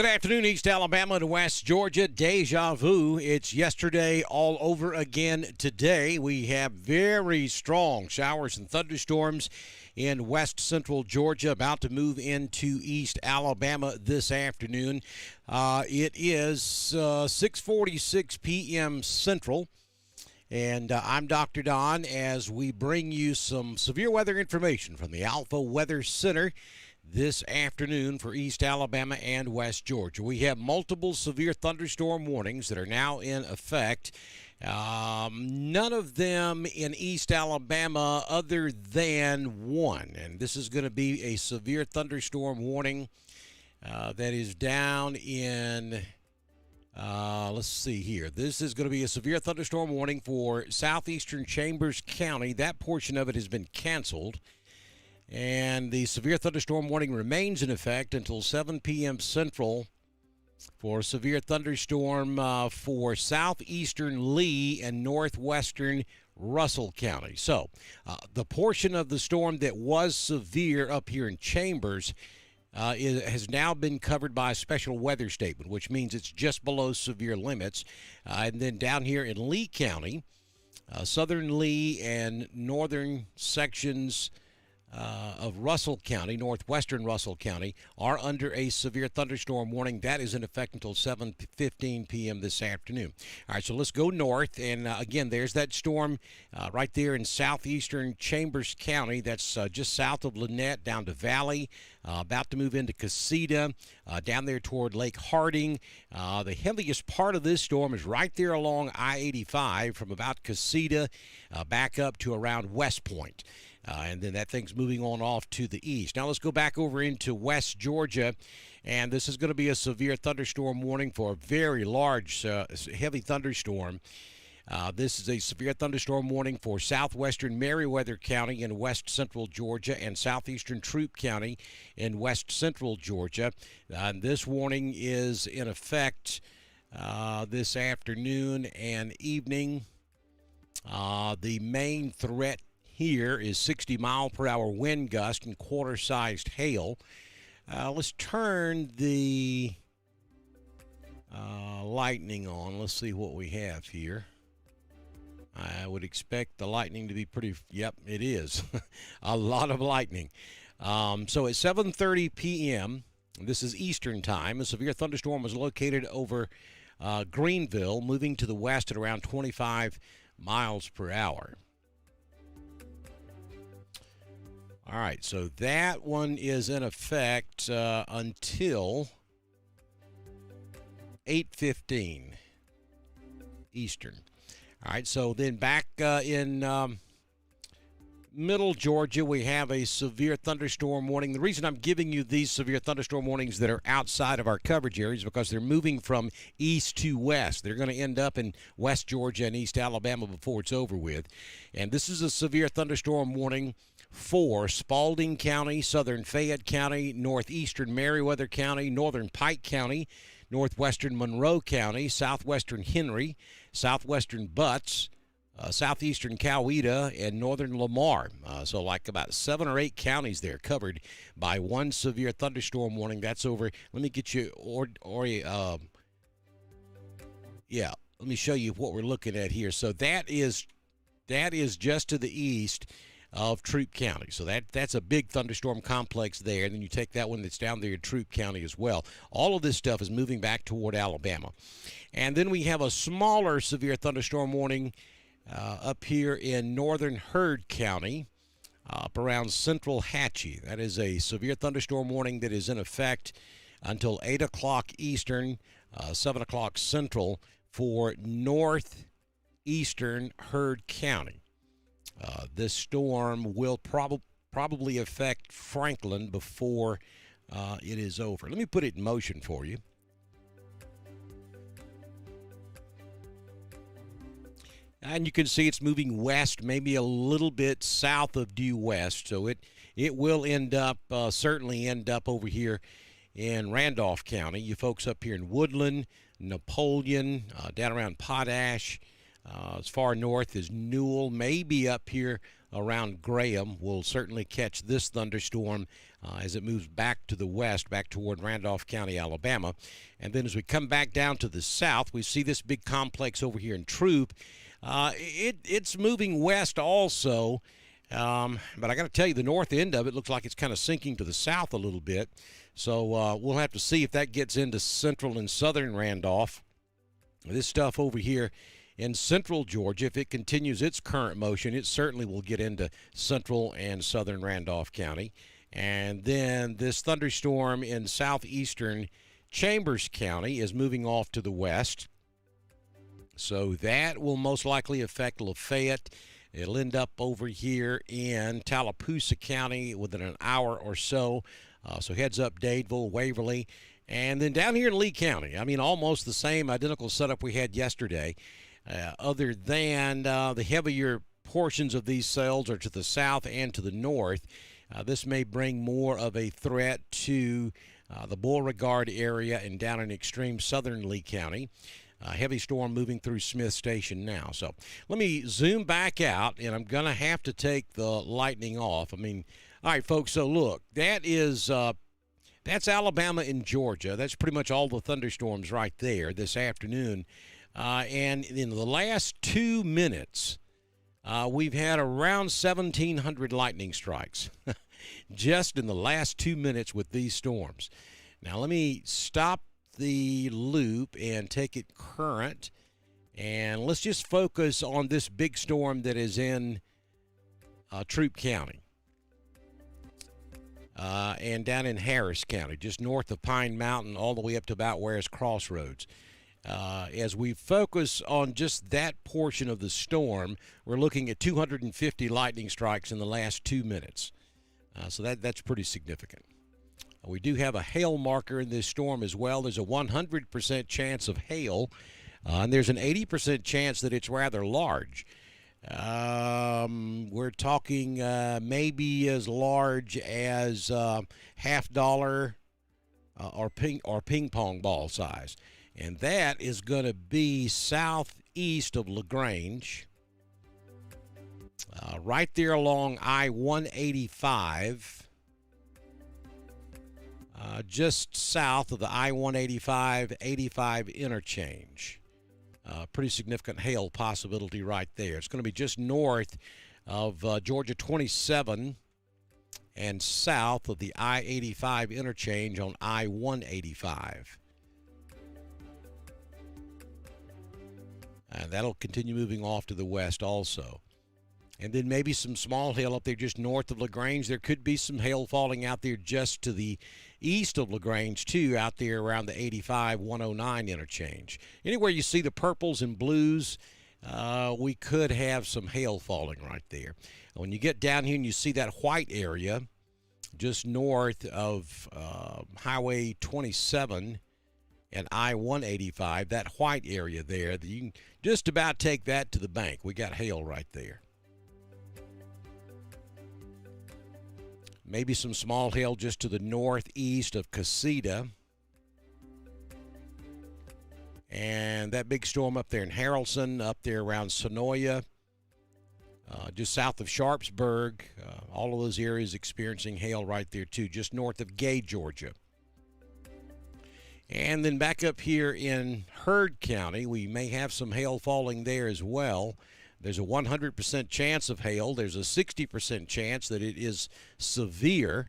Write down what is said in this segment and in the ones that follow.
Good afternoon, East Alabama to West Georgia. Deja vu. It's yesterday all over again today. We have very strong showers and thunderstorms in west central Georgia, about to move into East Alabama this afternoon. It is 6:46 p.m. Central. And I'm Dr. Don as we bring you some severe weather information from the Alpha Weather Center this afternoon for East Alabama and West Georgia. We have multiple severe thunderstorm warnings that are now in effect. None of them in East Alabama other than one. And this is going to be a severe thunderstorm warning that is down in... let's see here. This is going to be a severe thunderstorm warning for southeastern Chambers County. That portion of it has been canceled. And the severe thunderstorm warning remains in effect until 7 p.m. Central for a severe thunderstorm for southeastern Lee and northwestern Russell County. So the portion of the storm that was severe up here in Chambers has now been covered by a special weather statement, which means it's just below severe limits. And then down here in Lee County, southern Lee and northern sections of Russell County, northwestern Russell County, are under a severe thunderstorm warning. That is in effect until 7:15 p.m. this afternoon. All right, so let's go north. And again, there's that storm right there in southeastern Chambers County. That's just south of Lynette down to Valley, about to move into Casita, down there toward Lake Harding. The heaviest part of this storm is right there along I-85 from about Casita back up to around West Point. And then that thing's moving on off to the east. Now let's go back over into West Georgia, and this is going to be a severe thunderstorm warning for a very large, heavy thunderstorm. This is a severe thunderstorm warning for southwestern Meriwether County in west central Georgia and southeastern Troup County in west central Georgia. This warning is in effect this afternoon and evening. The main threat here is 60-mile-per-hour wind gust and quarter-sized hail. Let's turn the lightning on. Let's see what we have here. I would expect the lightning to be pretty... Yep, it is. A lot of lightning. So at 7:30 p.m., this is Eastern time, a severe thunderstorm was located over Greenville, moving to the west at around 25 miles per hour. All right, so that one is in effect until 8:15 Eastern. All right, so then back in middle Georgia, we have a severe thunderstorm warning. The reason I'm giving you these severe thunderstorm warnings that are outside of our coverage area is because they're moving from east to west. They're going to end up in West Georgia and East Alabama before it's over with. And this is a severe thunderstorm warning for Spalding County, southern Fayette County, northeastern Meriwether County, northern Pike County, northwestern Monroe County, southwestern Henry, southwestern Butts, southeastern Coweta, and northern Lamar. So like about 7 or 8 counties there covered by one severe thunderstorm warning. That's over. Let me get you, let me show you what we're looking at here. So that is just to the east of Troup County. So that's a big thunderstorm complex there. And then you take that one that's down there in Troup County as well. All of this stuff is moving back toward Alabama. And then we have a smaller severe thunderstorm warning up here in northern Heard County, up around central Hatchie. That is a severe thunderstorm warning that is in effect until 8 o'clock Eastern, 7 o'clock Central for northeastern Heard County. This storm will probably affect Franklin before it is over. Let me put it in motion for you. And you can see it's moving west, maybe a little bit south of due west. So it will end up, certainly end up over here in Randolph County. You folks up here in Woodland, Napoleon, down around Potash, as far north as Newell, maybe up here around Graham will certainly catch this thunderstorm as it moves back to the west, back toward Randolph County, Alabama. And then as we come back down to the south, we see this big complex over here in Troop. It's moving west also, but I got to tell you, the north end of it looks like it's kind of sinking to the south a little bit. So we'll have to see if that gets into central and southern Randolph. This stuff over here in central Georgia, if it continues its current motion, it certainly will get into central and southern Randolph County. And then this thunderstorm in southeastern Chambers County is moving off to the west. So that will most likely affect Lafayette. It'll end up over here in Tallapoosa County within an hour or so. So heads up Dadeville, Waverly. And then down here in Lee County, I mean, almost the same identical setup we had yesterday, other than the heavier portions of these cells are to the south and to the north. This may bring more of a threat to the Beauregard area and down in extreme southern Lee County. Heavy storm moving through Smith Station now. So let me zoom back out, and I'm going to have to take the lightning off. I mean, all right, folks, so look, that's Alabama and Georgia. That's pretty much all the thunderstorms right there this afternoon. And in the last 2 minutes, we've had around 1,700 lightning strikes just in the last 2 minutes with these storms. Now, let me stop the loop and take it current, and let's just focus on this big storm that is in Troup County and down in Harris County, just north of Pine Mountain, all the way up to about Ware's Crossroads. As we focus on just that portion of the storm, we're looking at 250 lightning strikes in the last 2 minutes. So that's pretty significant. We do have a hail marker in this storm as well. There's a 100% chance of hail, and there's an 80% chance that it's rather large. We're talking maybe as large as $half or ping pong ball size. And that is going to be southeast of LaGrange, right there along I-185, just south of the I-185-85 interchange. Pretty significant hail possibility right there. It's going to be just north of Georgia 27 and south of the I-85 interchange on I-185. And that'll continue moving off to the west also. And then maybe some small hail up there just north of LaGrange. There could be some hail falling out there just to the east of LaGrange, too, out there around the 85-109 interchange. Anywhere you see the purples and blues, we could have some hail falling right there. When you get down here and you see that white area just north of Highway 27 and I-185, that white area there, you can just about take that to the bank. We got hail right there. Maybe some small hail just to the northeast of Casita. And that big storm up there in Harrelson, up there around Sonoya, just south of Sharpsburg. All of those areas experiencing hail right there, too, just north of Gay, Georgia. And then back up here in Heard County, we may have some hail falling there as well. There's a 100% chance of hail. There's a 60% chance that it is severe.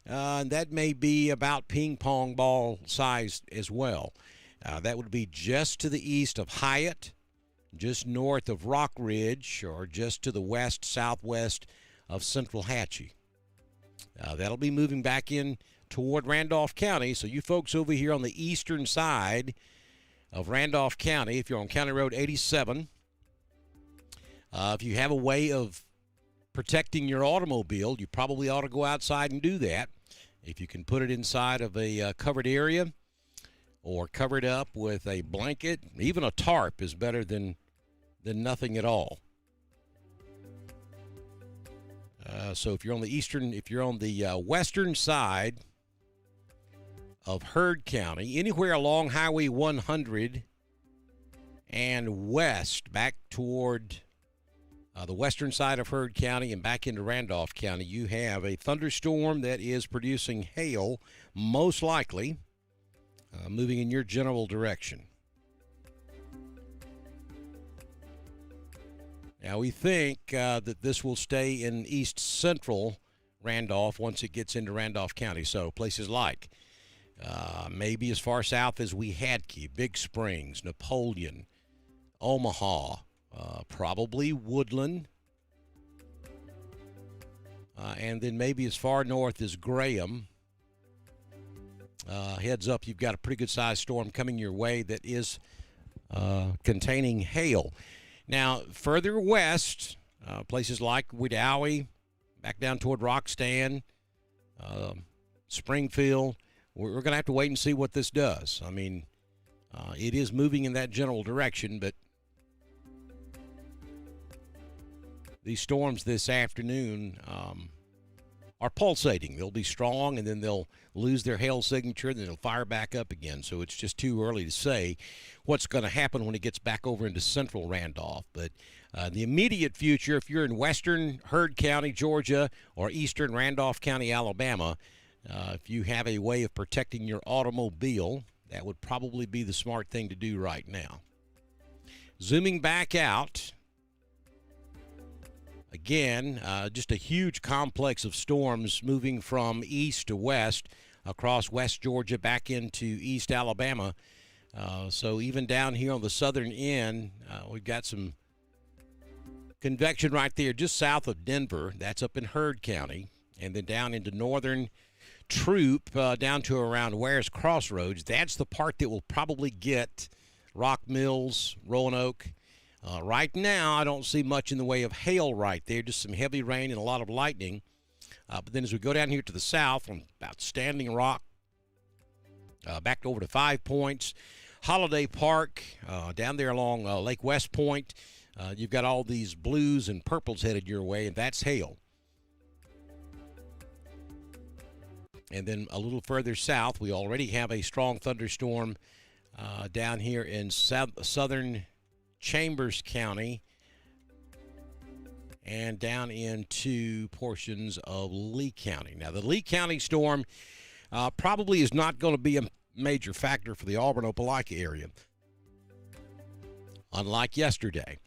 And that may be about ping pong ball size as well. That would be just to the east of Hyatt, just north of Rock Ridge, or just to the west, southwest of Central Hatchie. That'll be moving back in toward Randolph County. So you folks over here on the eastern side of Randolph County, if you're on County Road 87, if you have a way of protecting your automobile, you probably ought to go outside and do that. If you can put it inside of a covered area or covered up with a blanket, even a tarp is better than nothing at all. So if you're on the western side of Heard County, anywhere along Highway 100 and west back toward the western side of Heard County and back into Randolph County, you have a thunderstorm that is producing hail, most likely moving in your general direction. Now, we think that this will stay in east central Randolph once it gets into Randolph County. So places like maybe as far south as Weehadkee, Big Springs, Napoleon, Omaha, probably Woodland, and then maybe as far north as Graham. Heads up, you've got a pretty good sized storm coming your way that is containing hail. Now, further west, places like Wedowee, back down toward Roxton, Springfield, we're going to have to wait and see what this does. I mean, it is moving in that general direction, but these storms this afternoon are pulsating. They'll be strong, and then they'll lose their hail signature, and then they'll fire back up again. So it's just too early to say what's going to happen when it gets back over into central Randolph. But the immediate future, if you're in western Heard County, Georgia, or eastern Randolph County, Alabama, if you have a way of protecting your automobile, that would probably be the smart thing to do right now. Zooming back out, again, just a huge complex of storms moving from east to west across West Georgia back into East Alabama. So even down here on the southern end, we've got some convection right there just south of Denver. That's up in Heard County. And then down into northern Troop, down to around Ware's Crossroads. That's the part that will probably get Rock Mills, Roanoke. Right now, I don't see much in the way of hail right there, just some heavy rain and a lot of lightning. But then as we go down here to the south, from about Standing Rock, back over to 5 Points, Holiday Park, down there along Lake West Point, you've got all these blues and purples headed your way, and that's hail. And then a little further south, we already have a strong thunderstorm down here in southern Chambers County and down into portions of Lee County. Now, the Lee County storm probably is not going to be a major factor for the Auburn-Opelika area. Unlike yesterday,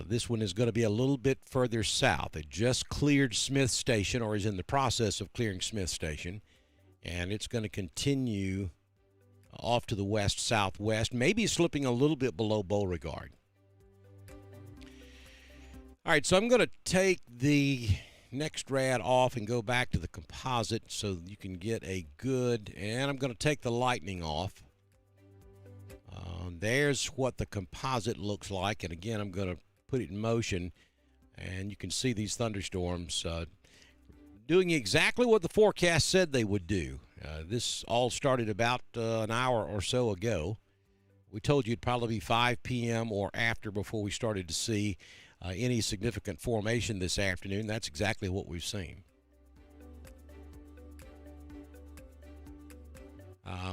this one is going to be a little bit further south. It just cleared Smith Station, or is in the process of clearing Smith Station, and it's going to continue off to the west-southwest, maybe slipping a little bit below Beauregard. All right, so I'm going to take the next rad off and go back to the composite so you can get a good, and I'm going to take the lightning off. There's what the composite looks like, and again, I'm going to put it in motion, and you can see these thunderstorms doing exactly what the forecast said they would do. This all started about an hour or so ago. We told you it'd probably be 5 p.m. or after before we started to see any significant formation this afternoon. That's exactly what we've seen.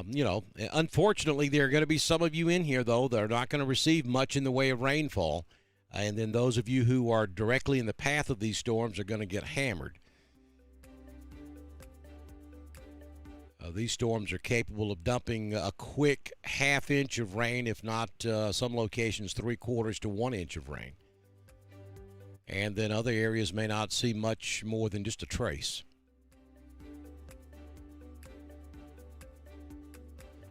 You know, unfortunately, there are going to be some of you in here, though, that are not going to receive much in the way of rainfall. And then those of you who are directly in the path of these storms are going to get hammered. These storms are capable of dumping a quick half-inch of rain, if not some locations 3/4 to 1 inch of rain. And then other areas may not see much more than just a trace.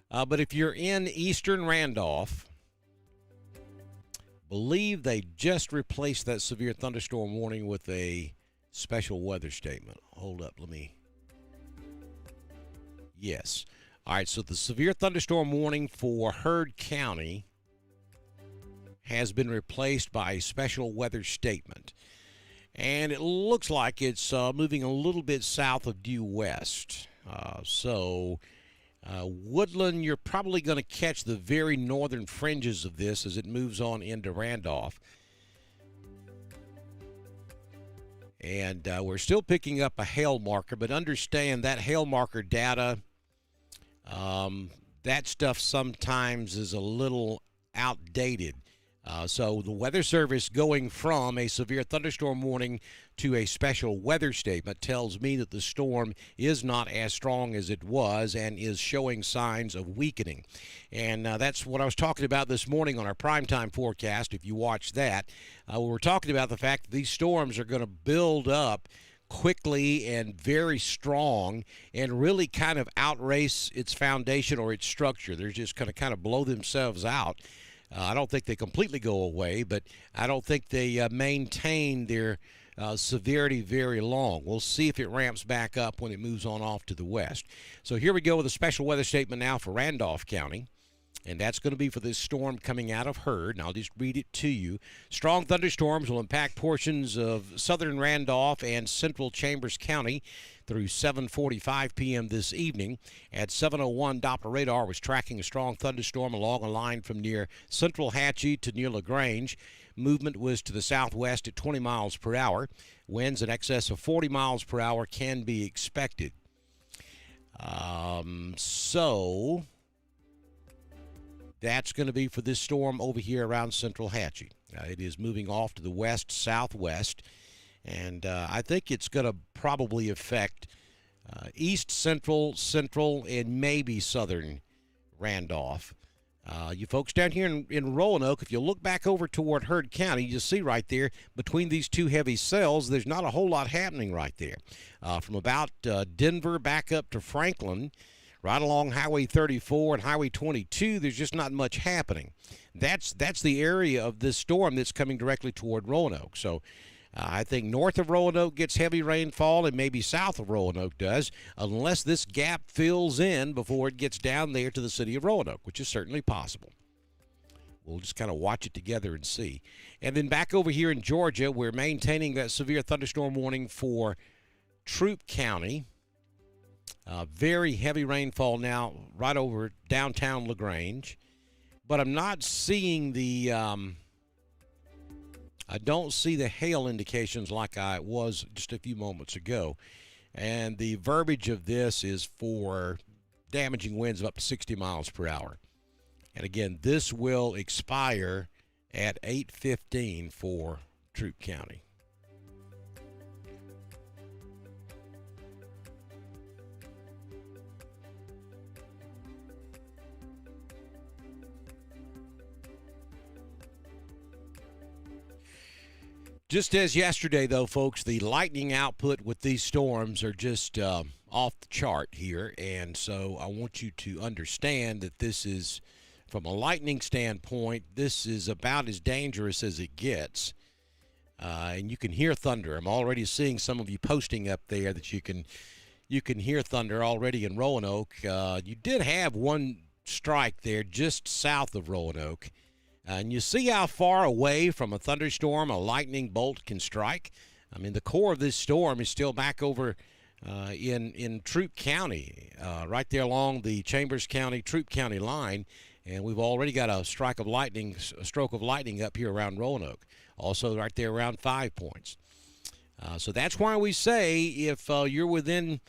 But if you're in eastern Randolph, believe they just replaced that severe thunderstorm warning with a special weather statement. Hold up, let me... Yes. All right, so the severe thunderstorm warning for Heard County has been replaced by a special weather statement. And it looks like it's moving a little bit south of due west. Woodland, you're probably going to catch the very northern fringes of this as it moves on into Randolph. And we're still picking up a hail marker, but understand that hail marker data, that stuff sometimes is a little outdated. So the Weather Service going from a severe thunderstorm warning to a special weather statement tells me that the storm is not as strong as it was and is showing signs of weakening. And that's what I was talking about this morning on our primetime forecast. If you watch that, we were talking about the fact that these storms are going to build up quickly and very strong and really kind of outrace its foundation or its structure. They're just going to kind of blow themselves out. I don't think they completely go away, but I don't think they maintain their severity very long. We'll see if it ramps back up when it moves on off to the west. So here we go with a special weather statement now for Randolph County. And that's going to be for this storm coming out of Hurd. And I'll just read it to you. Strong thunderstorms will impact portions of southern Randolph and central Chambers County through 7:45 p.m. this evening. At 7:01, Doppler radar was tracking a strong thunderstorm along a line from near Central Hatchie to near LaGrange. Movement was to the southwest at 20 miles per hour. Winds in excess of 40 miles per hour can be expected. So that's going to be for this storm over here around Central Hatchie. It is moving off to the west-southwest, and I think it's going to probably affect east central, and maybe southern Randolph. You folks down here in Roanoke, if you look back over toward Hurd County, you'll see right there between these two heavy cells, there's not a whole lot happening right there. From about Denver back up to Franklin, right along Highway 34 and Highway 22, there's just not much happening. That's the area of this storm that's coming directly toward Roanoke. So I think north of Roanoke gets heavy rainfall, and maybe south of Roanoke does, unless this gap fills in before it gets down there to the city of Roanoke, which is certainly possible. We'll just kind of watch it together and see. And then back over here in Georgia, we're maintaining that severe thunderstorm warning for Troup County. Very heavy rainfall now right over downtown LaGrange. But I'm not seeing the I don't see the hail indications like I was just a few moments ago. And the verbiage of this is for damaging winds of up to 60 miles per hour. And again, this will expire at 8:15 for Troup County. Just as yesterday, though, folks, the lightning output with these storms are just off the chart here. And so I want you to understand that this is, from a lightning standpoint, this is about as dangerous as it gets. And you can hear thunder. I'm already seeing some of you posting up there that you can hear thunder already in Roanoke. You did have one strike there just south of Roanoke. And you see how far away from a thunderstorm a lightning bolt can strike. I mean, the core of this storm is still back over in Troup County, right there along the Chambers County, Troup County line. And we've already got a stroke of lightning up here around Roanoke. Also right there around 5 Points. So that's why we say if you're within,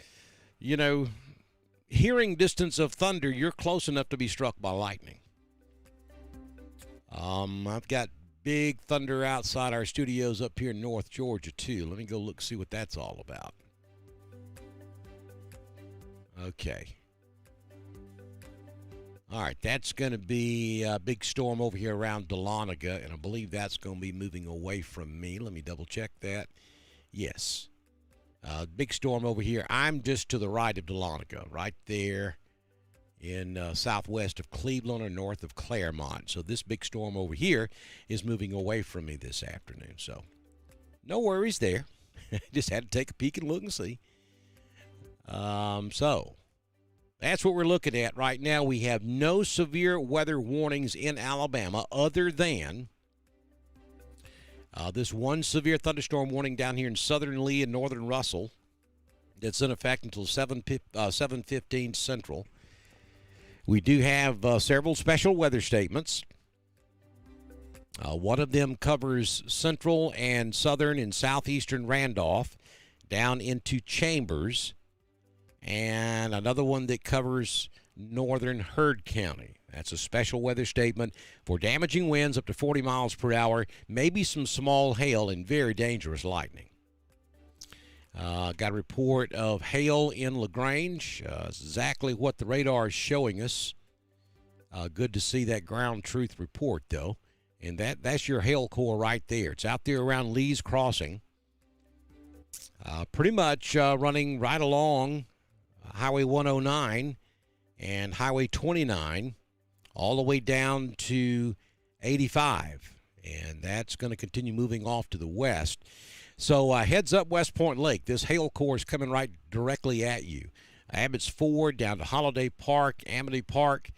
hearing distance of thunder, you're close enough to be struck by lightning. I've got big thunder outside our studios up here in North Georgia, too. Let me go look, see what that's all about. Okay. All right, that's going to be a big storm over here around Dahlonega, and I believe that's going to be moving away from me. Let me double-check that. Yes. Big storm over here. I'm just to the right of Dahlonega, right there in southwest of Cleveland or north of Claremont. So this big storm over here is moving away from me this afternoon. So no worries there. Just had to take a peek and look and see. So that's what we're looking at right now. We have no severe weather warnings in Alabama other than this one severe thunderstorm warning down here in southern Lee and northern Russell that's in effect until 7:15 Central. We do have several special weather statements. One of them covers central and southern and southeastern Randolph down into Chambers, and another one that covers northern Hurd County. That's a special weather statement for damaging winds up to 40 miles per hour, maybe some small hail and very dangerous lightning. Got a report of hail in LaGrange. Exactly what the radar is showing us. Good to see that ground truth report, though. And that's your hail core right there. It's out there around Lee's Crossing. Pretty much running right along Highway 109 and Highway 29 all the way down to 85. And that's going to continue moving off to the west. So heads up West Point Lake. This hail core is coming right directly at you. Abbott's Ford down to Holiday Park, Amity Park,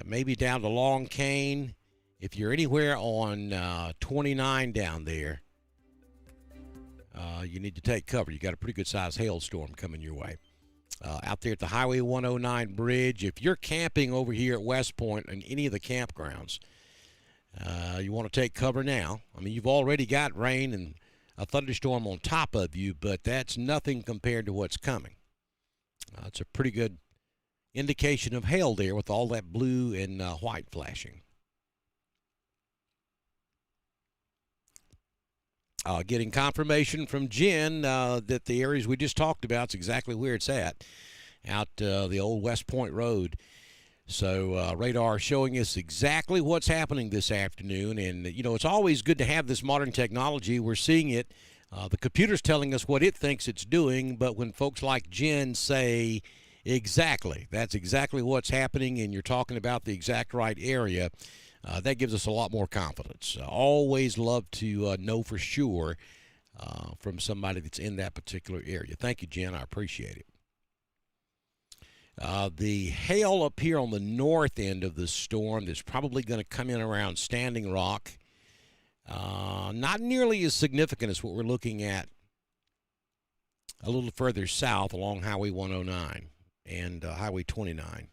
maybe down to Long Cane. If you're anywhere on 29 down there, you need to take cover. You got a pretty good sized hailstorm coming your way. Out there at the Highway 109 bridge, if you're camping over here at West Point and any of the campgrounds, you want to take cover now. I mean, you've already got rain and a thunderstorm on top of you, but that's nothing compared to what's coming. It's a pretty good indication of hail there with all that blue and white flashing. Getting confirmation from Jen that the areas we just talked about is exactly where it's at, out the old West Point Road. So radar showing us exactly what's happening this afternoon. And, you know, it's always good to have this modern technology. We're seeing it. The computer's telling us what it thinks it's doing. But when folks like Jen say exactly, that's exactly what's happening, and you're talking about the exact right area, that gives us a lot more confidence. Always love to know for sure from somebody that's in that particular area. Thank you, Jen. I appreciate it. The hail up here on the north end of the storm is probably going to come in around Standing Rock. Not nearly as significant as what we're looking at a little further south along Highway 109 and Highway 29.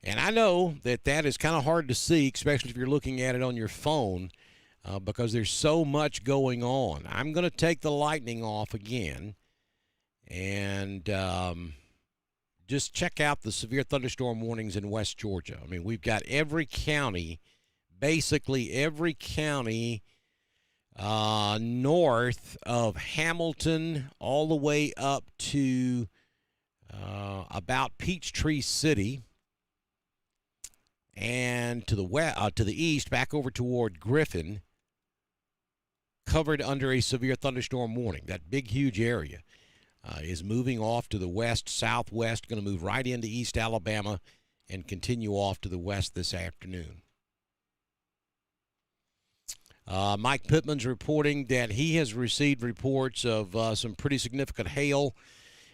And I know that is kind of hard to see, especially if you're looking at it on your phone. Because there's so much going on. I'm going to take the lightning off again and just check out the severe thunderstorm warnings in West Georgia. I mean, we've got every county, basically every county north of Hamilton all the way up to about Peachtree City, and to the east, back over toward Griffin, covered under a severe thunderstorm warning. That big, huge area is moving off to the west, southwest, going to move right into East Alabama and continue off to the west this afternoon. Mike Pittman's reporting that he has received reports of some pretty significant hail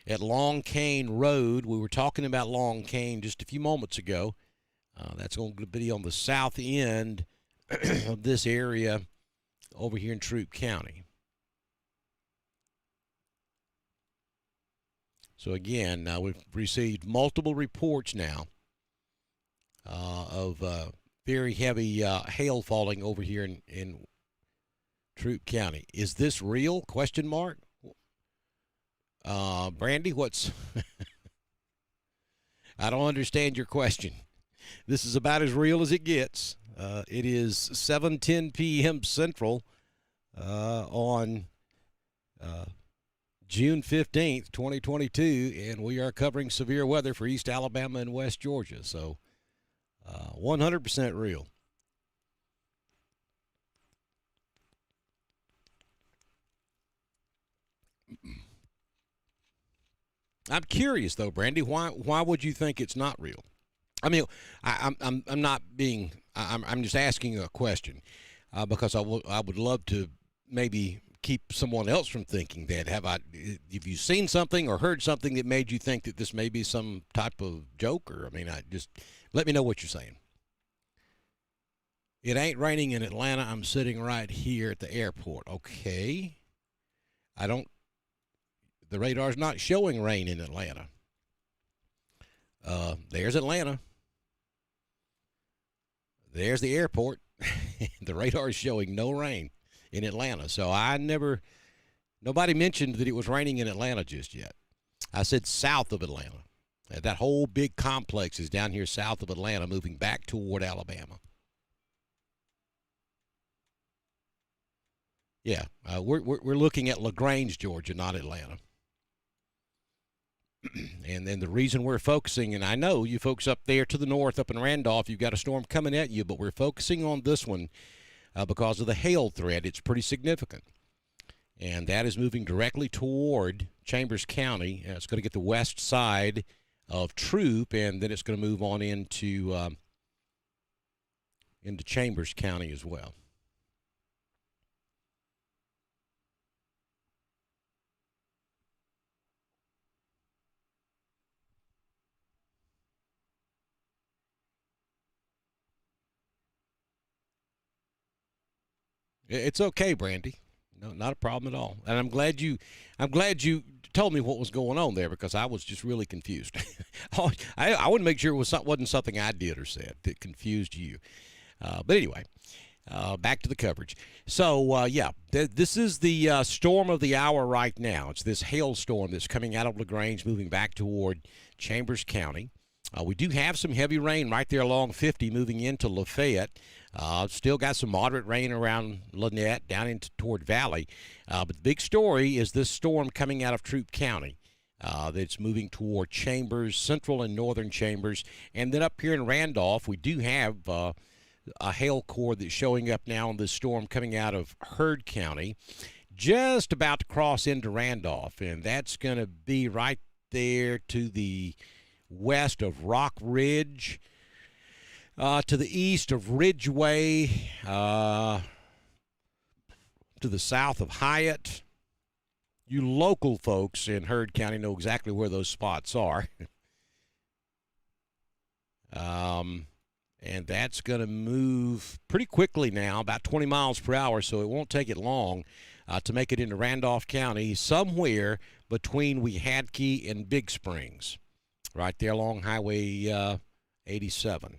at Long Cane Road. We were talking about Long Cane just a few moments ago. That's going to be on the south end of this area over here in Troup County. So again, we've received multiple reports now of very heavy hail falling over here in Troup County. Is this real? Question mark. Brandy, what's... I don't understand your question. This is about as real as it gets. It is 7:10 p.m. Central on June 15th, 2022, and we are covering severe weather for East Alabama and West Georgia. So 100% real. I'm curious, though, Brandy, why would you think it's not real? I mean, I'm not being. I'm just asking a question because I would love to maybe keep someone else from thinking that. Have you seen something or heard something that made you think that this may be some type of joke? Or I mean, just let me know what you're saying. It ain't raining in Atlanta. I'm sitting right here at the airport. Okay. The radar's not showing rain in Atlanta. There's Atlanta. There's the airport. The radar is showing no rain in Atlanta. So I never Nobody mentioned that it was raining in Atlanta just yet. I said south of Atlanta. That whole big complex is down here south of Atlanta, moving back toward Alabama. Yeah, we're looking at LaGrange, Georgia, not Atlanta. And then the reason we're focusing, and I know you folks up there to the north, up in Randolph, you've got a storm coming at you, but we're focusing on this one because of the hail threat. It's pretty significant. And that is moving directly toward Chambers County. It's going to get the west side of Troop, and then it's going to move on into Chambers County as well. It's okay, Brandy. No, not a problem at all. And I'm glad you told me what was going on there because I was just really confused. I wouldn't make sure it wasn't something I did or said that confused you. But anyway, back to the coverage. So, this is the storm of the hour right now. It's this hailstorm that's coming out of LaGrange, moving back toward Chambers County. We do have some heavy rain right there along 50 moving into Lafayette. Still got some moderate rain around Lynette down into toward Valley. But the big story is this storm coming out of Troup County that's moving toward Chambers, central and northern Chambers. And then up here in Randolph, we do have a hail core that's showing up now in this storm coming out of Heard County, just about to cross into Randolph. And that's going to be right there to the west of Rock Ridge, to the east of Ridgeway, to the south of Hyatt. You local folks in Heard County know exactly where those spots are. And that's going to move pretty quickly now, about 20 miles per hour, so it won't take it long to make it into Randolph County, somewhere between Weehadkee and Big Springs, right there along Highway 87.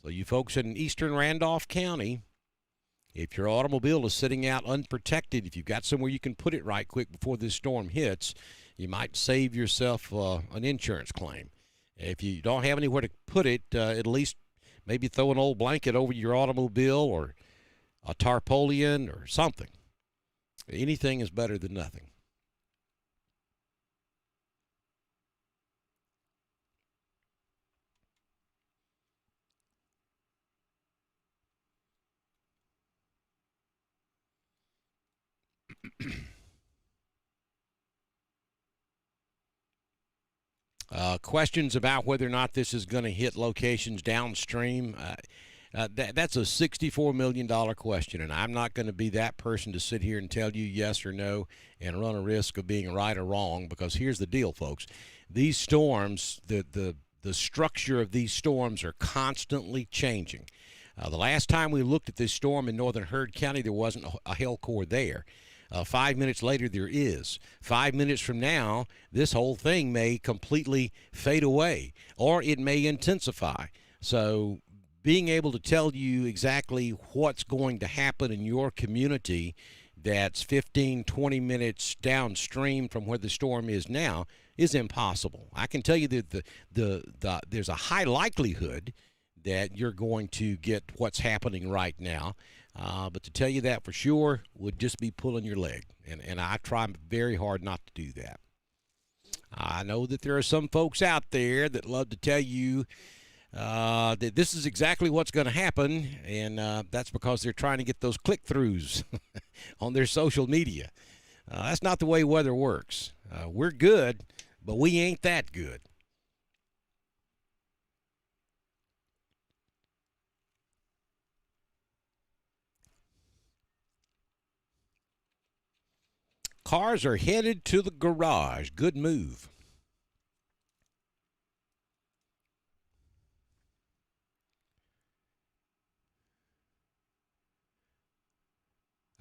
So you folks in eastern Randolph County, if your automobile is sitting out unprotected, if you've got somewhere you can put it right quick before this storm hits, you might save yourself an insurance claim. If you don't have anywhere to put it, at least maybe throw an old blanket over your automobile or a tarpaulin or something. Anything is better than nothing. Questions about whether or not this is going to hit locations downstream. That's a $64 million question, and I'm not going to be that person to sit here and tell you yes or no and run a risk of being right or wrong, because here's the deal, folks. These storms, the structure of these storms are constantly changing. The last time we looked at this storm in northern Heard County, there wasn't a hail core there. 5 minutes later, there is. 5 minutes from now, this whole thing may completely fade away, or it may intensify. So being able to tell you exactly what's going to happen in your community that's 15, 20 minutes downstream from where the storm is now is impossible. I can tell you that there's a high likelihood that you're going to get what's happening right now. But to tell you that for sure would just be pulling your leg. And I try very hard not to do that. I know that there are some folks out there that love to tell you that this is exactly what's going to happen. And that's because they're trying to get those click-throughs on their social media. That's not the way weather works. We're good, but we ain't that good. Cars are headed to the garage. Good move.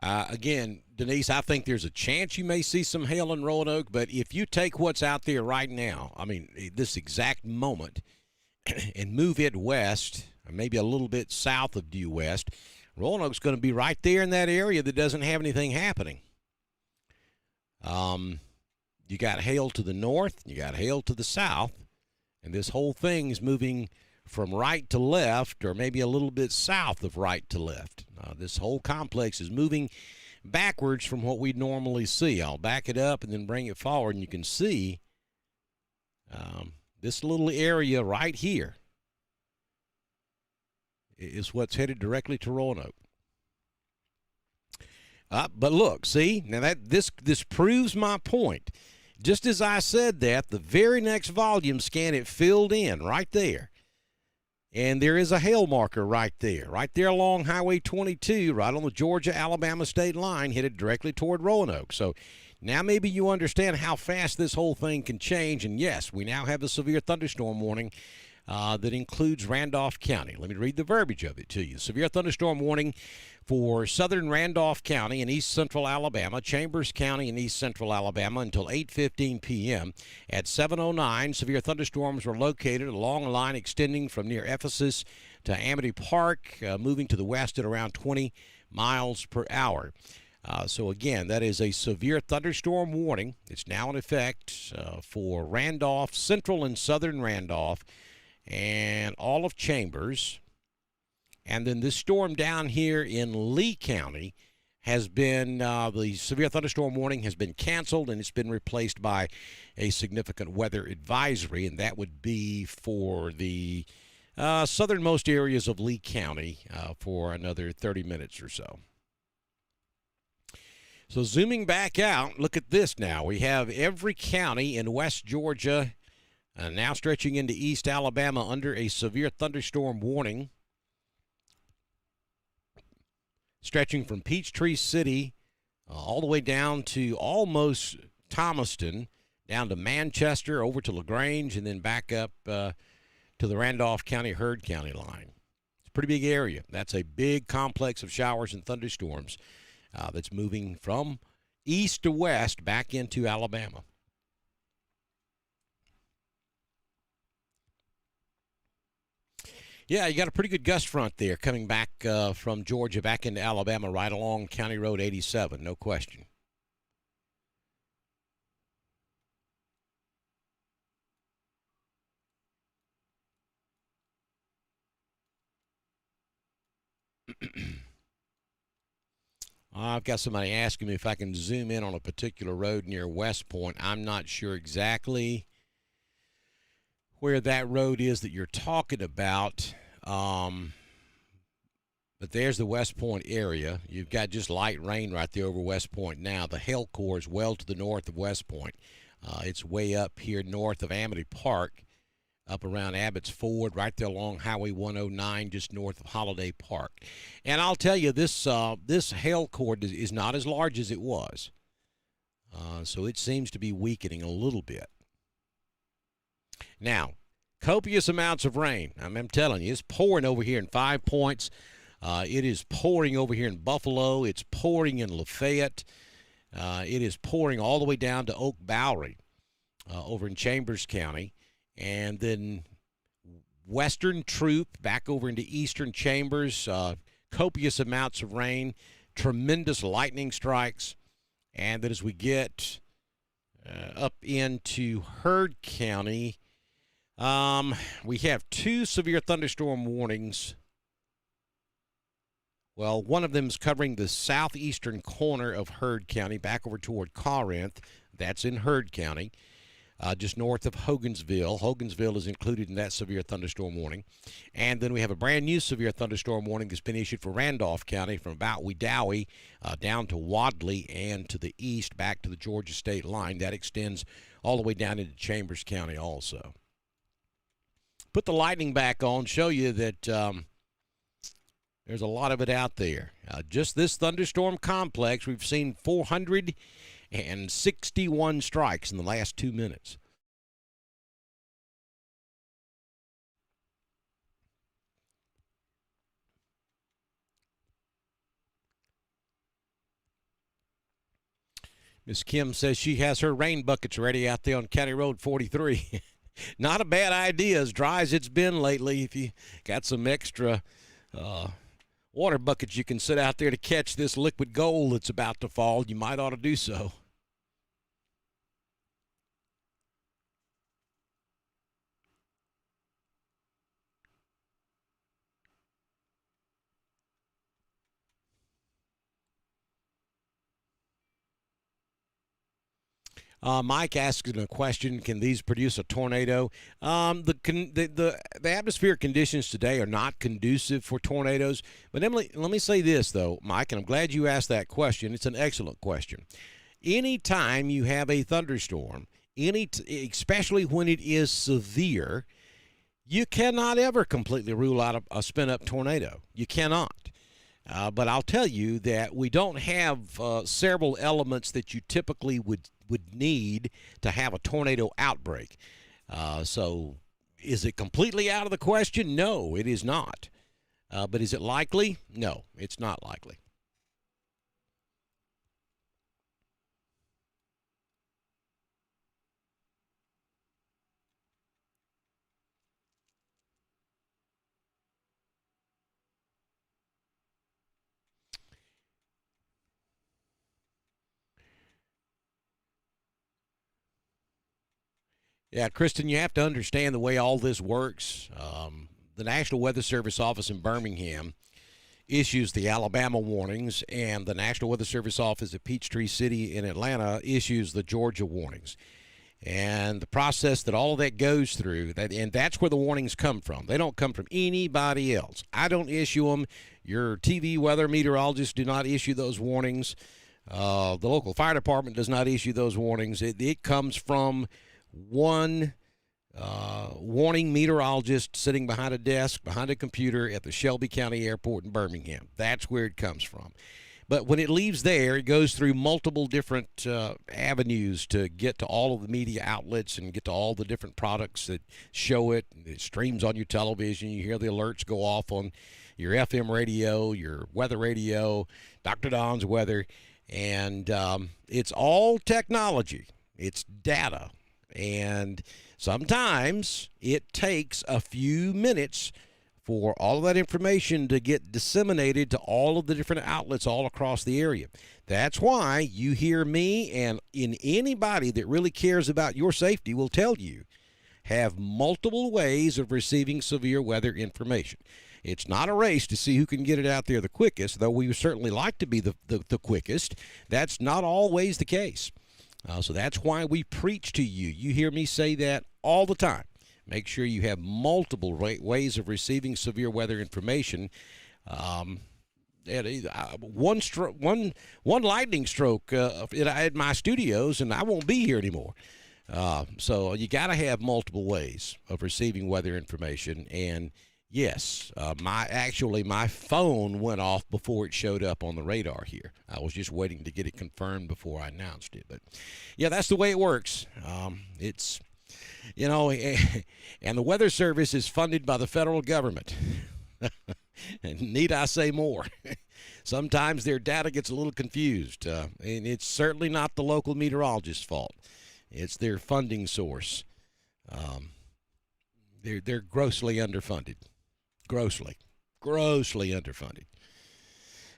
Again, Denise, I think there's a chance you may see some hail in Roanoke, but if you take what's out there right now, I mean, this exact moment, and move it west, or maybe a little bit south of due west, Roanoke's going to be right there in that area that doesn't have anything happening. You got hail to the north, you got hail to the south, and this whole thing is moving from right to left, or maybe a little bit south of right to left. This whole complex is moving backwards from what we normally see. I'll back it up and then bring it forward, and you can see this little area right here is what's headed directly to Roanoke. But look, see, now this proves my point. Just as I said that, the very next volume scan, it filled in right there. And there is a hail marker right there along Highway 22, right on the Georgia-Alabama state line, headed directly toward Roanoke. So now maybe you understand how fast this whole thing can change. And yes, we now have a severe thunderstorm warning that includes Randolph County. Let me read the verbiage of it to you. Severe thunderstorm warning for southern Randolph County and east central Alabama, Chambers County and east central Alabama until 8:15 p.m. At 7:09, severe thunderstorms were located along a line extending from near Ephesus to Amity Park, moving to the west at around 20 miles per hour. So again, that is a severe thunderstorm warning. It's now in effect for Randolph, central and southern Randolph, and all of Chambers. And then this storm down here in Lee County has been, the severe thunderstorm warning has been canceled, and it's been replaced by a significant weather advisory, and that would be for the southernmost areas of Lee County for another 30 minutes or so. So zooming back out, look at this now. We have every county in West Georgia now stretching into East Alabama under a severe thunderstorm warning, stretching from Peachtree City all the way down to almost Thomaston, down to Manchester, over to LaGrange, and then back up to the Randolph County, Heard County line. It's a pretty big area. That's a big complex of showers and thunderstorms that's moving from east to west back into Alabama. Yeah, you got a pretty good gust front there coming back from Georgia back into Alabama right along County Road 87, no question. I've got somebody asking me if I can zoom in on a particular road near West Point. I'm not sure exactly where that road is that you're talking about, but there's the West Point area. You've got just light rain right there over West Point now. The hail core is well to the north of West Point. It's way up here north of Amity Park, up around Abbott's Ford, right there along Highway 109, just north of Holiday Park. And I'll tell you, this hail core is not as large as it was, so it seems to be weakening a little bit. Now, copious amounts of rain. I'm telling you, it's pouring over here in 5 Points. It is pouring over here in Buffalo. It's pouring in Lafayette. It is pouring all the way down to Oak Bowery over in Chambers County. And then western Troop back over into eastern Chambers. Copious amounts of rain. Tremendous lightning strikes. And then as we get up into Heard County, we have 2 severe thunderstorm warnings. Well, one of them is covering the southeastern corner of Heard County, back over toward Corinth. That's in Heard County, just north of Hogansville. Hogansville is included in that severe thunderstorm warning. And then we have a brand new severe thunderstorm warning that's been issued for Randolph County from about Wedowee down to Wadley and to the east back to the Georgia state line. That extends all the way down into Chambers County also. Put the lightning back on, show you that there's a lot of it out there. Just this thunderstorm complex, we've seen 461 strikes in the last 2 minutes. Miss Kim says she has her rain buckets ready out there on County Road 43. Not a bad idea, as dry as it's been lately. If you got some extra water buckets you can sit out there to catch this liquid gold that's about to fall, you might ought to do so. Mike asking a question: can these produce a tornado? The atmospheric conditions today are not conducive for tornadoes. But Emily, let me say this though, Mike, and I'm glad you asked that question. It's an excellent question. Anytime you have a thunderstorm, especially when it is severe, you cannot ever completely rule out a spin-up tornado. You cannot. But I'll tell you that we don't have several elements that you typically would need to have a tornado outbreak. So is it completely out of the question? No, it is not. But is it likely? No, it's not likely. Yeah, Kristen, you have to understand the way all this works. The National Weather Service office in Birmingham issues the Alabama warnings, and the National Weather Service office at Peachtree City in Atlanta issues the Georgia warnings. And the process that all of that goes through, and that's where the warnings come from. They don't come from anybody else. I don't issue them. Your TV weather meteorologists do not issue those warnings. The local fire department does not issue those warnings. It comes from one warning meteorologist sitting behind a desk, behind a computer at the Shelby County Airport in Birmingham. That's where it comes from. But when it leaves there, it goes through multiple different avenues to get to all of the media outlets and get to all the different products that show it. It streams on your television. You hear the alerts go off on your FM radio, your weather radio, Dr. Don's weather. And it's all technology. It's data. And sometimes it takes a few minutes for all of that information to get disseminated to all of the different outlets all across the area. That's why you hear me, and anybody that really cares about your safety will tell you, have multiple ways of receiving severe weather information. It's not a race to see who can get it out there the quickest, though we would certainly like to be the quickest. That's not always the case. So that's why we preach to you. You hear me say that all the time. Make sure you have multiple ways of receiving severe weather information. One lightning stroke at my studios, and I won't be here anymore. So you got to have multiple ways of receiving weather information. And yes, my phone went off before it showed up on the radar here. I was just waiting to get it confirmed before I announced it. But yeah, that's the way it works. It's, you know, and the Weather Service is funded by the federal government. And need I say more? Sometimes their data gets a little confused, and it's certainly not the local meteorologist's fault. It's their funding source. They're grossly underfunded. Grossly underfunded.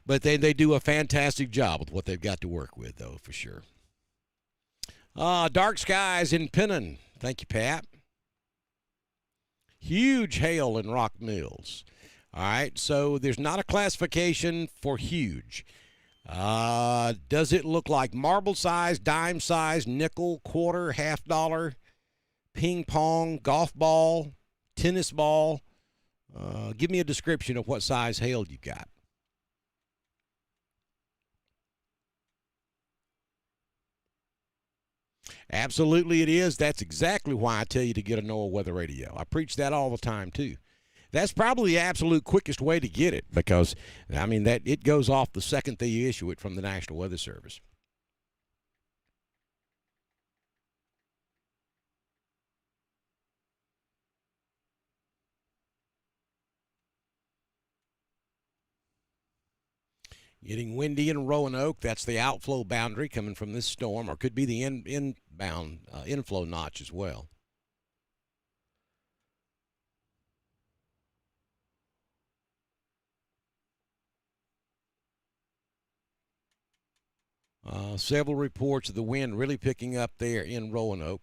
But they do a fantastic job with what they've got to work with, though, for sure. Dark skies in Pennon. Thank you, Pat. Huge hail in Rock Mills. All right, so there's not a classification for huge. Does it look like marble size, dime size, nickel, quarter, half dollar, ping pong, golf ball, tennis ball? Give me a description of what size hail you've got. Absolutely it is. That's exactly why I tell you to get a NOAA weather radio. I preach that all the time, too. That's probably the absolute quickest way to get it because, I mean, that it goes off the second that you issue it from the National Weather Service. Getting windy in Roanoke, that's the outflow boundary coming from this storm, or could be the inbound inflow notch as well. Several reports of the wind really picking up there in Roanoke.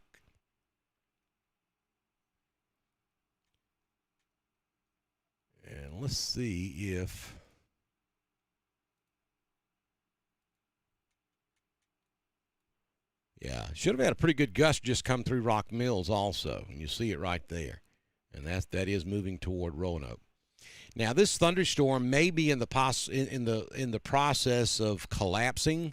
And let's see if... Yeah, should have had a pretty good gust just come through Rock Mills also, and you see it right there. And that is moving toward Roanoke. Now, this thunderstorm may be in the process of collapsing,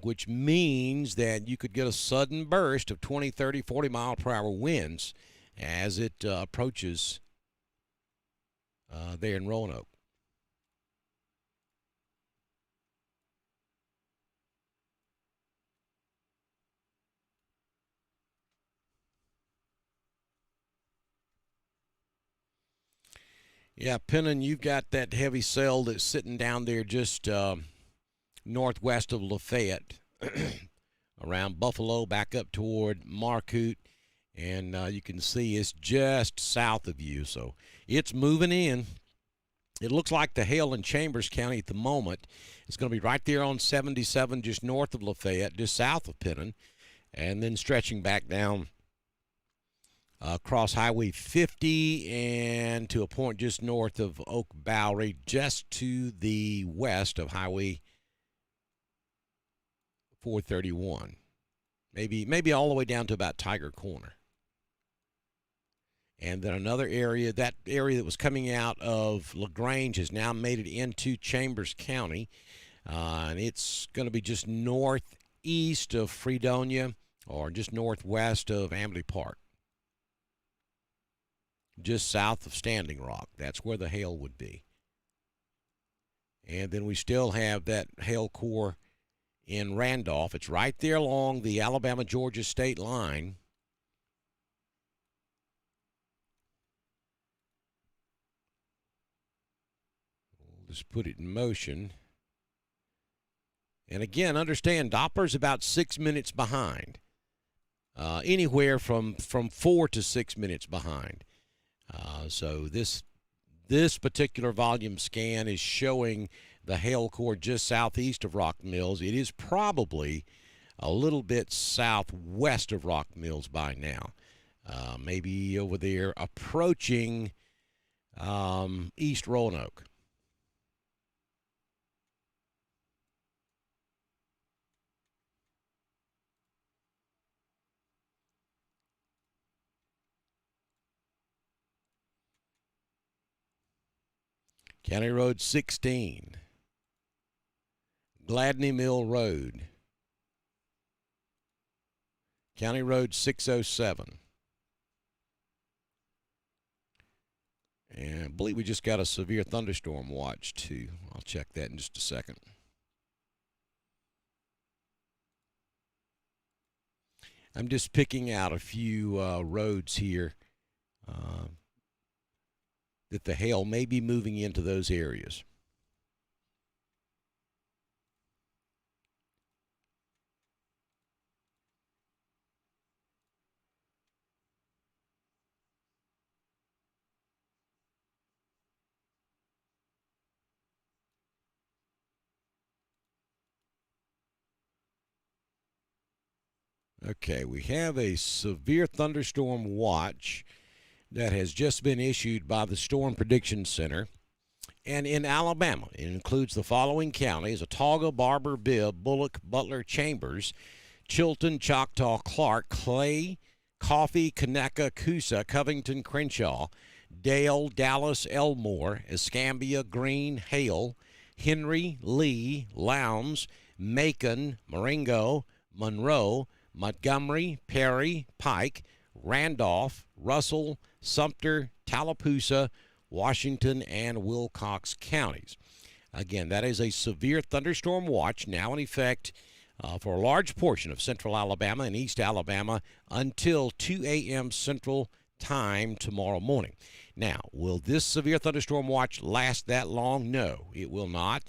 which means that you could get a sudden burst of 20, 30, 40 mile per hour winds as it approaches there in Roanoke. Yeah, Pennon, you've got that heavy cell that's sitting down there just northwest of Lafayette, around Buffalo, back up toward Marcoot, and you can see it's just south of you, so it's moving in. It looks like the hail in Chambers County at the moment is going to be right there on 77, just north of Lafayette, just south of Pennon, and then stretching back down across Highway 50 and to a point just north of Oak Bowery, just to the west of Highway 431. Maybe all the way down to about Tiger Corner. And then another area, that area that was coming out of LaGrange has now made it into Chambers County. And it's going to be just northeast of Fredonia or just northwest of Ambley Park. Just south of Standing Rock. That's where the hail would be. And then we still have that hail core in Randolph. It's right there along the Alabama-Georgia state line. We'll just put it in motion. And again, understand, Doppler's about 6 minutes behind. Anywhere from 4 to 6 minutes behind. So this particular volume scan is showing the hail core just southeast of Rock Mills. It is probably a little bit southwest of Rock Mills by now. Maybe over there approaching East Roanoke. County Road 16, Gladney Mill Road, County Road 607. And I believe we just got a severe thunderstorm watch, too. I'll check that in just a second. I'm just picking out a few roads here that the hail may be moving into those areas. Okay, we have a severe thunderstorm watch that has just been issued by the Storm Prediction Center. And in Alabama, it includes the following counties: Autauga, Barber, Bibb, Bullock, Butler, Chambers, Chilton, Choctaw, Clark, Clay, Coffee, Conecuh, Coosa, Covington, Crenshaw, Dale, Dallas, Elmore, Escambia, Greene, Hale, Henry, Lee, Lowndes, Macon, Marengo, Monroe, Montgomery, Perry, Pike, Randolph, Russell, Sumter, Tallapoosa, Washington, and Wilcox counties. Again, that is a severe thunderstorm watch now in effect for a large portion of central Alabama and east Alabama until 2 a.m. Central Time tomorrow morning. Now, will this severe thunderstorm watch last that long? No, it will not.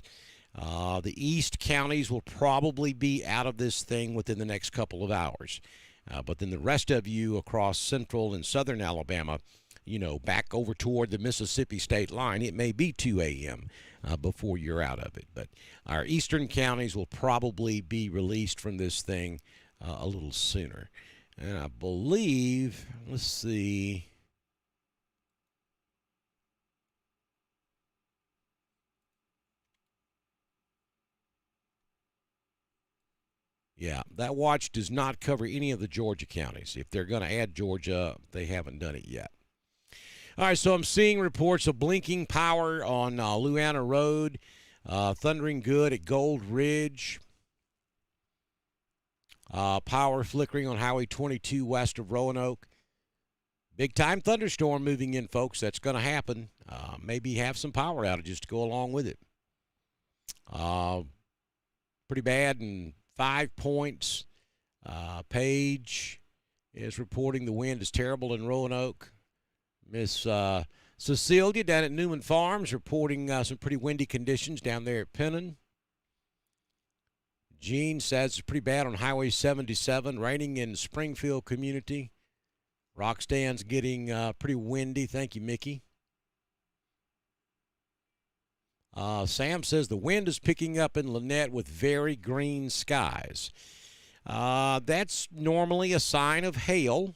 The east counties will probably be out of this thing within the next couple of hours. But then the rest of you across central and southern Alabama back over toward the Mississippi state line, it may be 2 a.m. Before you're out of it. But our eastern counties will probably be released from this thing a little sooner. And I believe, let's see. Yeah, that watch does not cover any of the Georgia counties. If they're going to add Georgia, they haven't done it yet. All right, so I'm seeing reports of blinking power on Louisiana Road, thundering good at Gold Ridge, power flickering on Highway 22 west of Roanoke. Big-time thunderstorm moving in, folks. That's going to happen. Maybe have some power outages to go along with it. Pretty bad in 5 points. Page is reporting the wind is terrible in Roanoke. Miss Cecilia down at Newman Farms reporting some pretty windy conditions down there at Pennon. Gene says it's pretty bad on Highway 77, raining in Springfield community. Rockstan's getting pretty windy. Thank you, Mickey. Sam says the wind is picking up in Lynette with very green skies. That's normally a sign of hail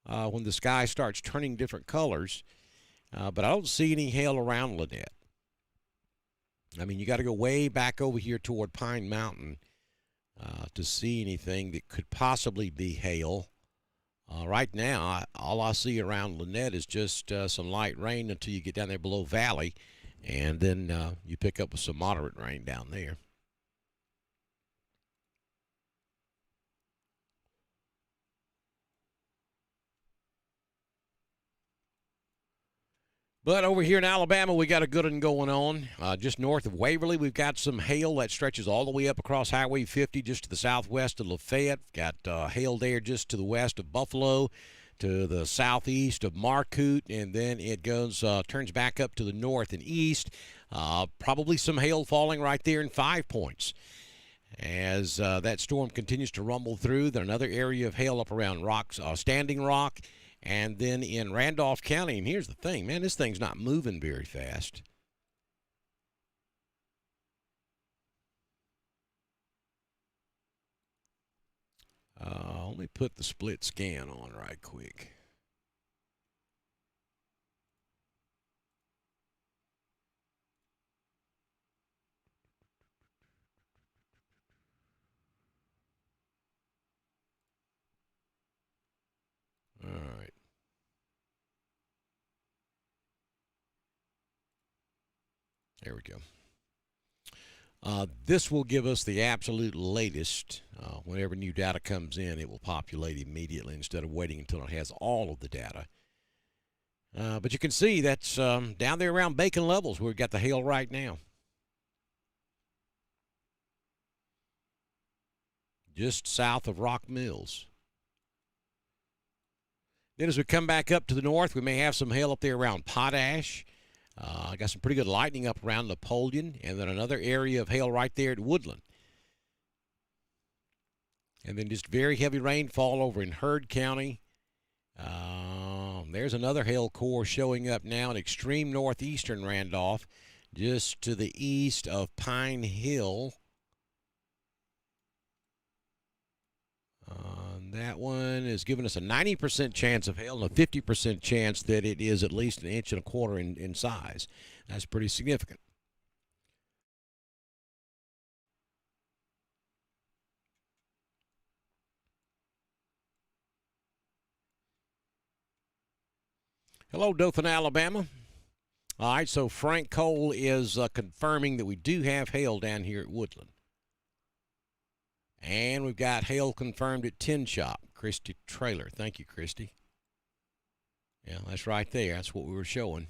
when the sky starts turning different colors. But I don't see any hail around Lynette. I mean, you got to go way back over here toward Pine Mountain to see anything that could possibly be hail. Right now, all I see around Lynette is just some light rain until you get down there below Valley, and then you pick up with some moderate rain down there. But over here in Alabama, we got a good one going on. Just north of Waverly, we've got some hail that stretches all the way up across Highway 50 just to the southwest of Lafayette. Got hail there just to the west of Buffalo, to the southeast of Marcoot, and then it goes turns back up to the north and east. Probably some hail falling right there in 5 points. As that storm continues to rumble through, there's another area of hail up around Standing Rock. And then in Randolph County, and here's the thing, man, this thing's not moving very fast. Let me put the split scan on right quick. All right. There we go. This will give us the absolute latest. Whenever new data comes in, it will populate immediately instead of waiting until it has all of the data. But you can see that's down there around Bacon levels where we've got the hail right now. Just south of Rock Mills. Then as we come back up to the north, we may have some hail up there around Potash. I got some pretty good lightning up around Napoleon, and then another area of hail right there at Woodland. And then just very heavy rainfall over in Heard County. There's another hail core showing up now in extreme northeastern Randolph, just to the east of Pine Hill. That one is giving us a 90% chance of hail and a 50% chance that it is at least 1.25 inches in size. That's pretty significant. Hello, Dothan, Alabama. All right, so Frank Cole is confirming that we do have hail down here at Woodland. And we've got hail confirmed at Tin Shop. Christy Trailer. Thank you, Christy. Yeah, that's right there. That's what we were showing.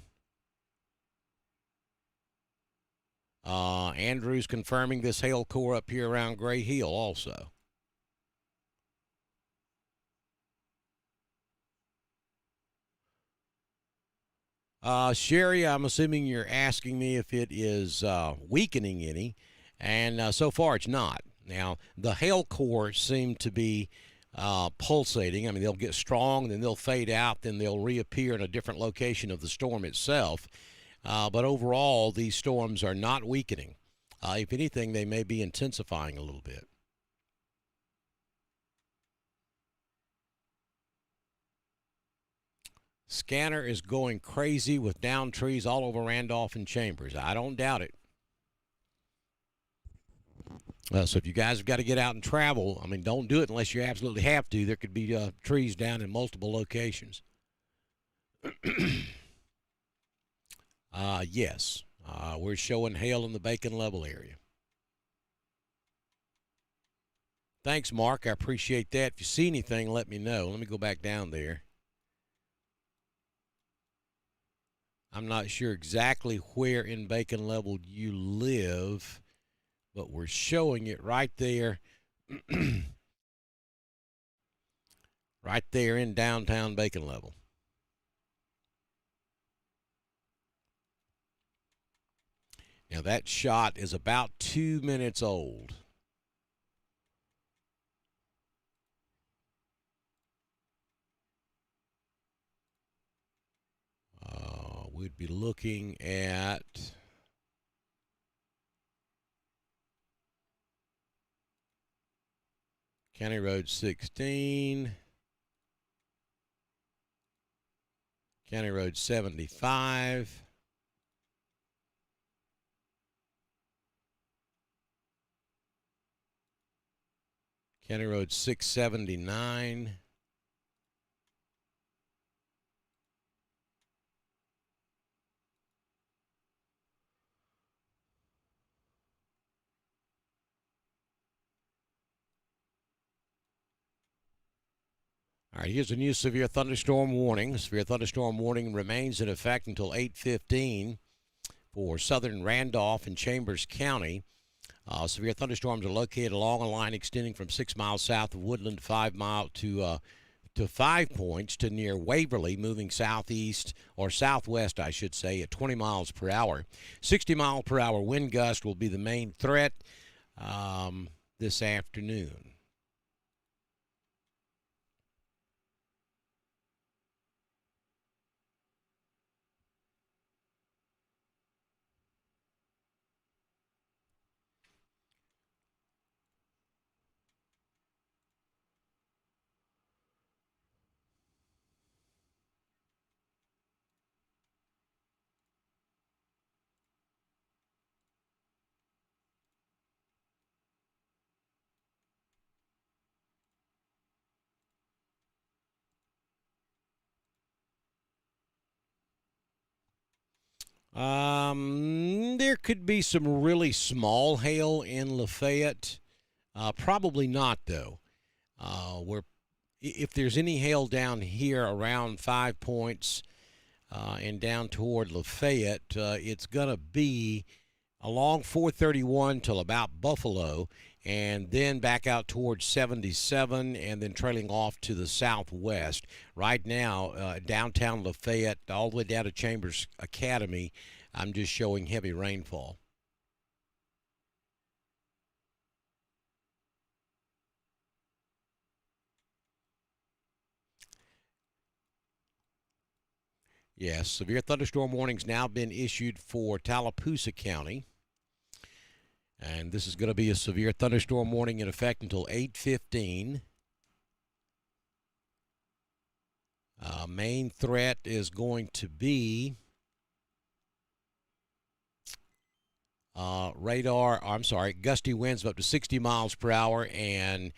Andrew's confirming this hail core up here around Gray Hill also. Sherry, I'm assuming you're asking me if it is weakening any, and so far it's not. Now, the hail core seemed to be pulsating. I mean, they'll get strong, then they'll fade out, then they'll reappear in a different location of the storm itself. But overall, these storms are not weakening. If anything, they may be intensifying a little bit. Scanner is going crazy with down trees all over Randolph and Chambers. I don't doubt it. So if you guys have got to get out and travel, I mean, don't do it unless you absolutely have to. There could be trees down in multiple locations. Yes, we're showing hail in the Bacon Level area. Thanks, Mark. I appreciate that. If you see anything, let me know. Let me go back down there. I'm not sure exactly where in Bacon Level you live, but we're showing it right there. Right there in downtown Bacon Level. Now that shot is about 2 minutes old. We'd be looking at County Road 16, County Road 75, County Road 679, all right, here's a new severe thunderstorm warning. The severe thunderstorm warning remains in effect until 8:15 for southern Randolph and Chambers County. Severe thunderstorms are located along a line extending from 6 miles south of Woodland to 5 miles to 5 points to near Waverly, moving southeast or southwest, I should say, at 20 miles per hour. 60-mile-per-hour wind gust will be the main threat this afternoon. There could be some really small hail in Lafayette. Probably not, though. If there's any hail down here around 5 points and down toward Lafayette, it's going to be along 431 till about Buffalo, and then back out towards 77, and then trailing off to the southwest. Right now, downtown Lafayette, all the way down to Chambers Academy, I'm just showing heavy rainfall. Yes, severe thunderstorm warnings now been issued for Tallapoosa County. And this is going to be a severe thunderstorm warning in effect until 8:15. Main threat is going to be gusty winds of up to 60 miles per hour and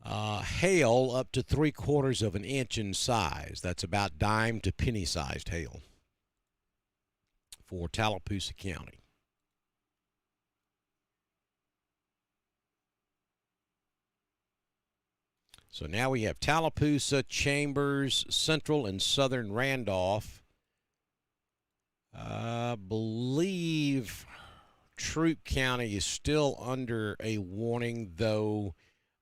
hail up to 3/4 of an inch in size. That's about dime to penny sized hail for Tallapoosa County. So now we have Tallapoosa, Chambers, Central, and Southern Randolph. I believe Troup County is still under a warning, though,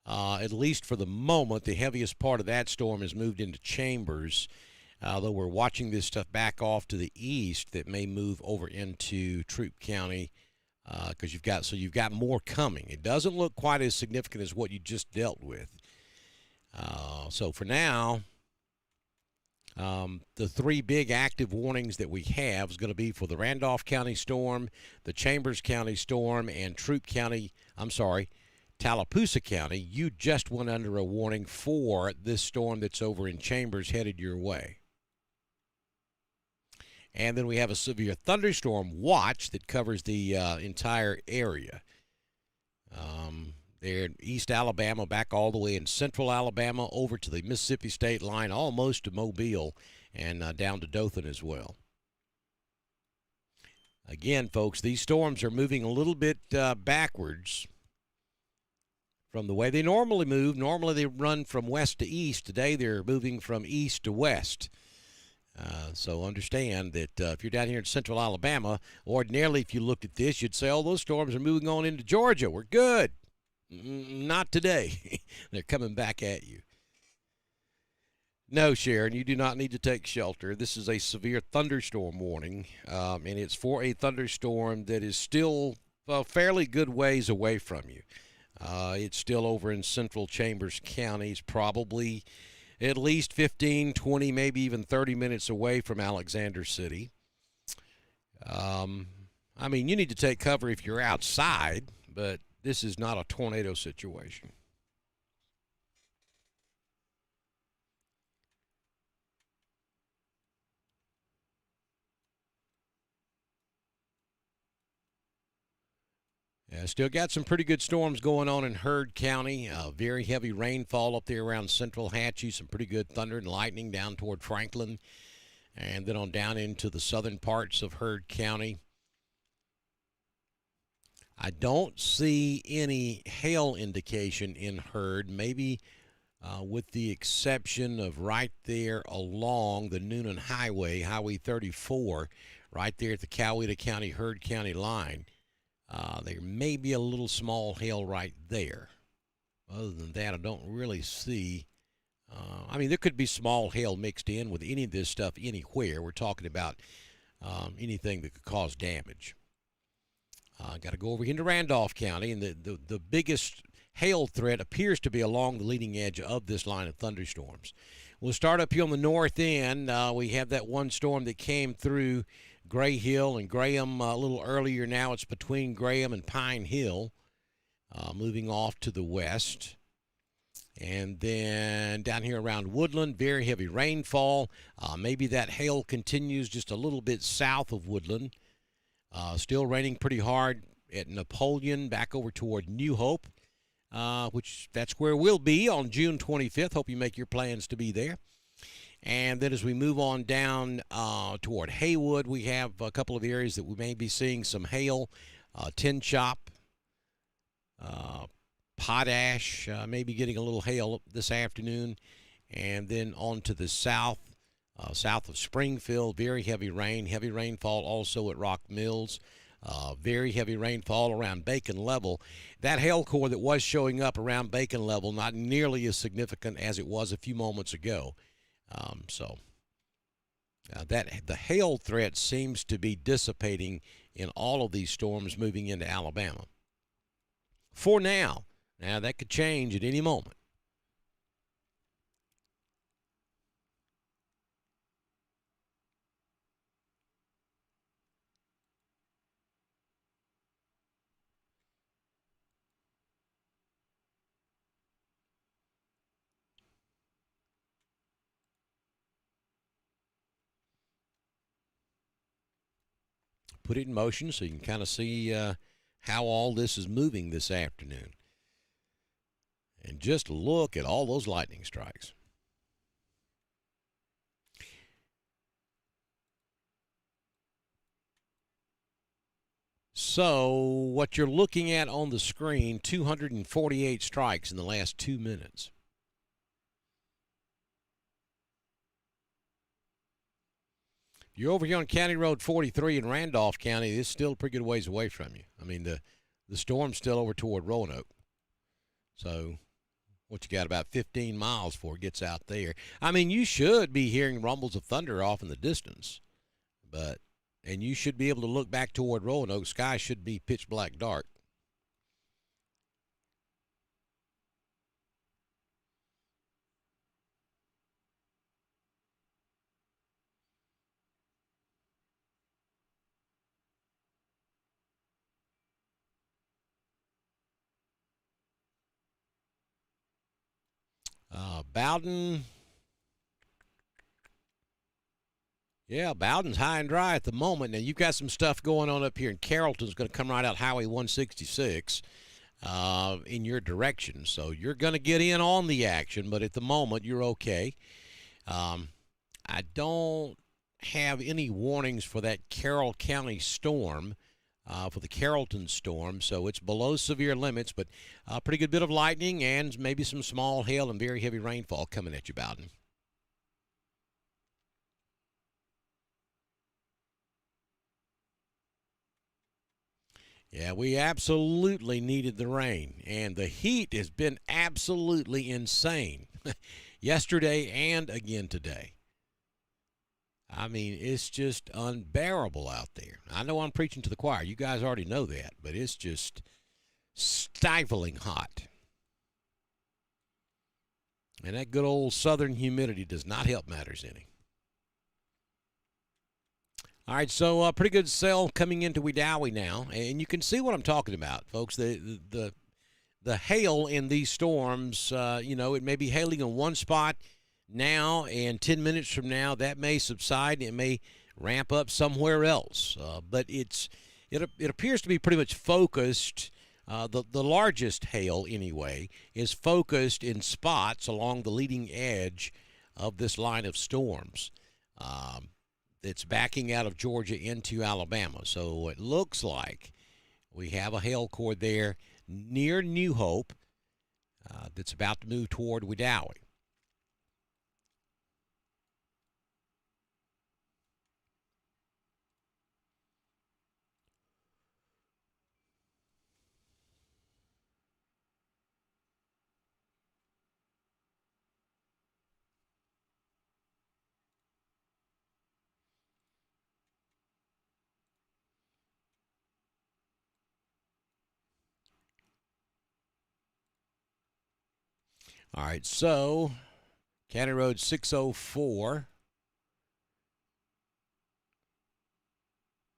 at least for the moment. The heaviest part of that storm has moved into Chambers, though we're watching this stuff back off to the east that may move over into Troup County because you've got more coming. It doesn't look quite as significant as what you just dealt with. So for now, the three big active warnings that we have is going to be for the Randolph County storm, the Chambers County storm, and Tallapoosa County. You just went under a warning for this storm that's over in Chambers headed your way. And then we have a severe thunderstorm watch that covers the entire area. They're in East Alabama, back all the way in Central Alabama, over to the Mississippi state line, almost to Mobile, and down to Dothan as well. Again, folks, these storms are moving a little bit backwards from the way they normally move. Normally they run from west to east. Today they're moving from east to west. So understand that if you're down here in Central Alabama, ordinarily if you looked at this, you'd say, oh, those storms are moving on into Georgia. We're good. Not today. They're coming back at you. No, Sharon, you do not need to take shelter. This is a severe thunderstorm warning, and it's for a thunderstorm that is still a fairly good ways away from you. It's still over in Central Chambers counties, probably at least 15, 20, maybe even 30 minutes away from Alexander City. I mean, you need to take cover if you're outside, but this is not a tornado situation. Yeah, still got some pretty good storms going on in Heard County. Very heavy rainfall up there around Central Hatchie. Some pretty good thunder and lightning down toward Franklin. And then on down into the southern parts of Heard County. I don't see any hail indication in Heard, maybe with the exception of right there along the Noonan Highway, Highway 34, right there at the Coweta County, Heard County line. There may be a little small hail right there. Other than that, I don't really see. I mean, there could be small hail mixed in with any of this stuff anywhere. We're talking about anything that could cause damage. Got to go over into Randolph County, and the biggest hail threat appears to be along the leading edge of this line of thunderstorms. We'll start up here on the north end. We have that one storm that came through Gray Hill and Graham a little earlier. Now it's between Graham and Pine Hill, moving off to the west. And then down here around Woodland, very heavy rainfall. Maybe that hail continues just a little bit south of Woodland. Still raining pretty hard at Napoleon, back over toward New Hope, which that's where we'll be on June 25th. Hope you make your plans to be there. And then as we move on down toward Haywood, we have a couple of areas that we may be seeing some hail, Tin Chop, Potash, maybe getting a little hail this afternoon. And then on to the south, south of Springfield, very heavy rainfall also at Rock Mills. Very heavy rainfall around Bacon Level. That hail core that was showing up around Bacon Level, not nearly as significant as it was a few moments ago. The hail threat seems to be dissipating in all of these storms moving into Alabama. For now. Now, that could change at any moment. Put it in motion so you can kind of see how all this is moving this afternoon. And just look at all those lightning strikes. So what you're looking at on the screen, 248 strikes in the last 2 minutes. You're over here on County Road 43 in Randolph County. It's still a pretty good ways away from you. I mean, the storm's still over toward Roanoke. So what you got, about 15 miles before it gets out there. I mean, you should be hearing rumbles of thunder off in the distance. And you should be able to look back toward Roanoke. Sky should be pitch black dark. Bowden. Yeah, Bowden's high and dry at the moment. Now, you've got some stuff going on up here in Carrollton's going to come right out Highway 166 in your direction. So you're going to get in on the action, but at the moment, you're okay. I don't have any warnings for that Carroll County storm, for the Carrollton storm, so it's below severe limits, but a pretty good bit of lightning and maybe some small hail and very heavy rainfall coming at you, Bowden. Yeah, we absolutely needed the rain, and the heat has been absolutely insane yesterday and again today. I mean, it's just unbearable out there. I know I'm preaching to the choir. You guys already know that, but it's just stifling hot. And that good old southern humidity does not help matters any. All right, so pretty good sell coming into Wedowee now, and you can see what I'm talking about, folks. The hail in these storms, it may be hailing in one spot now, and 10 minutes from now that may subside. It may ramp up somewhere else, but it appears to be pretty much focused. The largest hail, anyway, is focused in spots along the leading edge of this line of storms. It's backing out of Georgia into Alabama. So it looks like we have a hail core there near New Hope that's about to move toward Wedowee. All right, so County Road 604,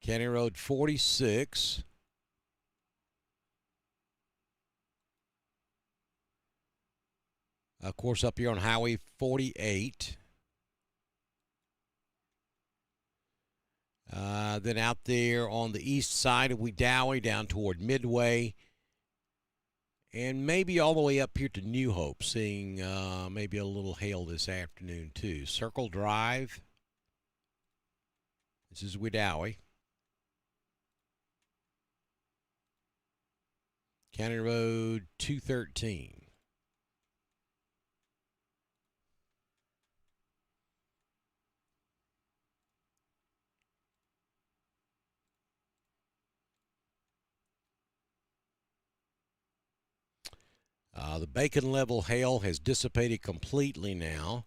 County Road 46, of course, up here on Highway 48. Then out there on the east side of Wedowee down toward Midway. And maybe all the way up here to New Hope, seeing maybe a little hail this afternoon, too. Circle Drive. This is Wedowee. County Road 213. The Bacon level hail has dissipated completely now.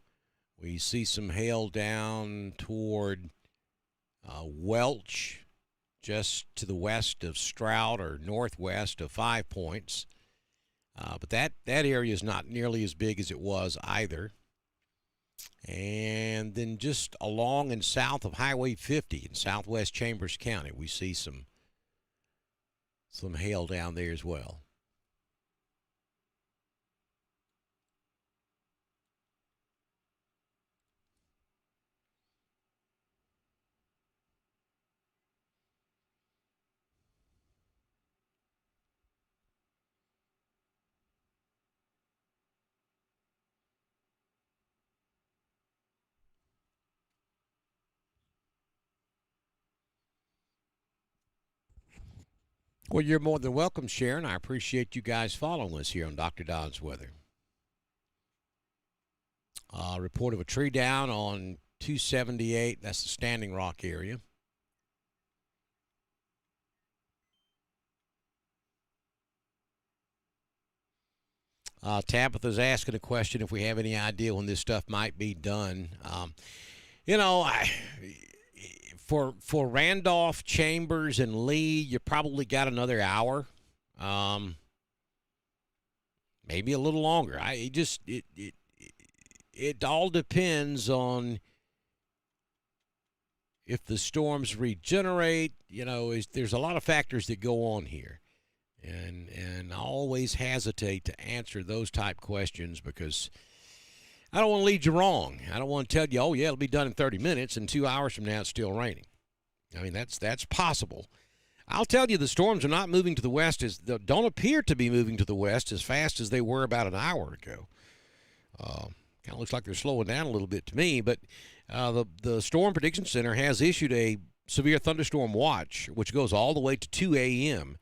We see some hail down toward Welch, just to the west of Stroud or northwest of 5 Points. But that area is not nearly as big as it was either. And then just along and south of Highway 50 in southwest Chambers County, we see some hail down there as well. Well, you're more than welcome, Sharon. I appreciate you guys following us here on Dr. Don's Weather. Report of a tree down on 278. That's the Standing Rock area. Tabitha's asking a question if we have any idea when this stuff might be done. For Randolph, Chambers, and Lee, you probably got another hour, maybe a little longer. It all depends on if the storms regenerate. There's a lot of factors that go on here, and I always hesitate to answer those type questions because I don't want to lead you wrong. I don't want to tell you, oh, yeah, it'll be done in 30 minutes, and 2 hours from now it's still raining. I mean, that's possible. I'll tell you, the storms are not moving to the west, don't appear to be moving to the west as fast as they were about an hour ago. Kind of looks like they're slowing down a little bit to me, but the Storm Prediction Center has issued a severe thunderstorm watch, which goes all the way to 2 a.m.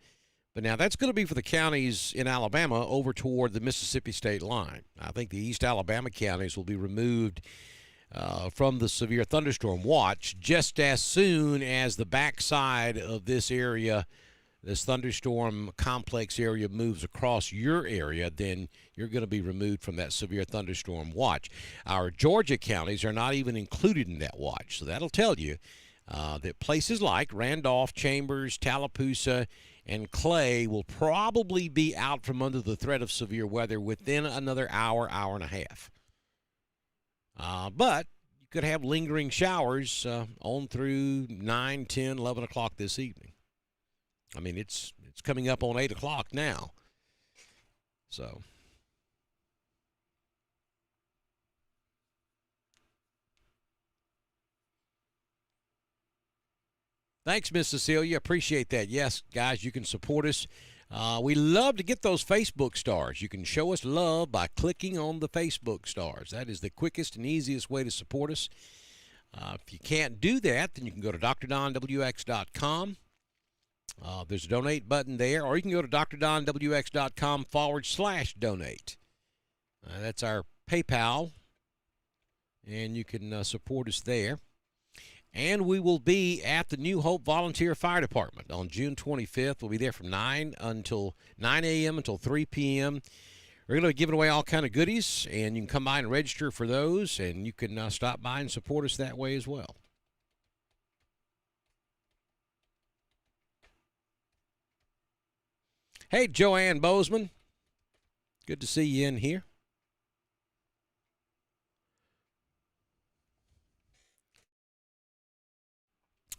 But now that's going to be for the counties in Alabama over toward the Mississippi state line. I think the East Alabama counties will be removed from the severe thunderstorm watch just as soon as the backside of this area, this thunderstorm complex area, moves across your area. Then you're going to be removed from that severe thunderstorm watch. Our Georgia counties are not even included in that watch, so that'll tell you that places like Randolph, Chambers, Tallapoosa, and Clay will probably be out from under the threat of severe weather within another hour, hour and a half. But you could have lingering showers on through 9, 10, 11 o'clock this evening. I mean, it's coming up on 8 o'clock now. So thanks, Miss Cecilia. Appreciate that. Yes, guys, you can support us. We love to get those Facebook stars. You can show us love by clicking on the Facebook stars. That is the quickest and easiest way to support us. If you can't do that, then you can go to drdonwx.com. There's a donate button there, or you can go to drdonwx.com/donate. That's our PayPal, and you can support us there. And we will be at the New Hope Volunteer Fire Department on June 25th. We'll be there from 9 a.m. until 3 p.m. We're going to be giving away all kind of goodies, and you can come by and register for those, and you can stop by and support us that way as well. Hey, Joanne Bozeman. Good to see you in here.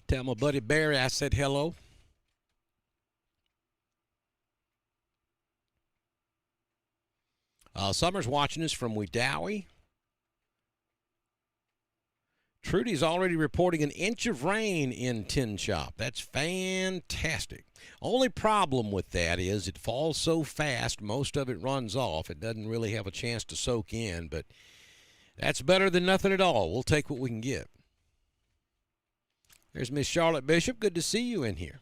Tell my buddy Barry I said hello. Summer's watching us from Wedowee. Trudy's already reporting an inch of rain in Tin Shop. That's fantastic. Only problem with that is it falls so fast, most of it runs off. It doesn't really have a chance to soak in, but that's better than nothing at all. We'll take what we can get. There's Miss Charlotte Bishop. Good to see you in here.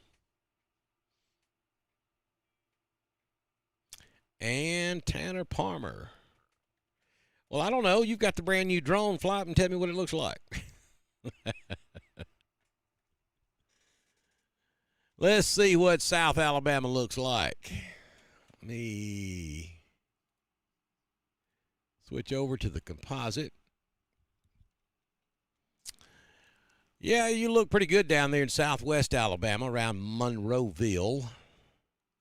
And Tanner Palmer. Well, I don't know. You've got the brand new drone. Fly up and tell me what it looks like. Let's see what South Alabama looks like. Let me switch over to the composite. Yeah, you look pretty good down there in southwest Alabama around Monroeville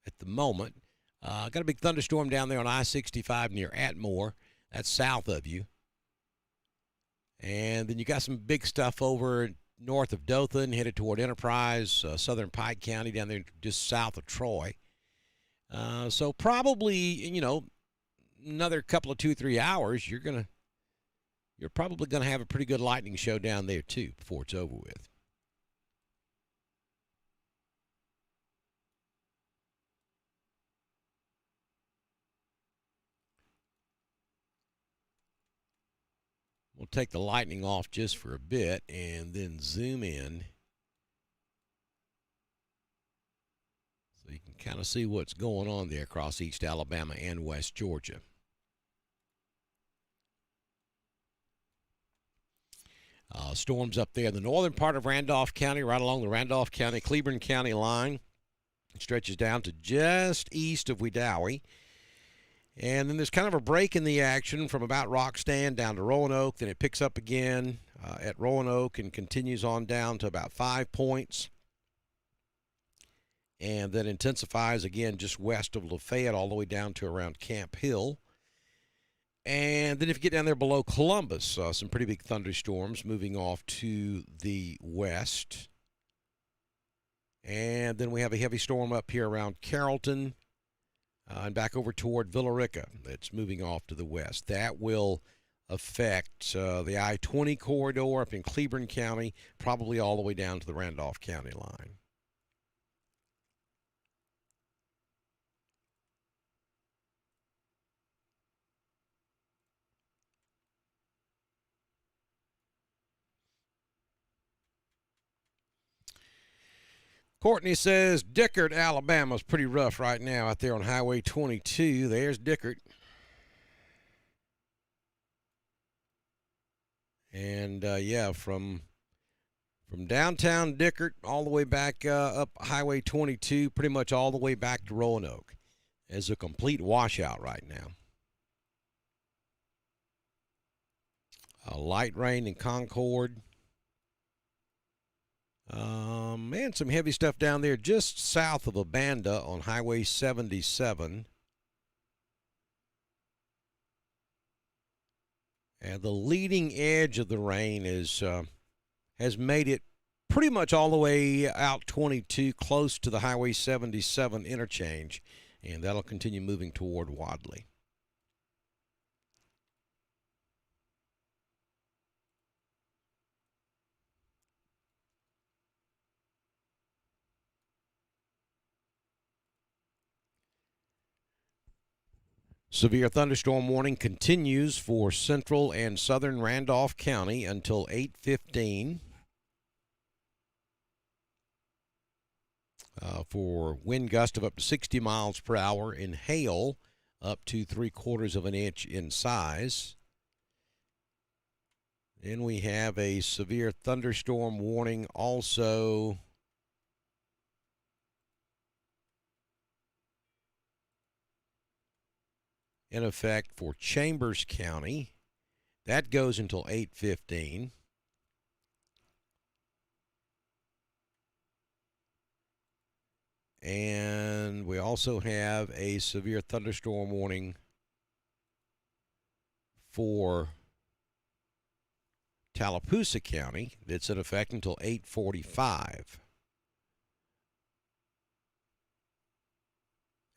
at the moment. Got a big thunderstorm down there on I-65 near Atmore. That's south of you. And then you got some big stuff over north of Dothan, headed toward Enterprise, southern Pike County, down there just south of Troy. So probably, you know, another couple of 2-3 hours, you're probably going to have a pretty good lightning show down there, too, before it's over with. We'll take the lightning off just for a bit and then zoom in so you can kind of see what's going on there across East Alabama and West Georgia. Storms up there in the northern part of Randolph County, right along the Randolph County, Cleburne County line. It stretches down to just east of Wedowee. And then there's kind of a break in the action from about Rockstand down to Roanoke. Then it picks up again at Roanoke and continues on down to about 5 points. And then intensifies again just west of Lafayette all the way down to around Camp Hill. And then if you get down there below Columbus, some pretty big thunderstorms moving off to the west. And then we have a heavy storm up here around Carrollton. And back over toward Villa Rica. That's moving off to the west. That will affect the I-20 corridor up in Cleburne County, probably all the way down to the Randolph County line. Courtney says Dickert, Alabama's pretty rough right now out there on Highway 22. There's Dickert. And yeah, from downtown Dickert all the way back up Highway 22, pretty much all the way back to Roanoke. It's a complete washout right now. Light rain in Concord. And some heavy stuff down there just south of Abanda on Highway 77. And the leading edge of the rain has made it pretty much all the way out 22, close to the Highway 77 interchange, and that'll continue moving toward Wadley. Severe thunderstorm warning continues for central and southern Randolph County until 8:15. For wind gust of up to 60 miles per hour and hail up to 3/4 of an inch in size. Then we have a severe thunderstorm warning also in effect for Chambers County. That goes until 8:15. And we also have a severe thunderstorm warning for Tallapoosa County that's in effect until 8:45.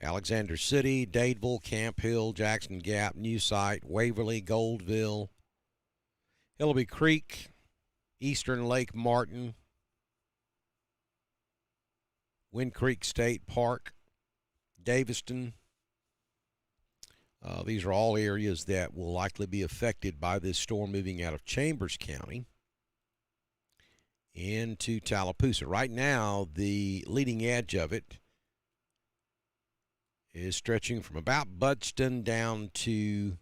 Alexander City, Dadeville, Camp Hill, Jackson Gap, New Site, Waverly, Goldville, Hillaby Creek, Eastern Lake Martin, Wind Creek State Park, Daviston. These are all areas that will likely be affected by this storm moving out of Chambers County into Tallapoosa. Right now, the leading edge of it is stretching from about Budston down to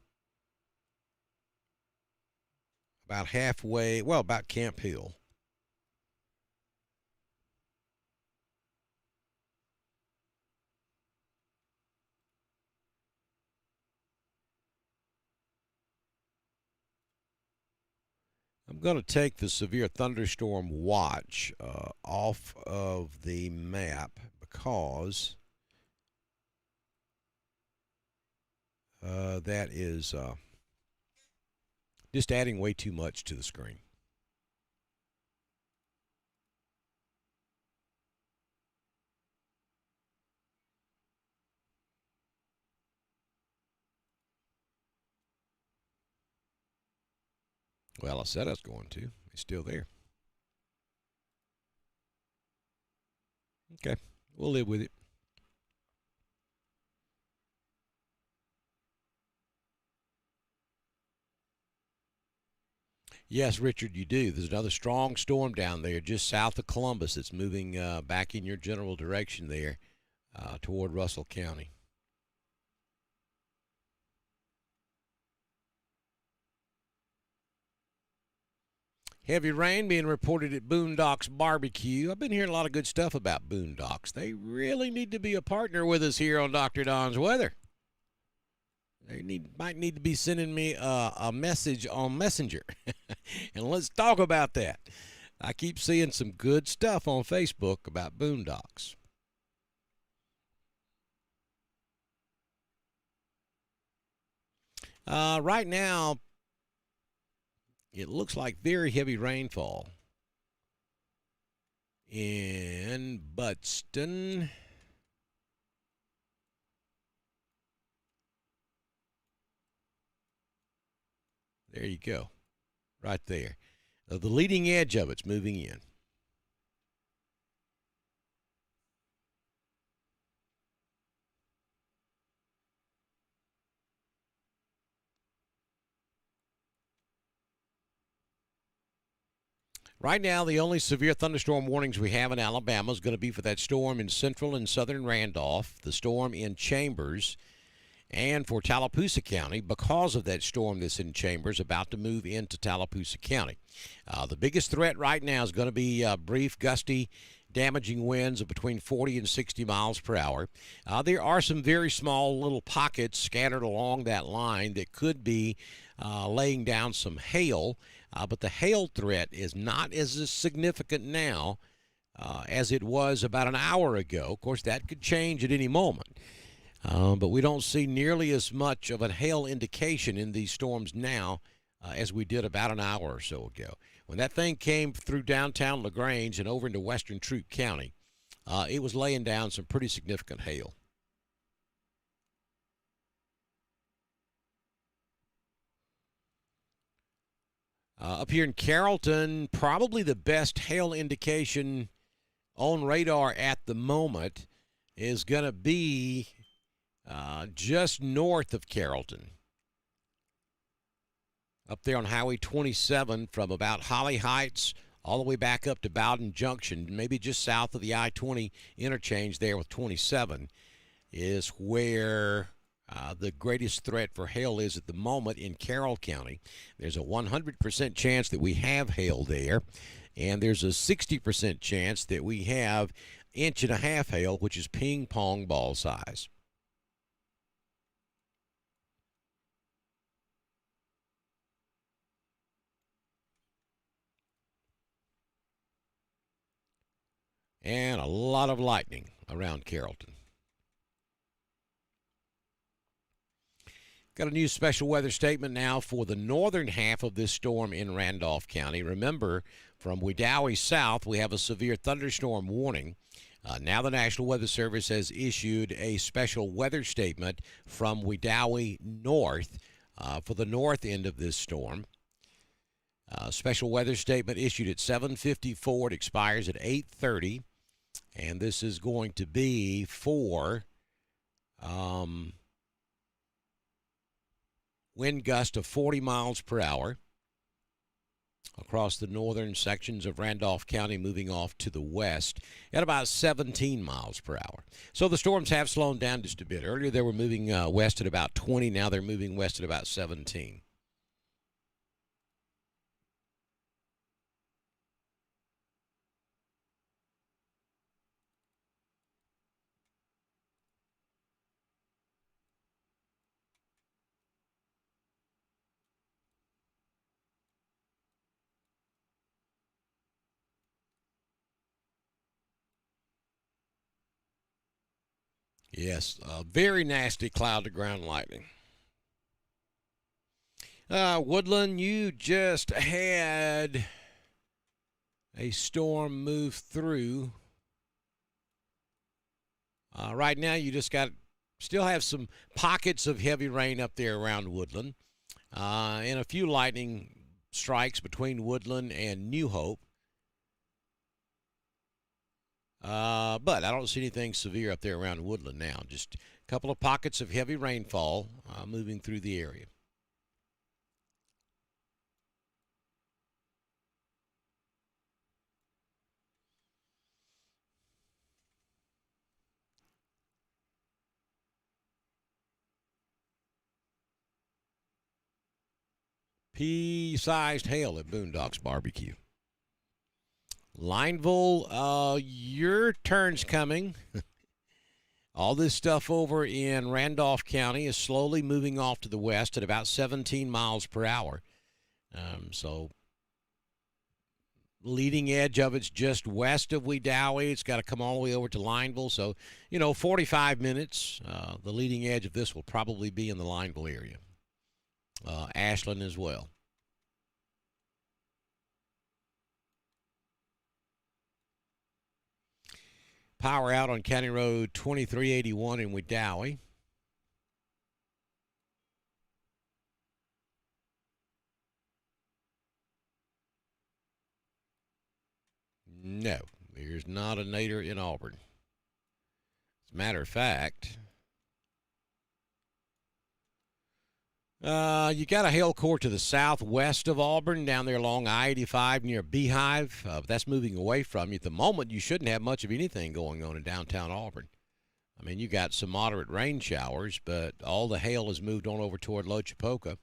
about halfway, well, about Camp Hill. I'm going to take the severe thunderstorm watch off of the map because that is just adding way too much to the screen. Well, I said I was going to. It's still there. Okay, we'll live with it. Yes, Richard, you do. There's another strong storm down there just south of Columbus that's moving back in your general direction there toward Russell County. Heavy rain being reported at Boondocks Barbecue. I've been hearing a lot of good stuff about Boondocks. They really need to be a partner with us here on Dr. Don's Weather. They might need to be sending me a message on Messenger. And let's talk about that. I keep seeing some good stuff on Facebook about Boondocks. Right now, it looks like very heavy rainfall in Budston. There you go. Right there. The leading edge of it's moving in. Right now, the only severe thunderstorm warnings we have in Alabama is going to be for that storm in central and southern Randolph, the storm in Chambers, and for Tallapoosa County because of that storm that's in Chambers about to move into Tallapoosa County. The biggest threat right now is going to be brief, gusty, damaging winds of between 40 and 60 miles per hour. There are some very small little pockets scattered along that line that could be laying down some hail, but the hail threat is not as significant now as it was about an hour ago. Of course, that could change at any moment. But we don't see nearly as much of a hail indication in these storms now as we did about an hour or so ago. When that thing came through downtown LaGrange and over into western Troup County, it was laying down some pretty significant hail. Up here in Carrollton, probably the best hail indication on radar at the moment is going to be just north of Carrollton. Up there on Highway 27 from about Holly Heights all the way back up to Bowden Junction, maybe just south of the I-20 interchange there with 27, is where the greatest threat for hail is at the moment in Carroll County. There's a 100% chance that we have hail there, and there's a 60% chance that we have 1.5 inch hail, which is ping pong ball size. And a lot of lightning around Carrollton. Got a new special weather statement now for the northern half of this storm in Randolph County. Remember, from Wedowee south, we have a severe thunderstorm warning. Now the National Weather Service has issued a special weather statement from Wedowee north for the north end of this storm. Special weather statement issued at 7:54. It expires at 8:30. And this is going to be for wind gust of 40 miles per hour across the northern sections of Randolph County, moving off to the west at about 17 miles per hour. So the storms have slowed down just a bit. Earlier they were moving west at about 20. Now they're moving west at about 17. Yes, very nasty cloud-to-ground lightning. Woodland, you just had a storm move through. Right now, you just still have some pockets of heavy rain up there around Woodland, and a few lightning strikes between Woodland and New Hope. But I don't see anything severe up there around Woodland now. Just a couple of pockets of heavy rainfall moving through the area. Pea-sized hail at Boondocks Barbecue. Lineville, your turn's coming. All this stuff over in Randolph County is slowly moving off to the west at about 17 miles per hour. So leading edge of it's just west of Wedowee. It's got to come all the way over to Lineville. So, 45 minutes. The leading edge of this will probably be in the Lineville area. Ashland as well. Power out on County Road 2381 in Wedowee. No, there's not a nadir in Auburn. As a matter of fact, you got a hail core to the southwest of Auburn, down there along I-85 near Beehive. That's moving away from you. At the moment, you shouldn't have much of anything going on in downtown Auburn. I mean, you got some moderate rain showers, but all the hail has moved on over toward Lochapoka.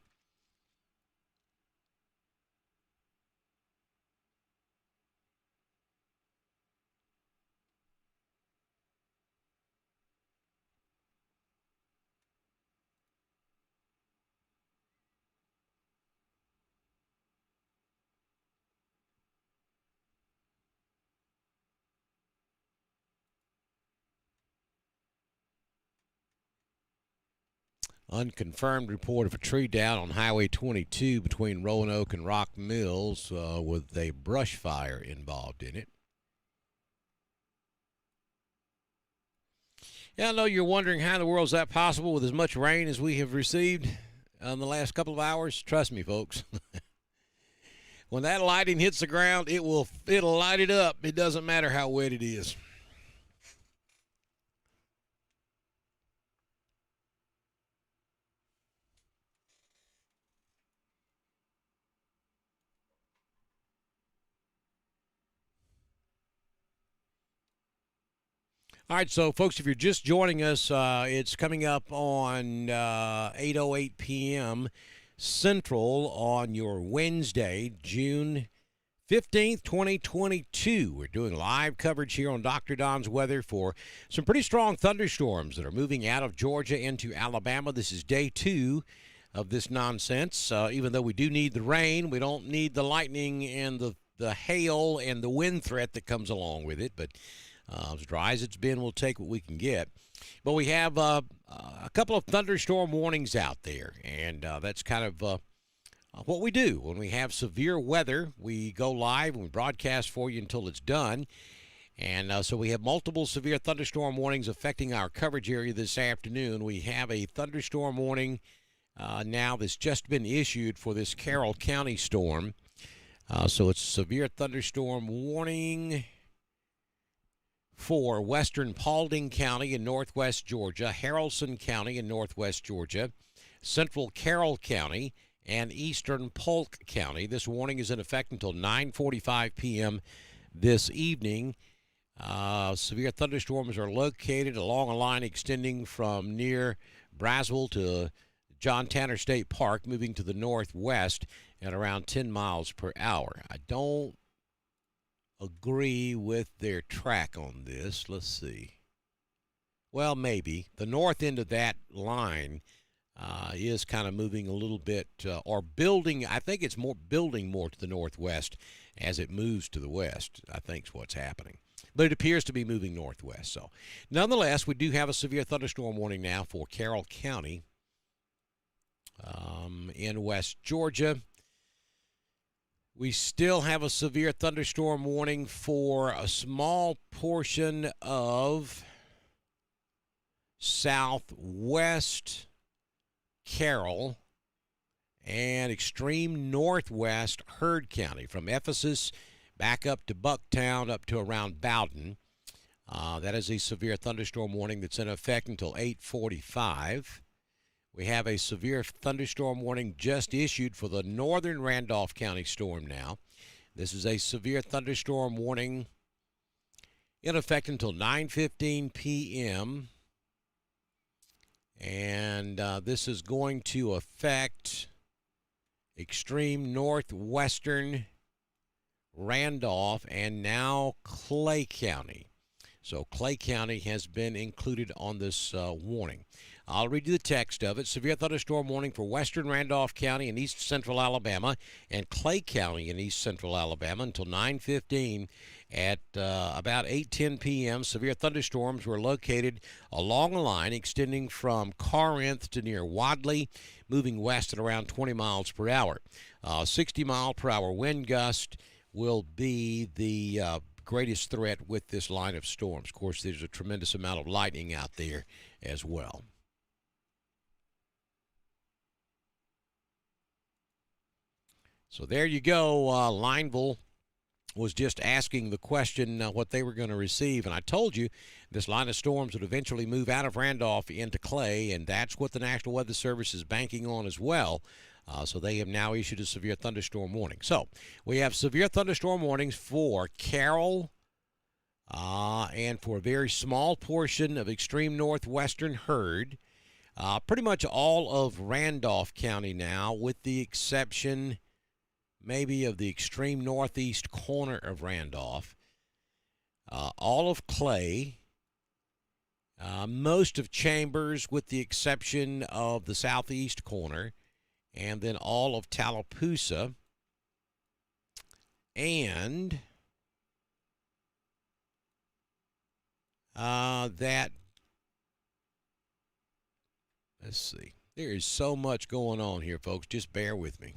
Unconfirmed report of a tree down on Highway 22 between Roanoke and Rock Mills with a brush fire involved in it. Yeah, I know you're wondering how in the world is that possible with as much rain as we have received in the last couple of hours. Trust me, folks. When that lighting hits the ground, it'll light it up. It doesn't matter how wet it is. All right, so folks, if you're just joining us, it's coming up on 8:08 p.m. Central on your Wednesday, June 15th, 2022. We're doing live coverage here on Dr. Don's Weather for some pretty strong thunderstorms that are moving out of Georgia into Alabama. This is day 2 of this nonsense. Even though we do need the rain, we don't need the lightning and the hail and the wind threat that comes along with it. But as dry as it's been, we'll take what we can get. But we have a couple of thunderstorm warnings out there, and that's kind of what we do. When we have severe weather, we go live and we broadcast for you until it's done. And so we have multiple severe thunderstorm warnings affecting our coverage area this afternoon. We have a thunderstorm warning now that's just been issued for this Carroll County storm. So it's a severe thunderstorm warning for western Paulding County in northwest Georgia, Haralson County in northwest Georgia, central Carroll County, and eastern Polk County. This warning is in effect until 9:45 p.m. this evening. Severe thunderstorms are located along a line extending from near Braswell to John Tanner State Park, moving to the northwest at around 10 miles per hour. I don't agree with their track on this. Let's see. Well, maybe. The north end of that line is kind of moving a little bit, or building. I think it's building more to the northwest as it moves to the west, I think is what's happening. But it appears to be moving northwest. So, nonetheless, we do have a severe thunderstorm warning now for Carroll County in west Georgia. We still have a severe thunderstorm warning for a small portion of southwest Carroll and extreme northwest Heard County, from Ephesus back up to Bucktown up to around Bowden. That is a severe thunderstorm warning that's in effect until 8:45. We have a severe thunderstorm warning just issued for the northern Randolph County storm now. This is a severe thunderstorm warning in effect until 9:15 p.m. And this is going to affect extreme northwestern Randolph and now Clay County. So Clay County has been included on this warning. I'll read you the text of it. Severe thunderstorm warning for western Randolph County in east central Alabama and Clay County in east central Alabama until 9:15. At about 8:10 p.m., severe thunderstorms were located along a line extending from Corinth to near Wadley, moving west at around 20 miles per hour. 60-mile-per-hour wind gust will be the greatest threat with this line of storms. Of course, there's a tremendous amount of lightning out there as well. So there you go, Lineville was just asking the question what they were going to receive. And I told you this line of storms would eventually move out of Randolph into Clay, and that's what the National Weather Service is banking on as well. So they have now issued a severe thunderstorm warning. So we have severe thunderstorm warnings for Carroll and for a very small portion of extreme northwestern Heard. Pretty much all of Randolph County now, with the exception maybe of the extreme northeast corner of Randolph. All of Clay, most of Chambers with the exception of the southeast corner, and then all of Tallapoosa, and let's see. There is so much going on here, folks. Just bear with me.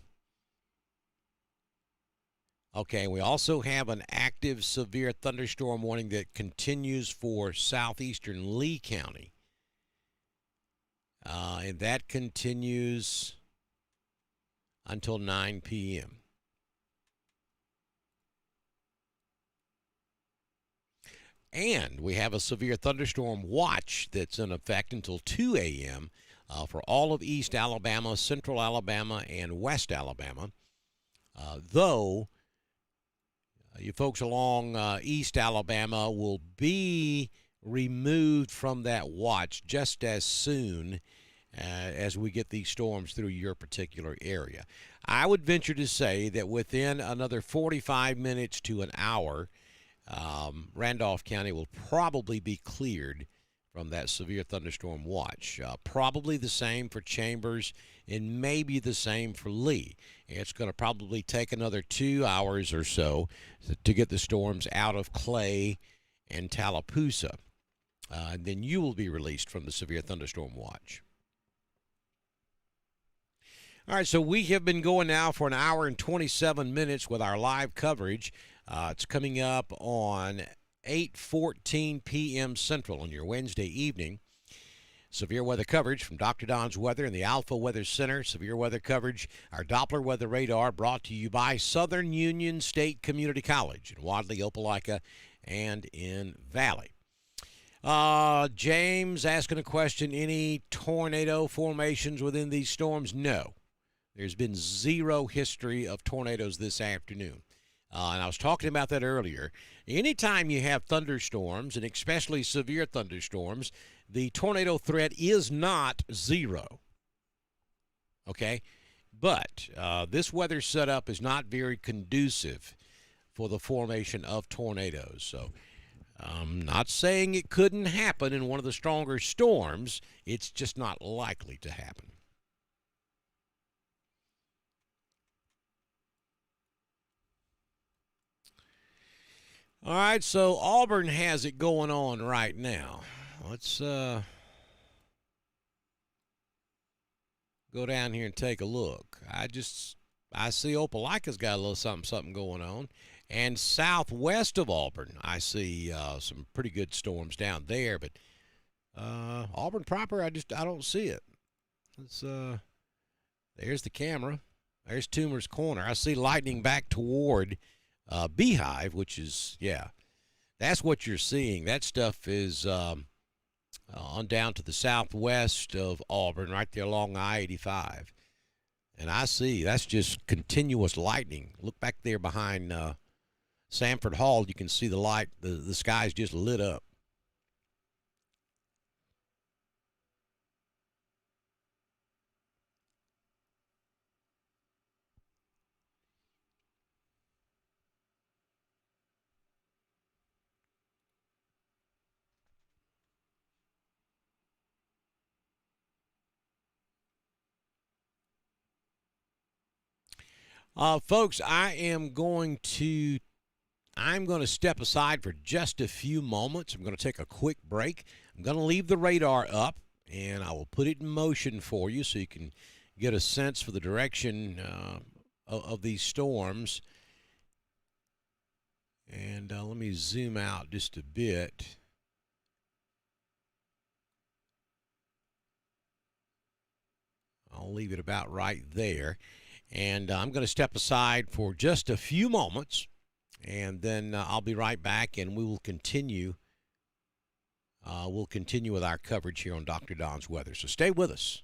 Okay, we also have an active severe thunderstorm warning that continues for southeastern Lee County. And that continues until 9 p.m. And we have a severe thunderstorm watch that's in effect until 2 a.m. For all of East Alabama, Central Alabama, and West Alabama. Though you folks along East Alabama will be removed from that watch just as soon as we get these storms through your particular area. I would venture to say that within another 45 minutes to an hour, Randolph County will probably be cleared from that severe thunderstorm watch. Probably the same for Chambers and maybe the same for Lee. It's going to probably take another 2 hours or so to get the storms out of Clay and Tallapoosa. Then you will be released from the severe thunderstorm watch. All right, so we have been going now for an hour and 27 minutes with our live coverage. It's coming up on 8:14 p.m. Central on your Wednesday evening. Severe weather coverage from Dr. Don's Weather and the Alpha Weather Center. Severe weather coverage, our Doppler weather radar, brought to you by Southern Union State Community College in Wadley, Opelika, and in Valley. James asking a question, any tornado formations within these storms? No. There's been zero history of tornadoes this afternoon. And I was talking about that earlier. Anytime you have thunderstorms, and especially severe thunderstorms, the tornado threat is not zero. Okay? But this weather setup is not very conducive for the formation of tornadoes. So I'm not saying it couldn't happen in one of the stronger storms. It's just not likely to happen. All right, so Auburn has it going on right now. Let's go down here and take a look. I see Opelika's got a little something going on. And southwest of Auburn, I see some pretty good storms down there. But Auburn proper, I don't see it. There's the camera. There's Toomer's Corner. I see lightning back toward Beehive, which is, yeah, that's what you're seeing. That stuff is on down to the southwest of Auburn, right there along I-85. And I see that's just continuous lightning. Look back there behind Sanford Hall. You can see the light. The sky's just lit up. Folks, I'm going to step aside for just a few moments. I'm going to take a quick break. I'm going to leave the radar up, and I will put it in motion for you so you can get a sense for the direction of these storms. And let me zoom out just a bit. I'll leave it about right there. And I'm going to step aside for just a few moments, And then I'll be right back, and we will continue. We'll continue with our coverage here on Dr. Don's Weather. So stay with us.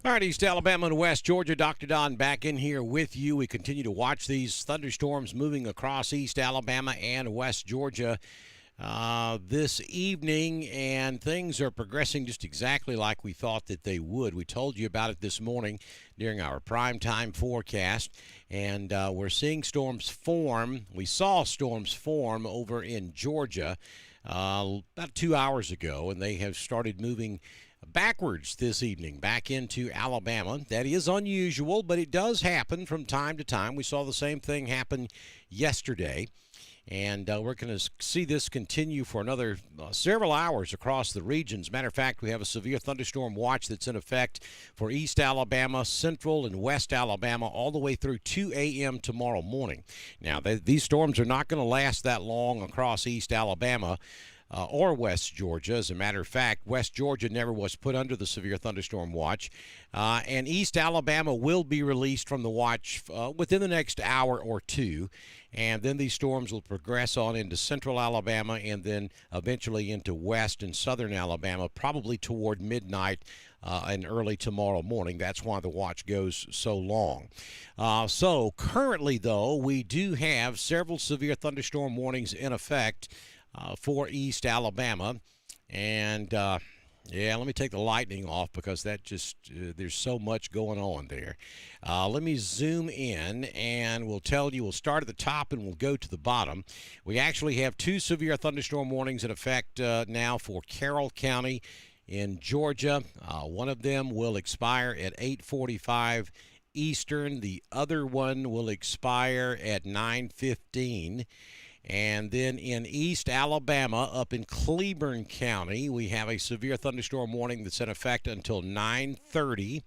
All right, East Alabama and West Georgia. Dr. Don back in here with you. We continue to watch these thunderstorms moving across East Alabama and West Georgia this evening, and things are progressing just exactly like we thought that they would. We told you about it this morning during our primetime forecast, and we're seeing storms form. We saw storms form over in Georgia about 2 hours ago, and they have started moving backwards this evening, back into Alabama. That is unusual, but it does happen from time to time. We saw the same thing happen yesterday, and we're going to see this continue for another several hours across the regions. Matter of fact, we have a severe thunderstorm watch that's in effect for East Alabama, Central, and West Alabama all the way through 2 a.m. tomorrow morning. Now, these storms are not going to last that long across East Alabama or West Georgia. As a matter of fact, West Georgia never was put under the severe thunderstorm watch, and East Alabama will be released from the watch within the next hour or two, and then these storms will progress on into Central Alabama and then eventually into West and Southern Alabama, probably toward midnight and early tomorrow morning. That's why the watch goes so long. So currently, though, we do have several severe thunderstorm warnings in effect for East Alabama, and yeah, let me take the lightning off because that just there's so much going on there. Let me zoom in, and we'll tell you. We'll start at the top and we'll go to the bottom. We actually have 2 severe thunderstorm warnings in effect now for Carroll County in Georgia. One of them will expire at 8:45 Eastern. The other one will expire at 9:15. And then in East Alabama, up in Cleburne County, we have a severe thunderstorm warning that's in effect until 9:30.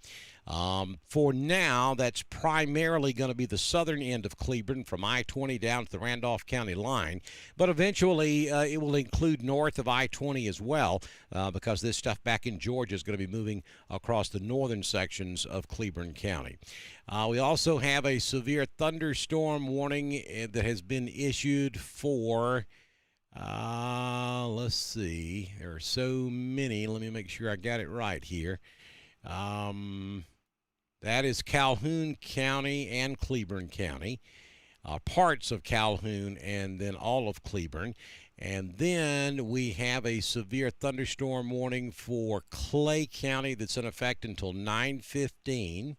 For now, that's primarily going to be the southern end of Cleburne from I-20 down to the Randolph County line. But eventually, it will include north of I-20 as well, because this stuff back in Georgia is going to be moving across the northern sections of Cleburne County. We also have a severe thunderstorm warning that has been issued for, let's see, there are so many. Let me make sure I got it right here. That is Calhoun County and Cleburne County, parts of Calhoun and then all of Cleburne. And then we have a severe thunderstorm warning for Clay County that's in effect until 9:15.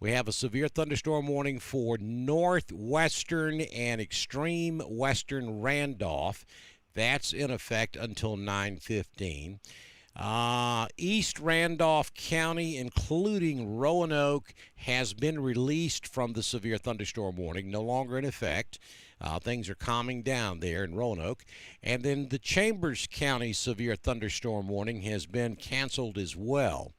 We have a severe thunderstorm warning for northwestern and extreme western Randolph. That's in effect until 9:15. East Randolph County, including Roanoke, has been released from the severe thunderstorm warning, no longer in effect. Things are calming down there in Roanoke. And then the Chambers County severe thunderstorm warning has been canceled as well.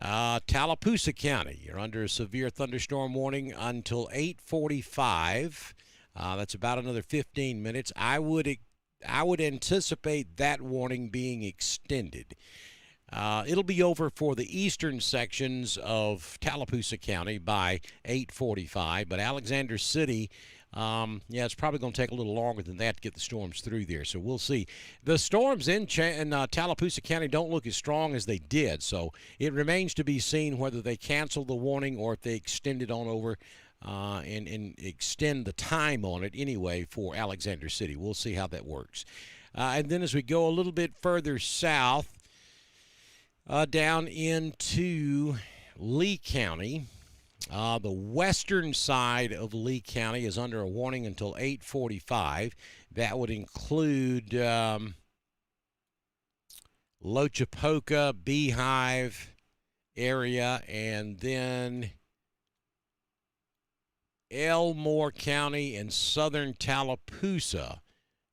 Tallapoosa County, you're under a severe thunderstorm warning until 8:45. That's about another 15 minutes. I would anticipate that warning being extended. It'll be over for the eastern sections of Tallapoosa County by 8:45, but Alexander City, yeah, it's probably going to take a little longer than that to get the storms through there, so we'll see. The storms in Tallapoosa County don't look as strong as they did, so it remains to be seen whether they cancel the warning or if they extend it on over and extend the time on it anyway for Alexander City. We'll see how that works. And then as we go a little bit further south, down into Lee County, the western side of Lee County is under a warning until 8:45. That would include Lochapoka, Beehive area, and then Elmore County and southern Tallapoosa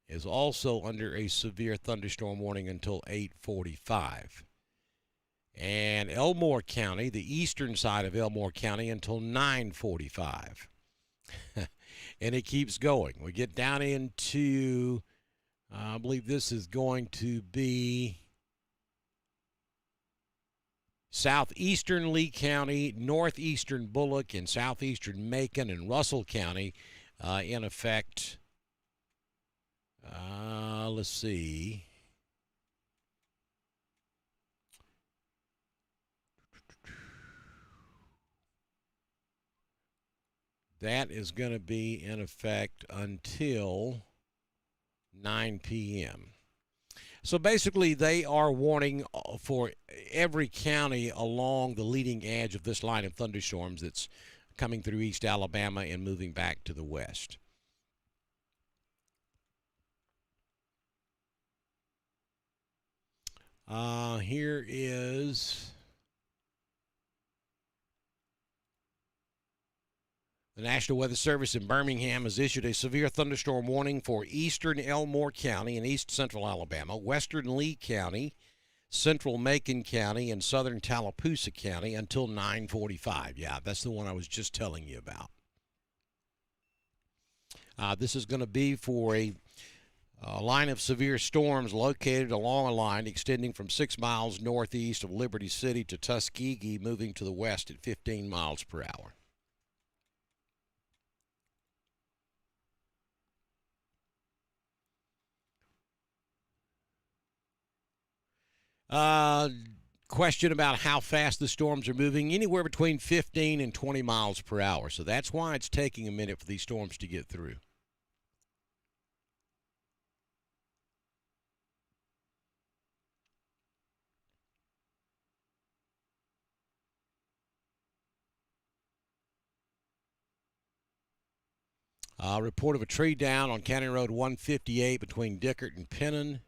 is also under a severe thunderstorm warning until 8:45. And Elmore County, the eastern side of Elmore County, until 9:45. And it keeps going. We get down into, I believe this is going to be southeastern Lee County, northeastern Bullock, and southeastern Macon and Russell County in effect. Let's see. That is going to be in effect until 9 p.m. So basically, they are warning for every county along the leading edge of this line of thunderstorms that's coming through East Alabama and moving back to the west. Here is the National Weather Service in Birmingham has issued a severe thunderstorm warning for eastern Elmore County and east central Alabama, western Lee County, central Macon County, and southern Tallapoosa County until 9:45. Yeah, that's the one I was just telling you about. This is going to be for a line of severe storms located along a line extending from 6 miles northeast of Liberty City to Tuskegee, moving to the west at 15 miles per hour. Question about how fast the storms are moving, anywhere between 15 and 20 miles per hour. So that's why it's taking a minute for these storms to get through. Report of a tree down on County Road 158 between Dickert and Pennon.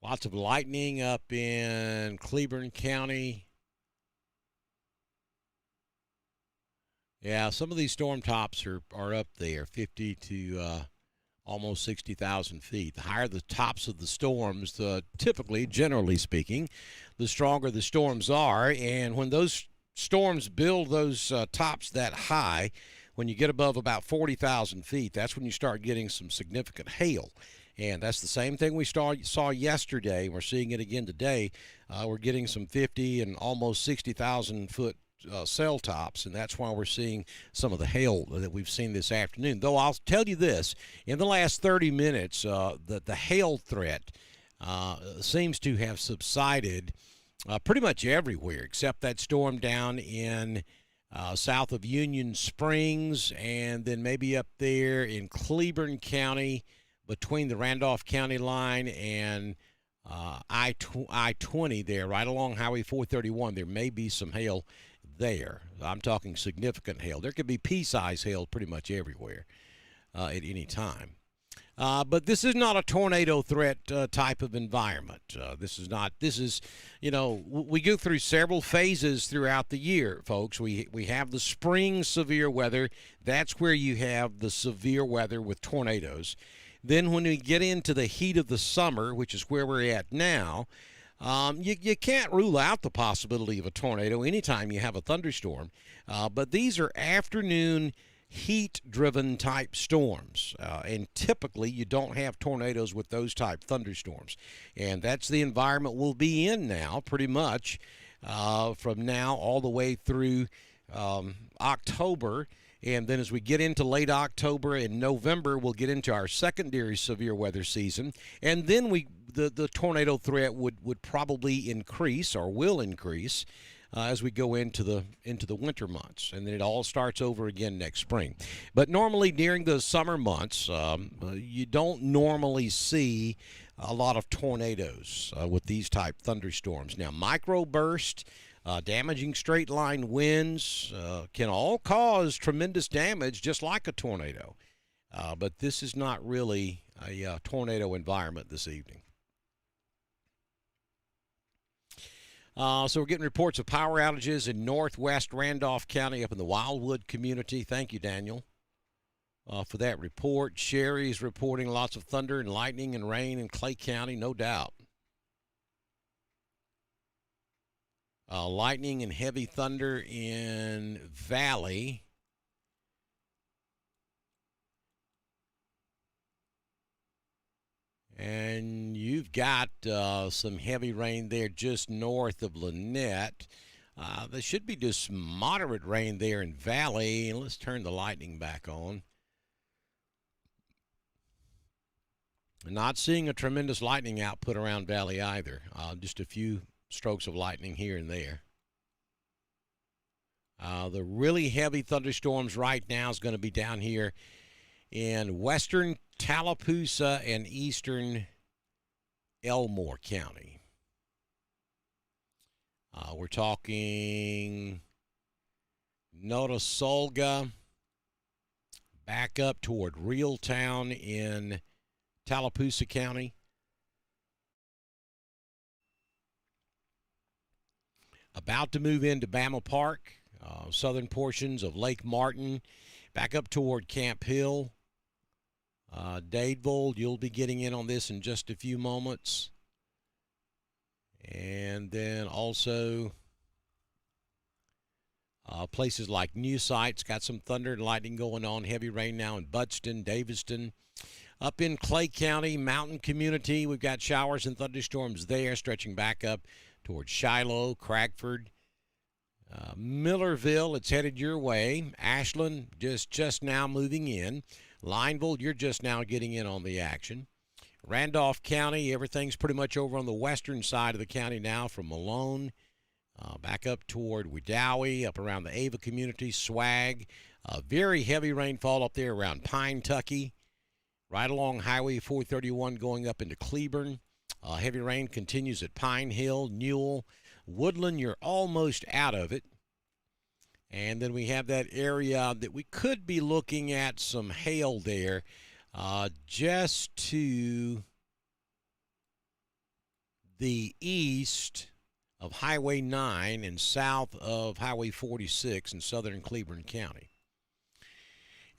Lots of lightning up in Cleburne County. Yeah, some of these storm tops are up there, 50 to almost 60,000 feet. The higher the tops of the storms, typically, generally speaking, the stronger the storms are. And when those storms build those tops that high, when you get above about 40,000 feet, that's when you start getting some significant hail. And that's the same thing we saw yesterday. We're seeing it again today. We're getting some 50 and almost 60,000 foot cell tops, and that's why we're seeing some of the hail that we've seen this afternoon. Though I'll tell you this, in the last 30 minutes, the hail threat seems to have subsided pretty much everywhere, except that storm down in south of Union Springs, and then maybe up there in Cleburne County between the Randolph County line and I-20 there, right along Highway 431. There may be some hail there. I'm talking significant hail. There could be pea-size hail pretty much everywhere at any time. But this is not a tornado threat type of environment. This is, we go through several phases throughout the year, folks. We have the spring severe weather. That's where you have the severe weather with tornadoes. Then when we get into the heat of the summer, which is where we're at now, you can't rule out the possibility of a tornado anytime you have a thunderstorm. But these are afternoon heat-driven type storms, and typically you don't have tornadoes with those type thunderstorms. And that's the environment we'll be in now, pretty much, from now all the way through October. And then as we get into late October and November, we'll get into our secondary severe weather season. And then the tornado threat would probably increase, or will increase, as we go into the winter months. And then it all starts over again next spring. But normally during the summer months, you don't normally see a lot of tornadoes with these type thunderstorms. Now, microburst, damaging straight line winds can all cause tremendous damage, just like a tornado. But this is not really a tornado environment this evening. So we're getting reports of power outages in northwest Randolph County up in the Wildwood community. Thank you, Daniel, for that report. Sherry's reporting lots of thunder and lightning and rain in Clay County, no doubt. Lightning and heavy thunder in Valley. And you've got some heavy rain there just north of Lynette. There should be just moderate rain there in Valley. And let's turn the lightning back on. Not seeing a tremendous lightning output around Valley either. Just a few strokes of lightning here and there. The really heavy thunderstorms right now is going to be down here in western Tallapoosa and eastern Elmore County. We're talking Notasulga, back up toward Reeltown in Tallapoosa County. About to move into Bama Park, southern portions of Lake Martin, back up toward Camp Hill. Dadeville, you'll be getting in on this in just a few moments. And then also places like New Sites, got some thunder and lightning going on. Heavy rain now in Budston, Daviston. Up in Clay County, Mountain Community, we've got showers and thunderstorms there, stretching back up towards Shiloh, Cragford. Millerville, it's headed your way. Ashland, just now moving in. Lineville, you're just now getting in on the action. Randolph County, everything's pretty much over on the western side of the county now from Malone. Back up toward Wedowee, up around the Ava community, Swag. Very heavy rainfall up there around Pine Tucky. Right along Highway 431 going up into Cleburne. Heavy rain continues at Pine Hill, Newell. Woodland, you're almost out of it. And then we have that area that we could be looking at some hail there just to the east of Highway 9 and south of Highway 46 in southern Cleburne County.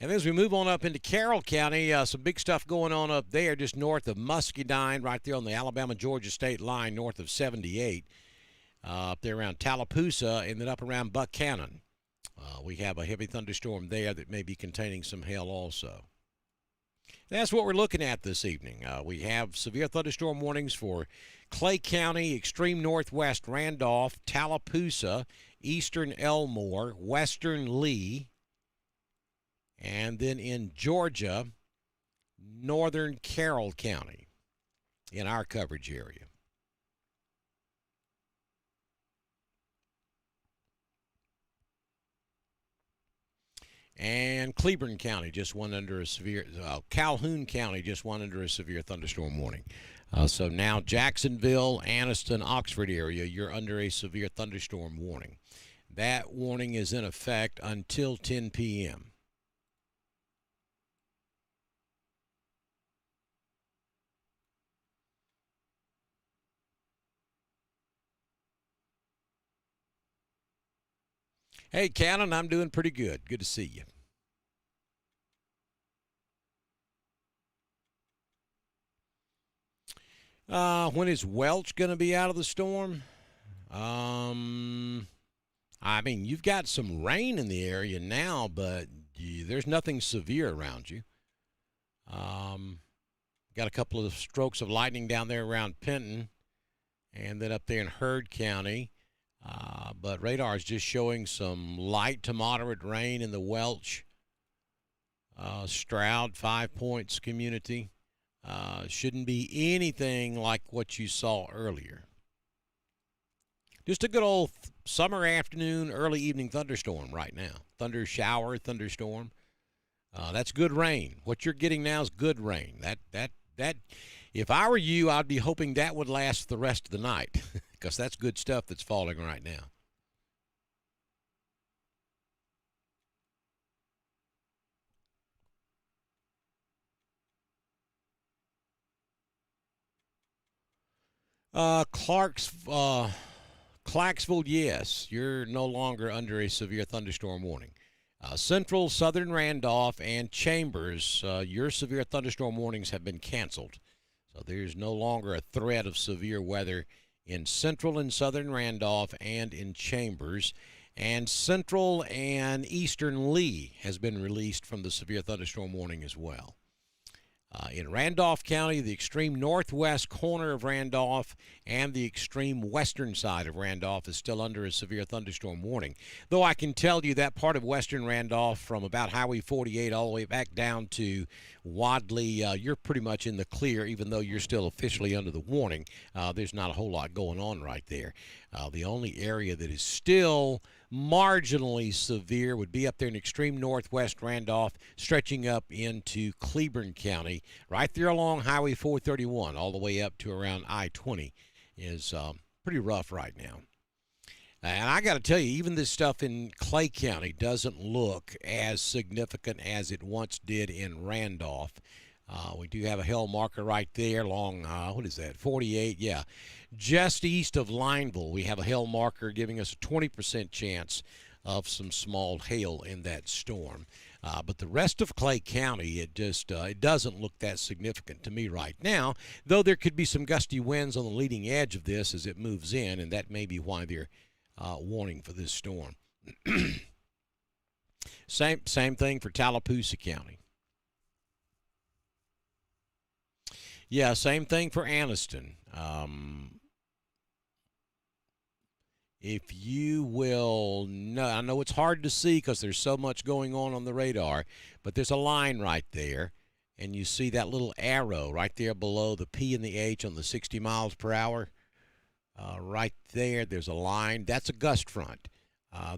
And as we move on up into Carroll County, some big stuff going on up there just north of Muscadine, right there on the Alabama-Georgia state line, north of 78, up there around Tallapoosa, and then up around Buckhannon. We have a heavy thunderstorm there that may be containing some hail also. That's what we're looking at this evening. We have severe thunderstorm warnings for Clay County, extreme northwest Randolph, Tallapoosa, eastern Elmore, western Lee, and then in Georgia, northern Carroll County in our coverage area. And Cleburne County just went under a severe, Calhoun County just went under a severe thunderstorm warning. So now Jacksonville, Anniston, Oxford area, you're under a severe thunderstorm warning. That warning is in effect until 10 p.m. Hey, Cannon, I'm doing pretty good. Good to see you. When is Welch going to be out of the storm? I mean, you've got some rain in the area now, but there's nothing severe around you. Got a couple of strokes of lightning down there around Penton, and then up there in Heard County. But radar is just showing some light to moderate rain in the Welch, Stroud, 5 Points community. Shouldn't be anything like what you saw earlier. Just a good old summer afternoon, early evening thunderstorm right now. Thunder shower, thunderstorm. That's good rain. What you're getting now is good rain. That. If I were you, I'd be hoping that would last the rest of the night because that's good stuff that's falling right now. Clarksville, yes, you're no longer under a severe thunderstorm warning. Central, Southern Randolph, and Chambers, your severe thunderstorm warnings have been canceled. So there's no longer a threat of severe weather in Central and Southern Randolph and in Chambers. And Central and Eastern Lee has been released from the severe thunderstorm warning as well. In Randolph County, the extreme northwest corner of Randolph and the extreme western side of Randolph is still under a severe thunderstorm warning. Though I can tell you that part of western Randolph from about Highway 48 all the way back down to Wadley, you're pretty much in the clear, even though you're still officially under the warning. There's not a whole lot going on right there. The only area that is still marginally severe would be up there in extreme northwest Randolph, stretching up into Cleburne County, right there along Highway 431, all the way up to around I-20, is pretty rough right now. And I got to tell you, even this stuff in Clay County doesn't look as significant as it once did in Randolph. We do have a hail marker right there along, what is that, 48? Yeah. Just east of Lineville, we have a hail marker giving us a 20% chance of some small hail in that storm. But the rest of Clay County, it doesn't look that significant to me right now, though there could be some gusty winds on the leading edge of this as it moves in, and that may be why they're warning for this storm. Same thing for Tallapoosa County. Yeah, same thing for Anniston. If you will know, I know it's hard to see because there's so much going on the radar, but there's a line right there, and you see that little arrow right there below the P and the H on the 60 miles per hour. Right there, there's a line. That's a gust front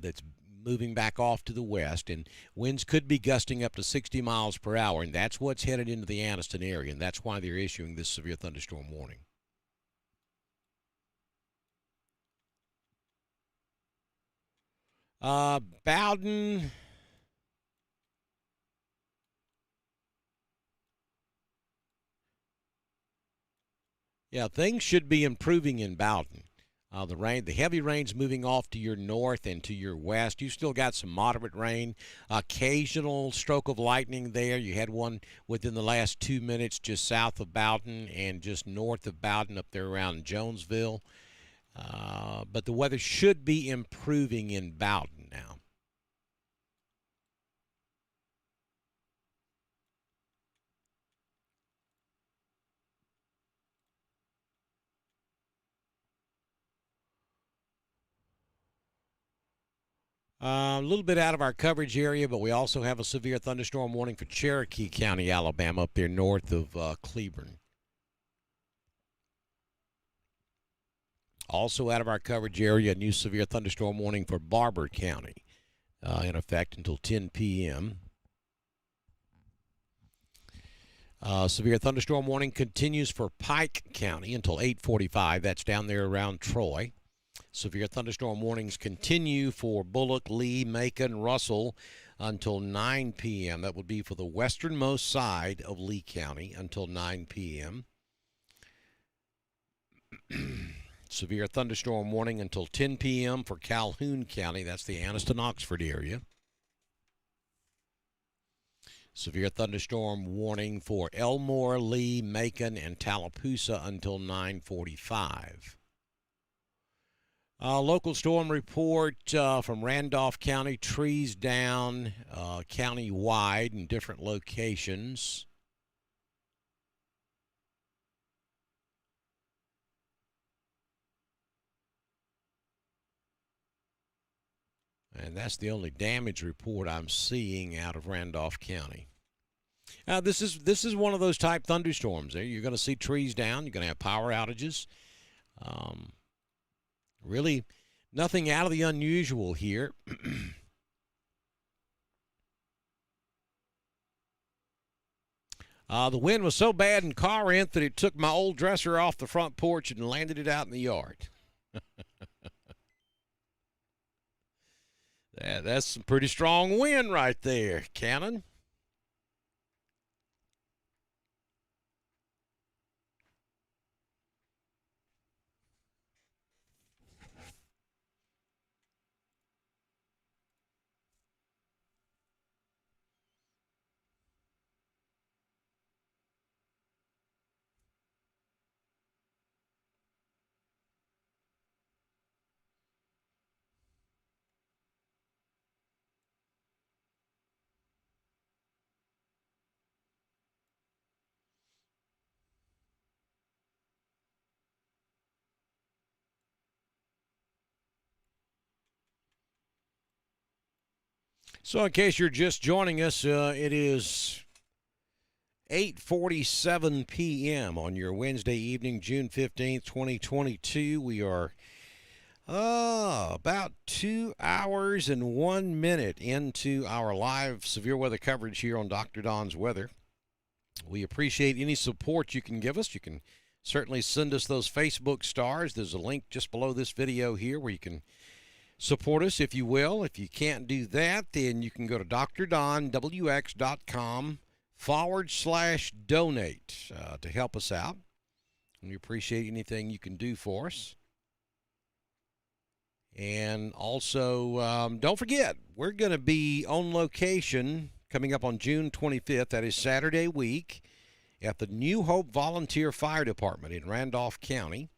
that's moving back off to the west, and winds could be gusting up to 60 miles per hour, and that's what's headed into the Anniston area, and that's why they're issuing this severe thunderstorm warning. Bowden. Yeah, things should be improving in Bowden. The heavy rain's moving off to your north and to your west. You still got some moderate rain, occasional stroke of lightning there. You had one within the last 2 minutes just south of Bowden and just north of Bowden up there around Jonesville. But the weather should be improving in Bowden now. A little bit out of our coverage area, but we also have a severe thunderstorm warning for Cherokee County, Alabama, up there north of Cleburne. Also out of our coverage area, a new severe thunderstorm warning for Barber County, in effect until 10 p.m. Severe thunderstorm warning continues for Pike County until 8:45. That's down there around Troy. Severe thunderstorm warnings continue for Bullock, Lee, Macon, Russell until 9 p.m. That would be for the westernmost side of Lee County until 9 p.m. Severe thunderstorm warning until 10 p.m. for Calhoun County. That's the Anniston-Oxford area. Severe thunderstorm warning for Elmore, Lee, Macon, and Tallapoosa until 9:45. Local storm report from Randolph County, trees down county-wide in different locations. And that's the only damage report I'm seeing out of Randolph County. This is one of those type thunderstorms. You're going to see trees down. You're going to have power outages. Really, nothing out of the unusual here. The wind was so bad in Corinth that it took my old dresser off the front porch and landed it out in the yard. That's some pretty strong wind right there, Cannon. So in case you're just joining us, it is 8:47 p.m. on your Wednesday evening, June 15th, 2022. We are about 2 hours and 1 minute into our live severe weather coverage here on Dr. Don's Weather. We appreciate any support you can give us. You can certainly send us those Facebook stars. There's a link just below this video here where you can support us, if you will. If you can't do that, then you can go to drdonwx.com/donate to help us out. We appreciate anything you can do for us. And also, don't forget, we're going to be on location coming up on June 25th. That is Saturday week at the New Hope Volunteer Fire Department in Randolph County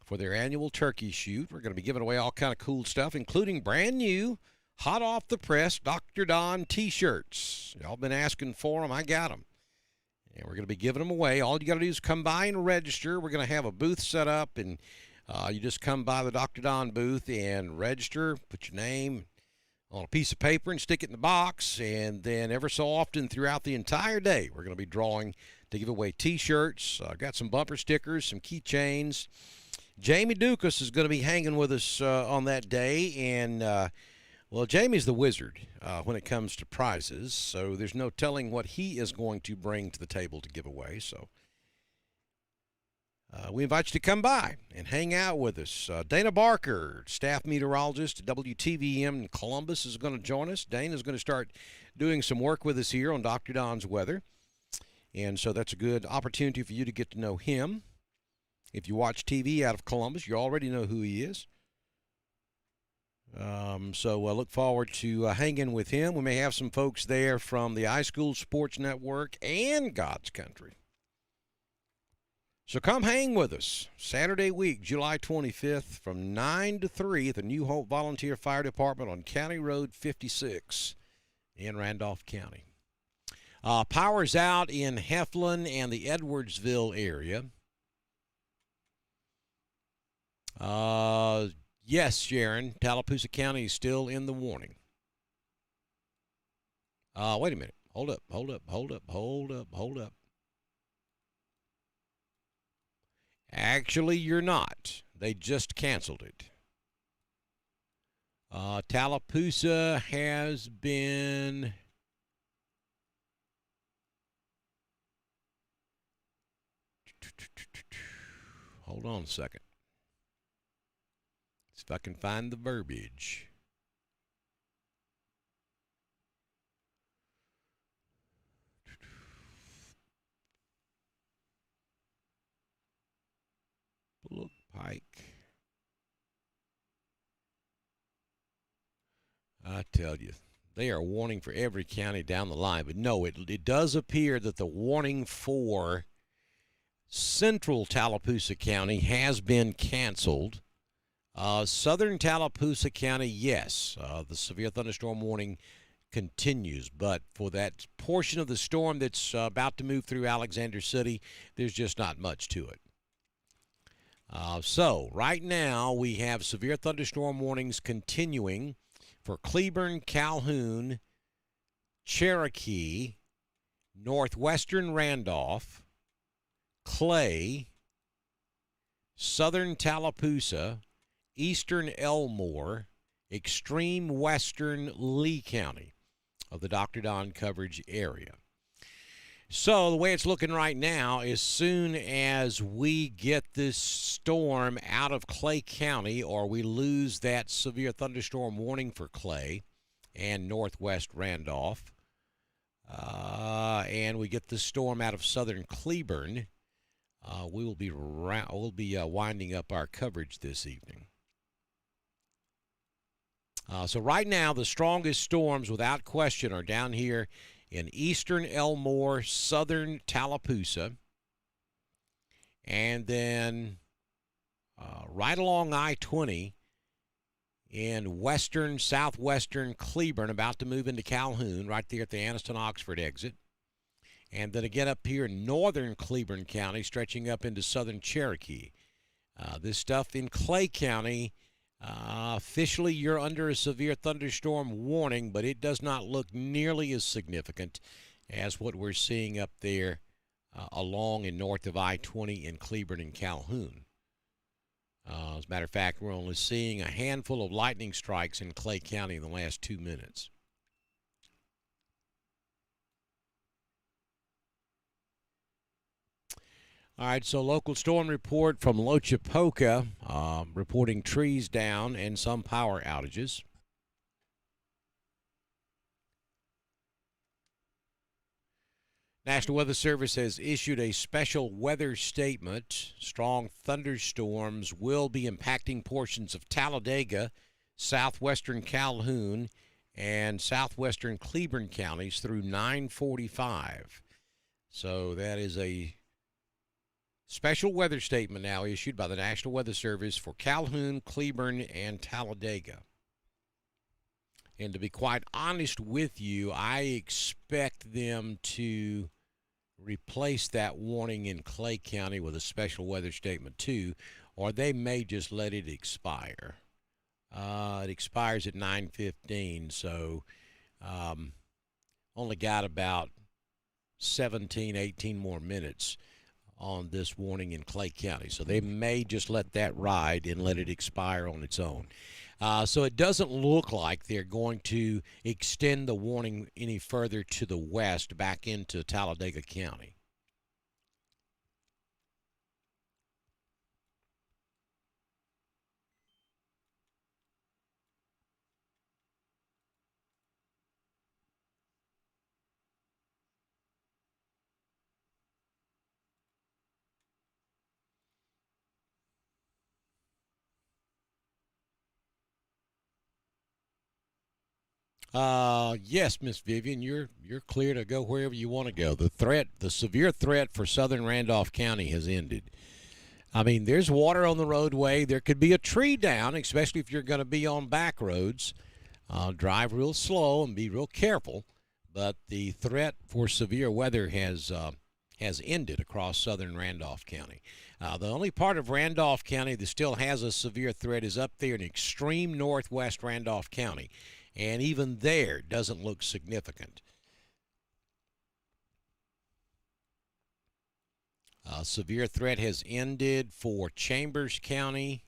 for their annual turkey shoot. We're going to be giving away all kind of cool stuff, including brand new, hot off the press Dr. Don t-shirts. Y'all been asking for them. I got them. And we're going to be giving them away. All you got to do is come by and register. We're going to have a booth set up, and you just come by the Dr. Don booth and register, put your name on a piece of paper and stick it in the box. And then ever so often throughout the entire day, we're going to be drawing to give away t-shirts. Got some bumper stickers, some keychains. Jamie Dukas is going to be hanging with us on that day, and, well, Jamie's the wizard when it comes to prizes, so there's no telling what he is going to bring to the table to give away. So we invite you to come by and hang out with us. Dana Barker, staff meteorologist at WTVM in Columbus, is going to join us. Dana is going to start doing some work with us here on Dr. Don's Weather, and so that's a good opportunity for you to get to know him. If you watch TV out of Columbus, you already know who he is. So I look forward to hanging with him. We may have some folks there from the iSchool Sports Network and God's Country. So come hang with us Saturday week, July 25th from 9 to 3 at the New Hope Volunteer Fire Department on County Road 56 in Randolph County. Power's out in Heflin and the Edwardsville area. Yes, Sharon, Tallapoosa County is still in the warning. Wait a minute. Hold up. Actually, you're not. They just canceled it. Tallapoosa has been... Hold on a second. If I can find the verbiage. Look, Pike. I tell you, they are warning for every county down the line. But no, it does appear that the warning for central Tallapoosa County has been canceled. Southern Tallapoosa County, yes, the severe thunderstorm warning continues, but for that portion of the storm that's about to move through Alexander City, there's just not much to it. So right now we have severe thunderstorm warnings continuing for Cleburne, Calhoun, Cherokee, northwestern Randolph, Clay, southern Tallapoosa, eastern Elmore, extreme western Lee County of the Dr. Don coverage area. So the way it's looking right now, as soon as we get this storm out of Clay County, or we lose that severe thunderstorm warning for Clay and northwest Randolph, and we get this storm out of southern Cleburne, we'll be winding up our coverage this evening. So right now, the strongest storms, without question, are down here in eastern Elmore, southern Tallapoosa, and then right along I-20 in western, southwestern Cleburne, about to move into Calhoun, right there at the Anniston-Oxford exit. And then again up here in northern Cleburne County, stretching up into southern Cherokee. This stuff in Clay County Officially, you're under a severe thunderstorm warning, but it does not look nearly as significant as what we're seeing up there along and north of I-20 in Cleburne and Calhoun. As a matter of fact, we're only seeing a handful of lightning strikes in Clay County in the last 2 minutes. All right, so local storm report from Lochapoka, reporting trees down and some power outages. National Weather Service has issued a special weather statement. Strong thunderstorms will be impacting portions of Talladega, southwestern Calhoun, and southwestern Cleburne counties through 9:45. So that is a special weather statement now issued by the National Weather Service for Calhoun, Cleburne, and Talladega. And to be quite honest with you, I expect them to replace that warning in Clay County with a special weather statement too, or they may just let it expire. It expires at 9:15, so only got about 17, 18 more minutes on this warning in Clay County. So they may just let that ride and let it expire on its own. So it doesn't look like they're going to extend the warning any further to the west back into Talladega County. Yes, Miss Vivian, you're clear to go wherever you want to go. The severe threat for southern Randolph County has ended. I mean, there's water on the roadway. There could be a tree down, especially if you're going to be on back roads. Drive real slow and be real careful. But the threat for severe weather has ended across southern Randolph County. The only part of Randolph County that still has a severe threat is up there in extreme northwest Randolph County. And even there doesn't look significant. Severe threat has ended for Chambers County.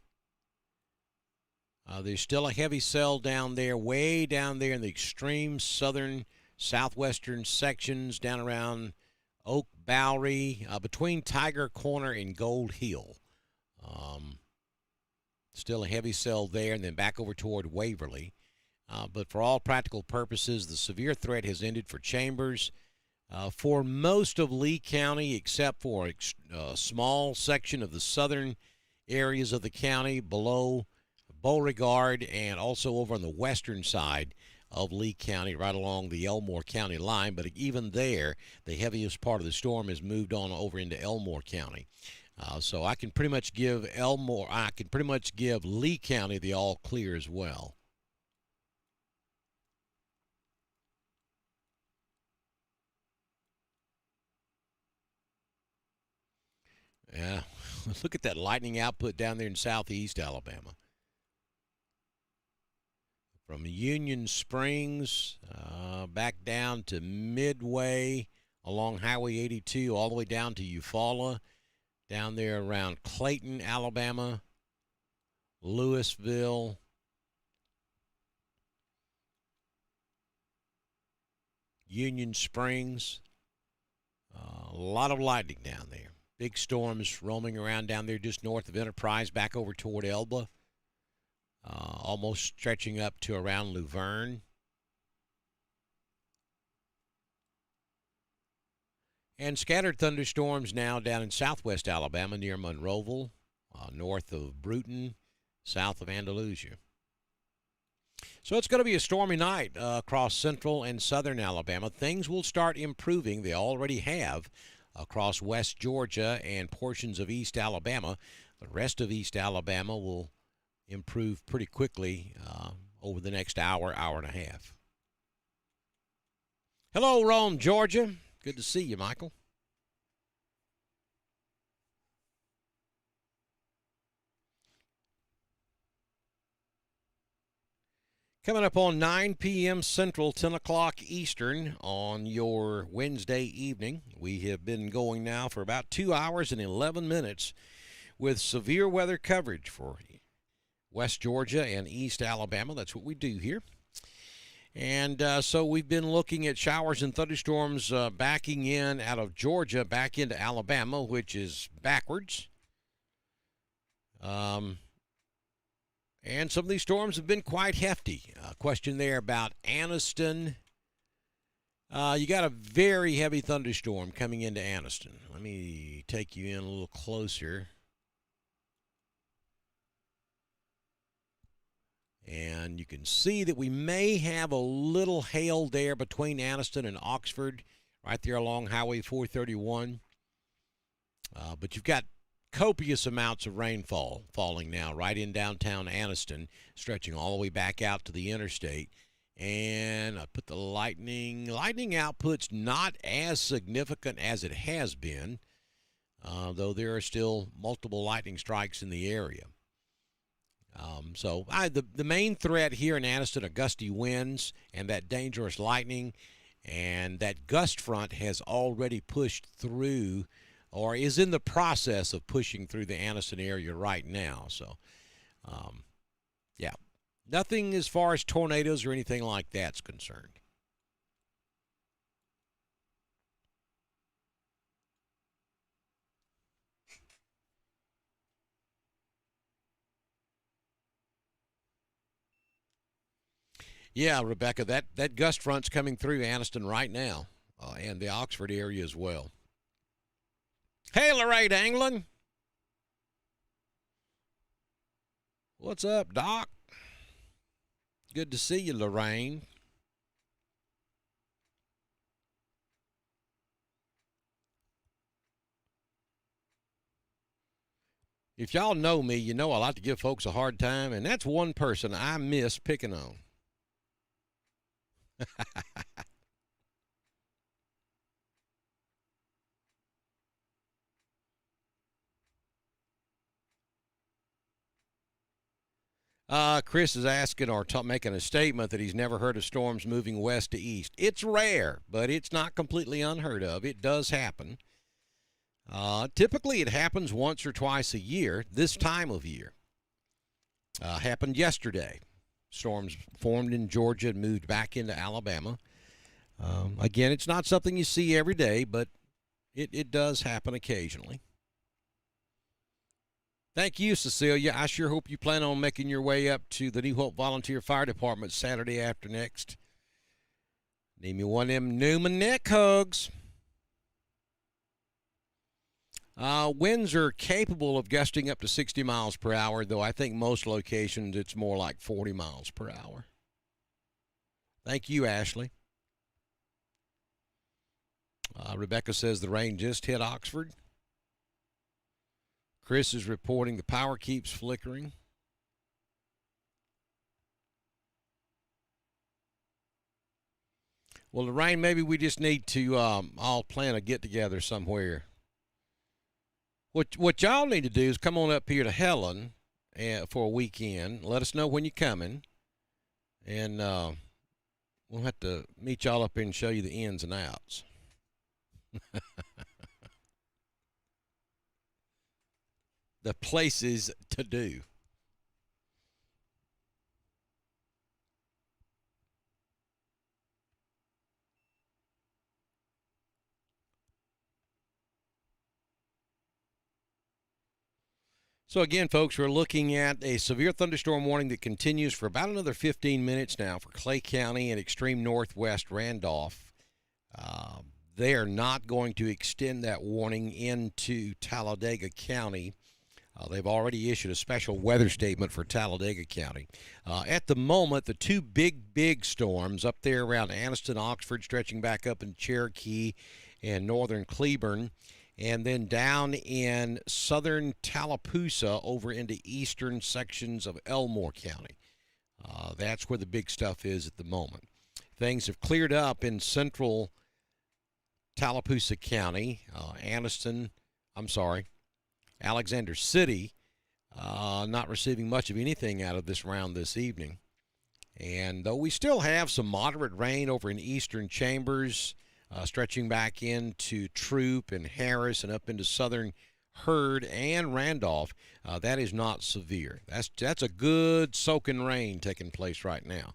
There's still a heavy cell down there, way down there in the extreme southern, southwestern sections, down around Oak Bowery, between Tiger Corner and Gold Hill. Still a heavy cell there, and then back over toward Waverly. But for all practical purposes, the severe threat has ended for Chambers. For most of Lee County, except for a small section of the southern areas of the county below Beauregard and also over on the western side of Lee County, right along the Elmore County line. But even there, the heaviest part of the storm has moved on over into Elmore County. So I can pretty much give Lee County the all clear as well. Yeah, look at that lightning output down there in southeast Alabama. From Union Springs back down to Midway along Highway 82 all the way down to Eufaula, down there around Clayton, Alabama, Louisville, Union Springs. A lot of lightning down there. Big storms roaming around down there just north of Enterprise, back over toward Elba, almost stretching up to around Luverne. And scattered thunderstorms now down in southwest Alabama near Monroeville, north of Bruton, south of Andalusia. So it's going to be a stormy night across central and southern Alabama. Things will start improving. They already have across West Georgia and portions of East Alabama. The rest of East Alabama will improve pretty quickly over the next hour, hour and a half. Hello, Rome, Georgia. Good to see you, Michael. Coming up on 9 p.m. Central, 10 o'clock Eastern on your Wednesday evening. We have been going now for about 2 hours and 11 minutes with severe weather coverage for West Georgia and East Alabama. That's what we do here. And so we've been looking at showers and thunderstorms backing in out of Georgia back into Alabama, which is backwards. And some of these storms have been quite hefty. Question there about Anniston. You got a very heavy thunderstorm coming into Anniston. Let me take you in a little closer. And you can see that we may have a little hail there between Anniston and Oxford, right there along Highway 431. But you've got copious amounts of rainfall falling now right in downtown Anniston, stretching all the way back out to the interstate. And I put the lightning output's not as significant as it has been, though there are still multiple lightning strikes in the area. The main threat here in Anniston are gusty winds and that dangerous lightning, and that gust front has already pushed through or is in the process of pushing through the Anniston area right now. So, yeah, nothing as far as tornadoes or anything like that's concerned. Yeah, Rebecca, that gust front's coming through Anniston right now, and the Oxford area as well. Hey, Lorraine Anglin. What's up, Doc? Good to see you, Lorraine. If y'all know me, you know I like to give folks a hard time, and that's one person I miss picking on. Chris is asking or making a statement that he's never heard of storms moving west to east. It's rare, but it's not completely unheard of. It does happen. Typically, it happens once or twice a year, this time of year. Happened yesterday. Storms formed in Georgia and moved back into Alabama. Again, it's not something you see every day, but it does happen occasionally. Thank you, Cecilia. I sure hope you plan on making your way up to the New Hope Volunteer Fire Department Saturday after next. Need me one of them Newman neck hugs. Winds are capable of gusting up to 60 miles per hour, though I think most locations it's more like 40 miles per hour. Thank you, Ashley. Rebecca says the rain just hit Oxford. Chris is reporting the power keeps flickering. Well, Lorraine, maybe we just need to all plan a get-together somewhere. What y'all need to do is come on up here to Helen for a weekend. Let us know when you're coming, and we'll have to meet y'all up here and show you the ins and outs. The places to do. So again, folks, we're looking at a severe thunderstorm warning that continues for about another 15 minutes now for Clay County and extreme northwest Randolph. They are not going to extend that warning into Talladega County. They've already issued a special weather statement for Talladega County. At the moment, the two big storms up there around Anniston, Oxford, stretching back up in Cherokee and northern Cleburne, and then down in southern Tallapoosa over into eastern sections of Elmore County. That's where the big stuff is at the moment. Things have cleared up in central Tallapoosa County, Alexander City, not receiving much of anything out of this round this evening. And though we still have some moderate rain over in eastern Chambers, stretching back into Troop and Harris and up into southern Hurd and Randolph, that is not severe. That's a good soaking rain taking place right now.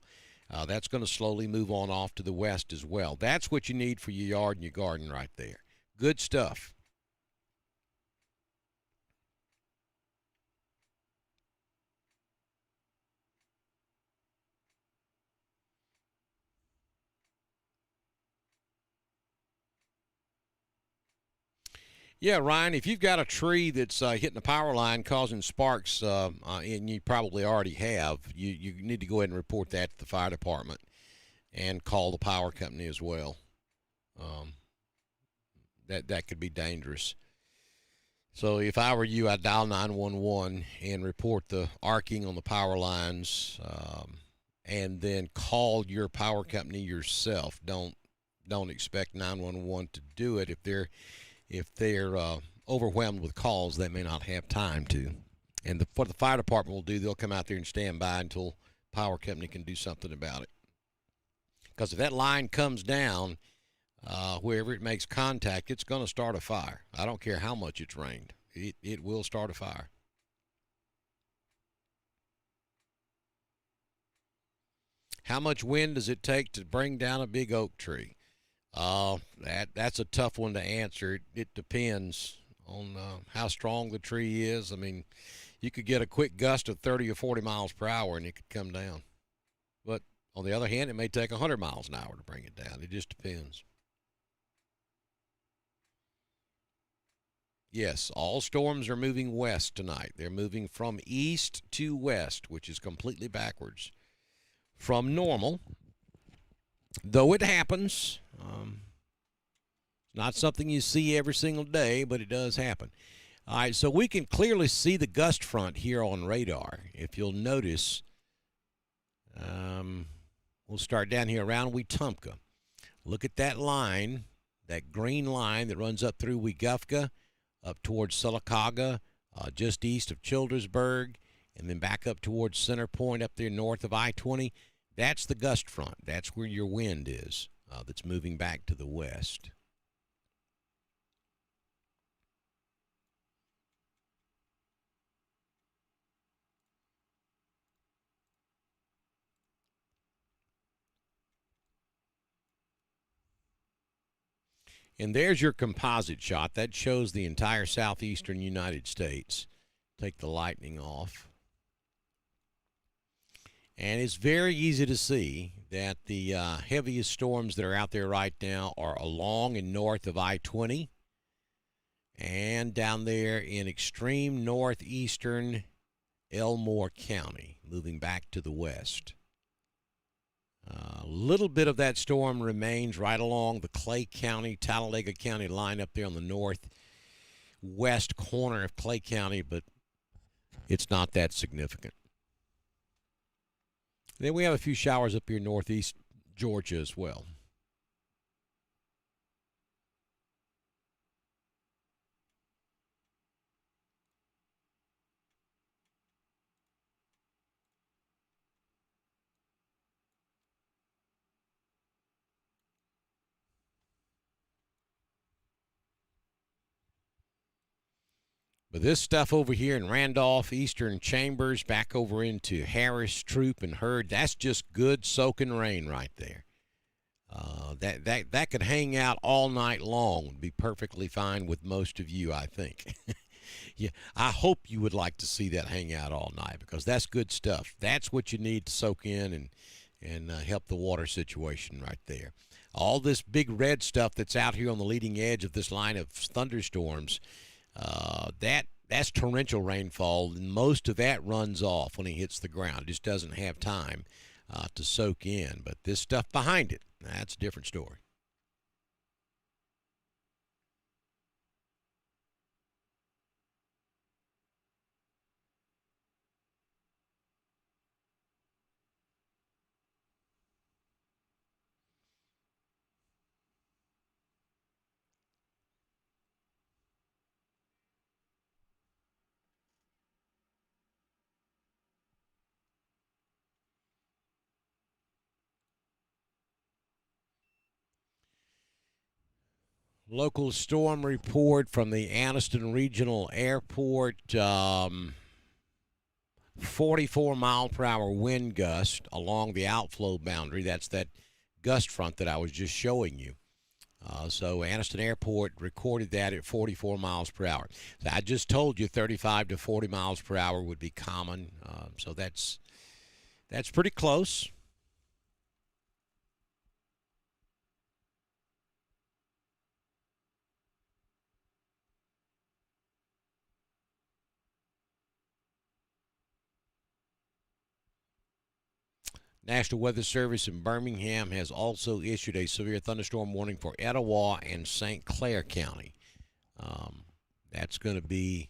That's going to slowly move on off to the west as well. That's what you need for your yard and your garden right there. Good stuff. Yeah, Ryan, if you've got a tree that's hitting the power line causing sparks, and you probably already have, you need to go ahead and report that to the fire department and call the power company as well. Um, that could be dangerous. So if I were you, I'd dial 911 and report the arcing on the power lines, and then call your power company yourself. Don't expect 911 to do it if they're overwhelmed with calls. They may not have time to. And what the fire department will do, they'll come out there and stand by until power company can do something about it. Because if that line comes down, wherever it makes contact, it's going to start a fire. I don't care how much it's rained. It will start a fire. How much wind does it take to bring down a big oak tree? That's a tough one to answer. It depends on how strong the tree is. I mean, you could get a quick gust of 30 or 40 miles per hour and it could come down. But on the other hand, it may take 100 miles an hour to bring it down. It just depends. Yes, all storms are moving west tonight. They're moving from east to west, which is completely backwards from normal. Though it happens, not something you see every single day, but it does happen. All right, so we can clearly see the gust front here on radar. If you'll notice, we'll start down here around Wetumpka. Look at that line, that green line that runs up through Wetumpka, up towards Sylacauga, just east of Childersburg, and then back up towards Center Point up there north of I-20. That's the gust front. That's where your wind is that's moving back to the west. And there's your composite shot. That shows the entire southeastern United States. Take the lightning off. And it's very easy to see that the heaviest storms that are out there right now are along and north of I-20 and down there in extreme northeastern Elmore County, moving back to the west. A little bit of that storm remains right along the Clay County, Talladega County line up there on the northwest corner of Clay County, but it's not that significant. Then we have a few showers up here northeast Georgia as well. But this stuff over here in Randolph, Eastern Chambers, back over into Harris, Troop, and Hurd, that's just good soaking rain right there. That could hang out all night long. Would be perfectly fine with most of you, I think. Yeah, I hope you would like to see that hang out all night because that's good stuff. That's what you need to soak in and help the water situation right there. All this big red stuff that's out here on the leading edge of this line of thunderstorms, that's torrential rainfall, and most of that runs off when it hits the ground. It just doesn't have time to soak in. But this stuff behind it, that's a different story. Local storm report from the Anniston Regional Airport. 44-mile-per-hour wind gust along the outflow boundary. That's that gust front that I was just showing you. So Anniston Airport recorded that at 44 miles per hour. So I just told you 35 to 40 miles per hour would be common. So that's pretty close. National Weather Service in Birmingham has also issued a severe thunderstorm warning for Etowah and St. Clair County. That's going to be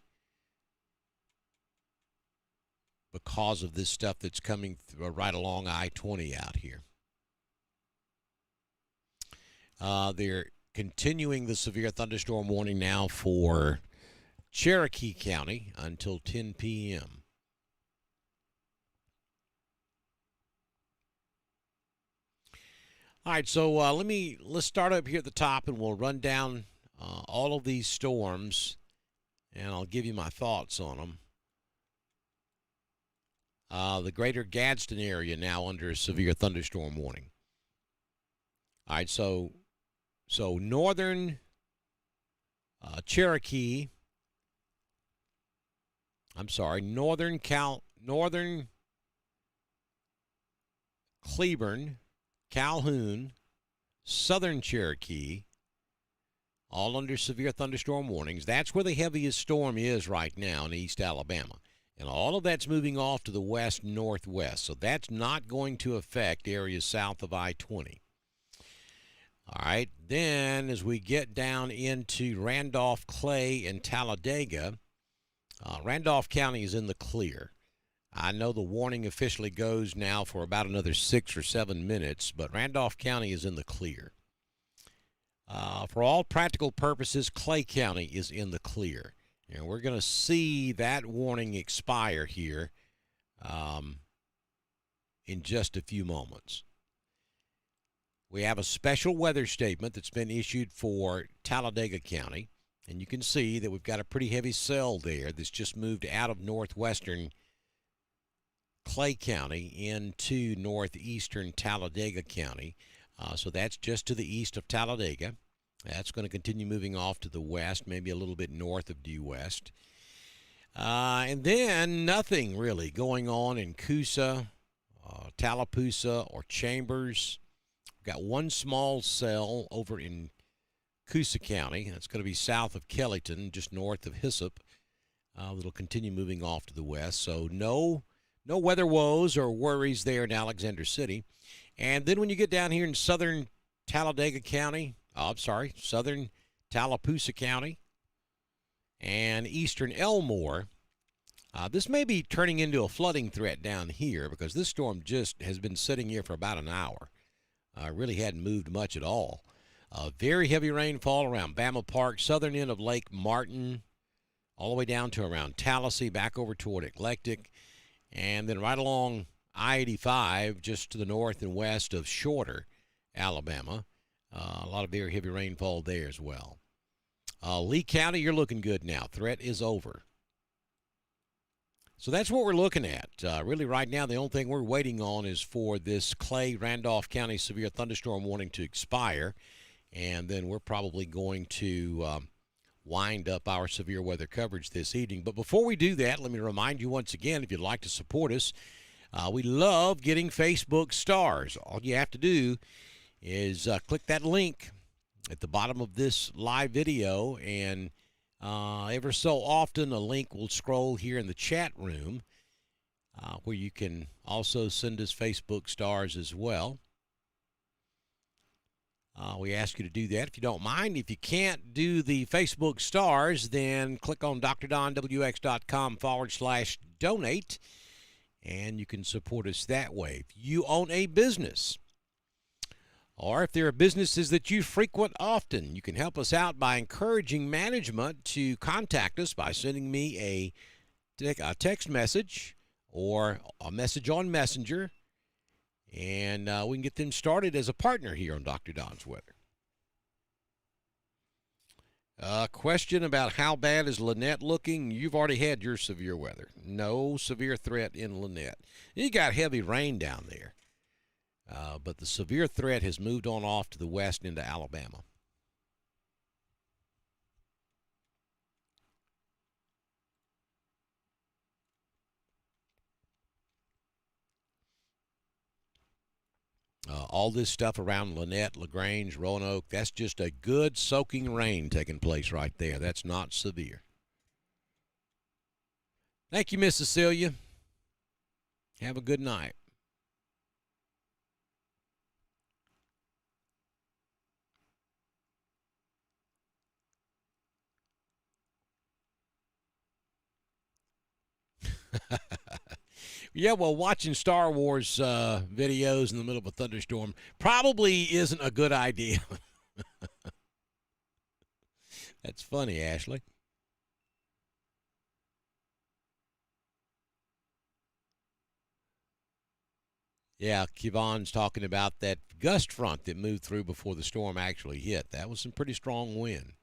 because of this stuff that's coming right along I-20 out here. They're continuing the severe thunderstorm warning now for Cherokee County until 10 p.m. All right, so let's start up here at the top, and we'll run down all of these storms, and I'll give you my thoughts on them. The greater Gadsden area now under a severe thunderstorm warning. All right, so northern Cherokee. I'm sorry, northern Cleburne, Calhoun, southern Cherokee, all under severe thunderstorm warnings. That's where the heaviest storm is right now in East Alabama. And all of that's moving off to the west-northwest. So that's not going to affect areas south of I-20. All right, then as we get down into Randolph, Clay, and Talladega, Randolph County is in the clear. I know the warning officially goes now for about another 6 or 7 minutes, but Randolph County is in the clear. For all practical purposes, Clay County is in the clear. And we're going to see that warning expire here in just a few moments. We have a special weather statement that's been issued for Talladega County. And you can see that we've got a pretty heavy cell there that's just moved out of northwestern Clay County into northeastern Talladega County. So that's just to the east of Talladega. That's going to continue moving off to the west, maybe a little bit north of due west. And then nothing really going on in Coosa, Tallapoosa, or Chambers. We've got one small cell over in Coosa County. That's going to be south of Kellyton, just north of Hyssop. It'll continue moving off to the west. So no weather woes or worries there in Alexander City. And then when you get down here in southern Talladega County, southern Tallapoosa County and eastern Elmore, this may be turning into a flooding threat down here because this storm just has been sitting here for about an hour. Really hadn't moved much at all. Very heavy rainfall around Bama Park, southern end of Lake Martin, all the way down to around Tallahassee, back over toward Eclectic, and then right along I-85 just to the north and west of Shorter, Alabama. A lot of very heavy rainfall there as well. Lee County, you're looking good now. Threat is over. So that's what we're looking at. Really right now, the only thing we're waiting on is for this Clay Randolph County severe thunderstorm warning to expire. And then we're probably going to wind up our severe weather coverage this evening. But before we do that, let me remind you once again, if you'd like to support us, we love getting Facebook stars. All you have to do is click that link at the bottom of this live video, and ever so often a link will scroll here in the chat room where you can also send us Facebook stars as well. We ask you to do that if you don't mind. If you can't do the Facebook stars, then click on drdonwx.com/donate, and you can support us that way. If you own a business, or if there are businesses that you frequent often, you can help us out by encouraging management to contact us by sending me a text message or a message on Messenger, and we can get them started as a partner here on Dr. Don's Weather. Question about how bad is Lynette looking? You've already had your severe weather. No severe threat in Lynette. You got heavy rain down there, but the severe threat has moved on off to the west into Alabama. All this stuff around Lynette, LaGrange, Roanoke, that's just a good soaking rain taking place right there. That's not severe. Thank you, Miss Cecilia. Have a good night. Yeah, well, watching Star Wars videos in the middle of a thunderstorm probably isn't a good idea. That's funny, Ashley. Yeah, Kevon's talking about that gust front that moved through before the storm actually hit. That was some pretty strong wind.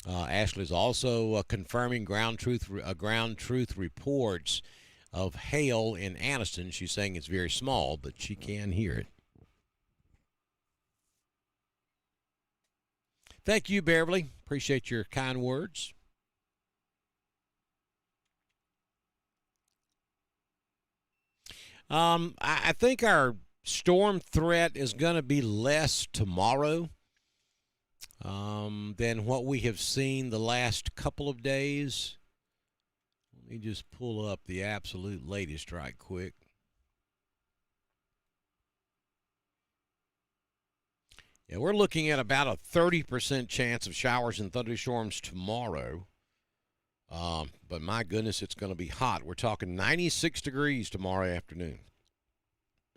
Ashley's also confirming ground truth reports of hail in Anniston. She's saying it's very small, but she can hear it. Thank you, Beverly. Appreciate your kind words. I think our storm threat is going to be less tomorrow than what we have seen the last couple of days. Let me just pull up the absolute latest right quick. Yeah, we're looking at about a 30% chance of showers and thunderstorms tomorrow. But my goodness, it's going to be hot. We're talking 96 degrees tomorrow afternoon.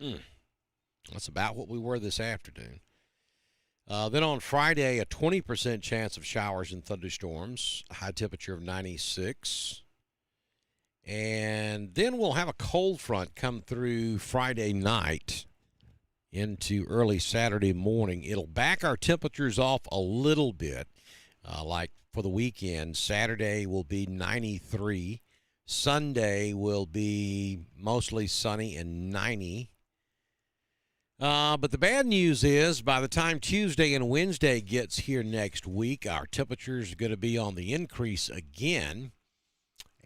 That's about what we were this afternoon. Then on Friday, a 20% chance of showers and thunderstorms, high temperature of 96. And then we'll have a cold front come through Friday night into early Saturday morning. It'll back our temperatures off a little bit. Like for the weekend, Saturday will be 93. Sunday will be mostly sunny and 90. But the bad news is by the time Tuesday and Wednesday gets here next week, our temperatures are going to be on the increase again.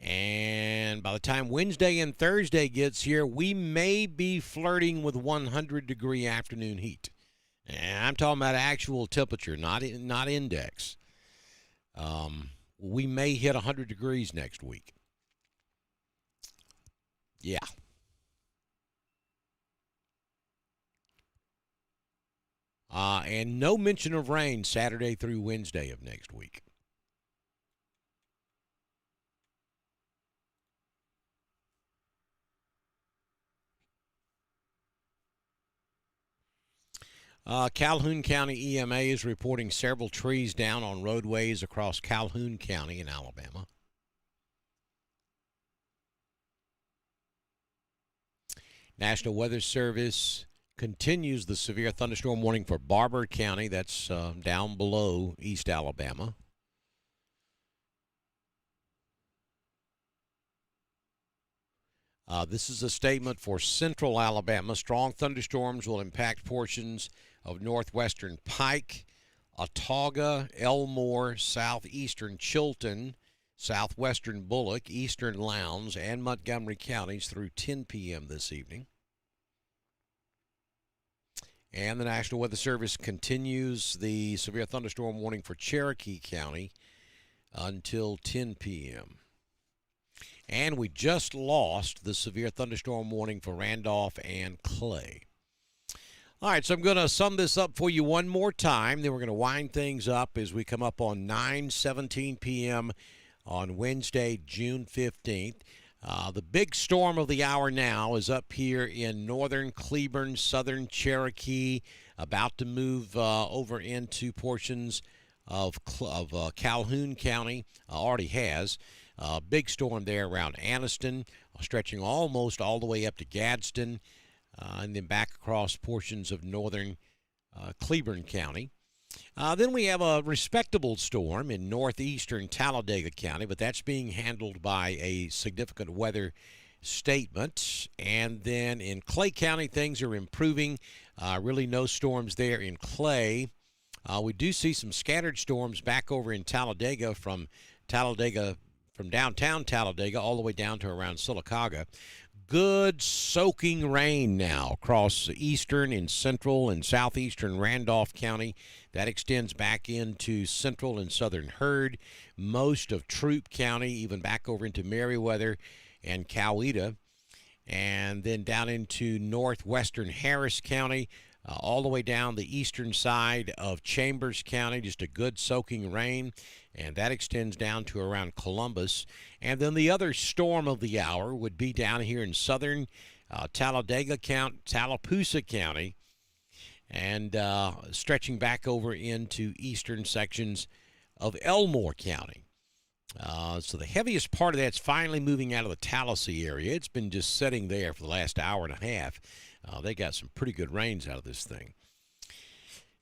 And by the time Wednesday and Thursday gets here, we may be flirting with 100-degree afternoon heat. And I'm talking about actual temperature, not index. We may hit 100 degrees next week. Yeah. And no mention of rain Saturday through Wednesday of next week. Calhoun County EMA is reporting several trees down on roadways across Calhoun County in Alabama. National Weather Service continues the severe thunderstorm warning for Barber County. That's down below East Alabama. This is a statement for central Alabama. Strong thunderstorms will impact portions of northwestern Pike, Autauga, Elmore, southeastern Chilton, southwestern Bullock, eastern Lowndes, and Montgomery counties through 10 p.m. this evening. And the National Weather Service continues the severe thunderstorm warning for Cherokee County until 10 p.m. And we just lost the severe thunderstorm warning for Randolph and Clay. All right, so I'm going to sum this up for you one more time. Then we're going to wind things up as we come up on 9:17 p.m. on Wednesday, June 15th. The big storm of the hour now is up here in northern Cleburne, southern Cherokee, about to move over into portions of Calhoun County. Already has. Big storm there around Anniston, stretching almost all the way up to Gadsden, and then back across portions of northern Cleburne County. Then we have a respectable storm in northeastern Talladega County, but that's being handled by a significant weather statement. And then in Clay County, things are improving. Really no storms there in Clay. We do see some scattered storms back over in Talladega from downtown Talladega all the way down to around Sylacauga. Good soaking rain now across eastern and central and southeastern Randolph County. That extends back into central and southern Heard, most of Troup County, even back over into Meriwether and Coweta, and then down into northwestern Harris County, all the way down the eastern side of Chambers County. Just a good soaking rain, and that extends down to around Columbus. And then the other storm of the hour would be down here in southern Talladega County, Tallapoosa County, and stretching back over into eastern sections of Elmore County. So the heaviest part of that's finally moving out of the Tallahassee area. It's been just sitting there for the last hour and a half. They got some pretty good rains out of this thing.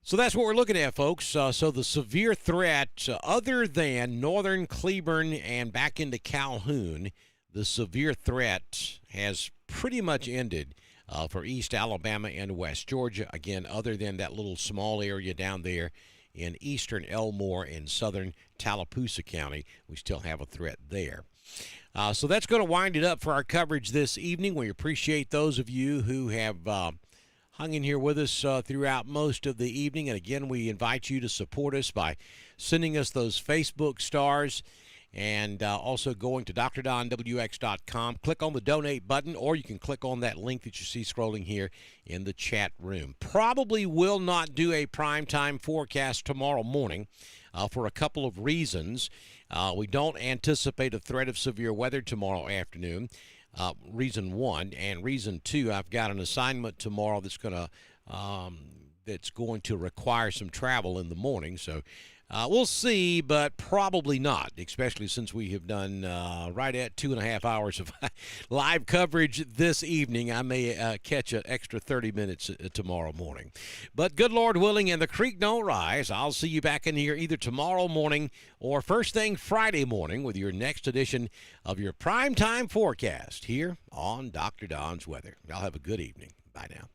So that's what we're looking at, folks. So the severe threat, other than northern Cleburne and back into Calhoun, the severe threat has pretty much ended for East Alabama and West Georgia. Again, other than that little small area down there in eastern Elmore and southern Tallapoosa County, we still have a threat there. So that's going to wind it up for our coverage this evening. We appreciate those of you who have hung in here with us throughout most of the evening. And again, we invite you to support us by sending us those Facebook stars and also going to drdonwx.com. Click on the donate button, or you can click on that link that you see scrolling here in the chat room. Probably will not do a primetime forecast tomorrow morning for a couple of reasons. We don't anticipate a threat of severe weather tomorrow afternoon. Reason one, and reason two, I've got an assignment tomorrow that's going to require some travel in the morning. So we'll see, but probably not, especially since we have done right at 2.5 hours of live coverage this evening. I may catch an extra 30 minutes tomorrow morning. But good Lord willing and the creek don't rise, I'll see you back in here either tomorrow morning or first thing Friday morning with your next edition of your primetime forecast here on Dr. Don's Weather. Y'all have a good evening. Bye now.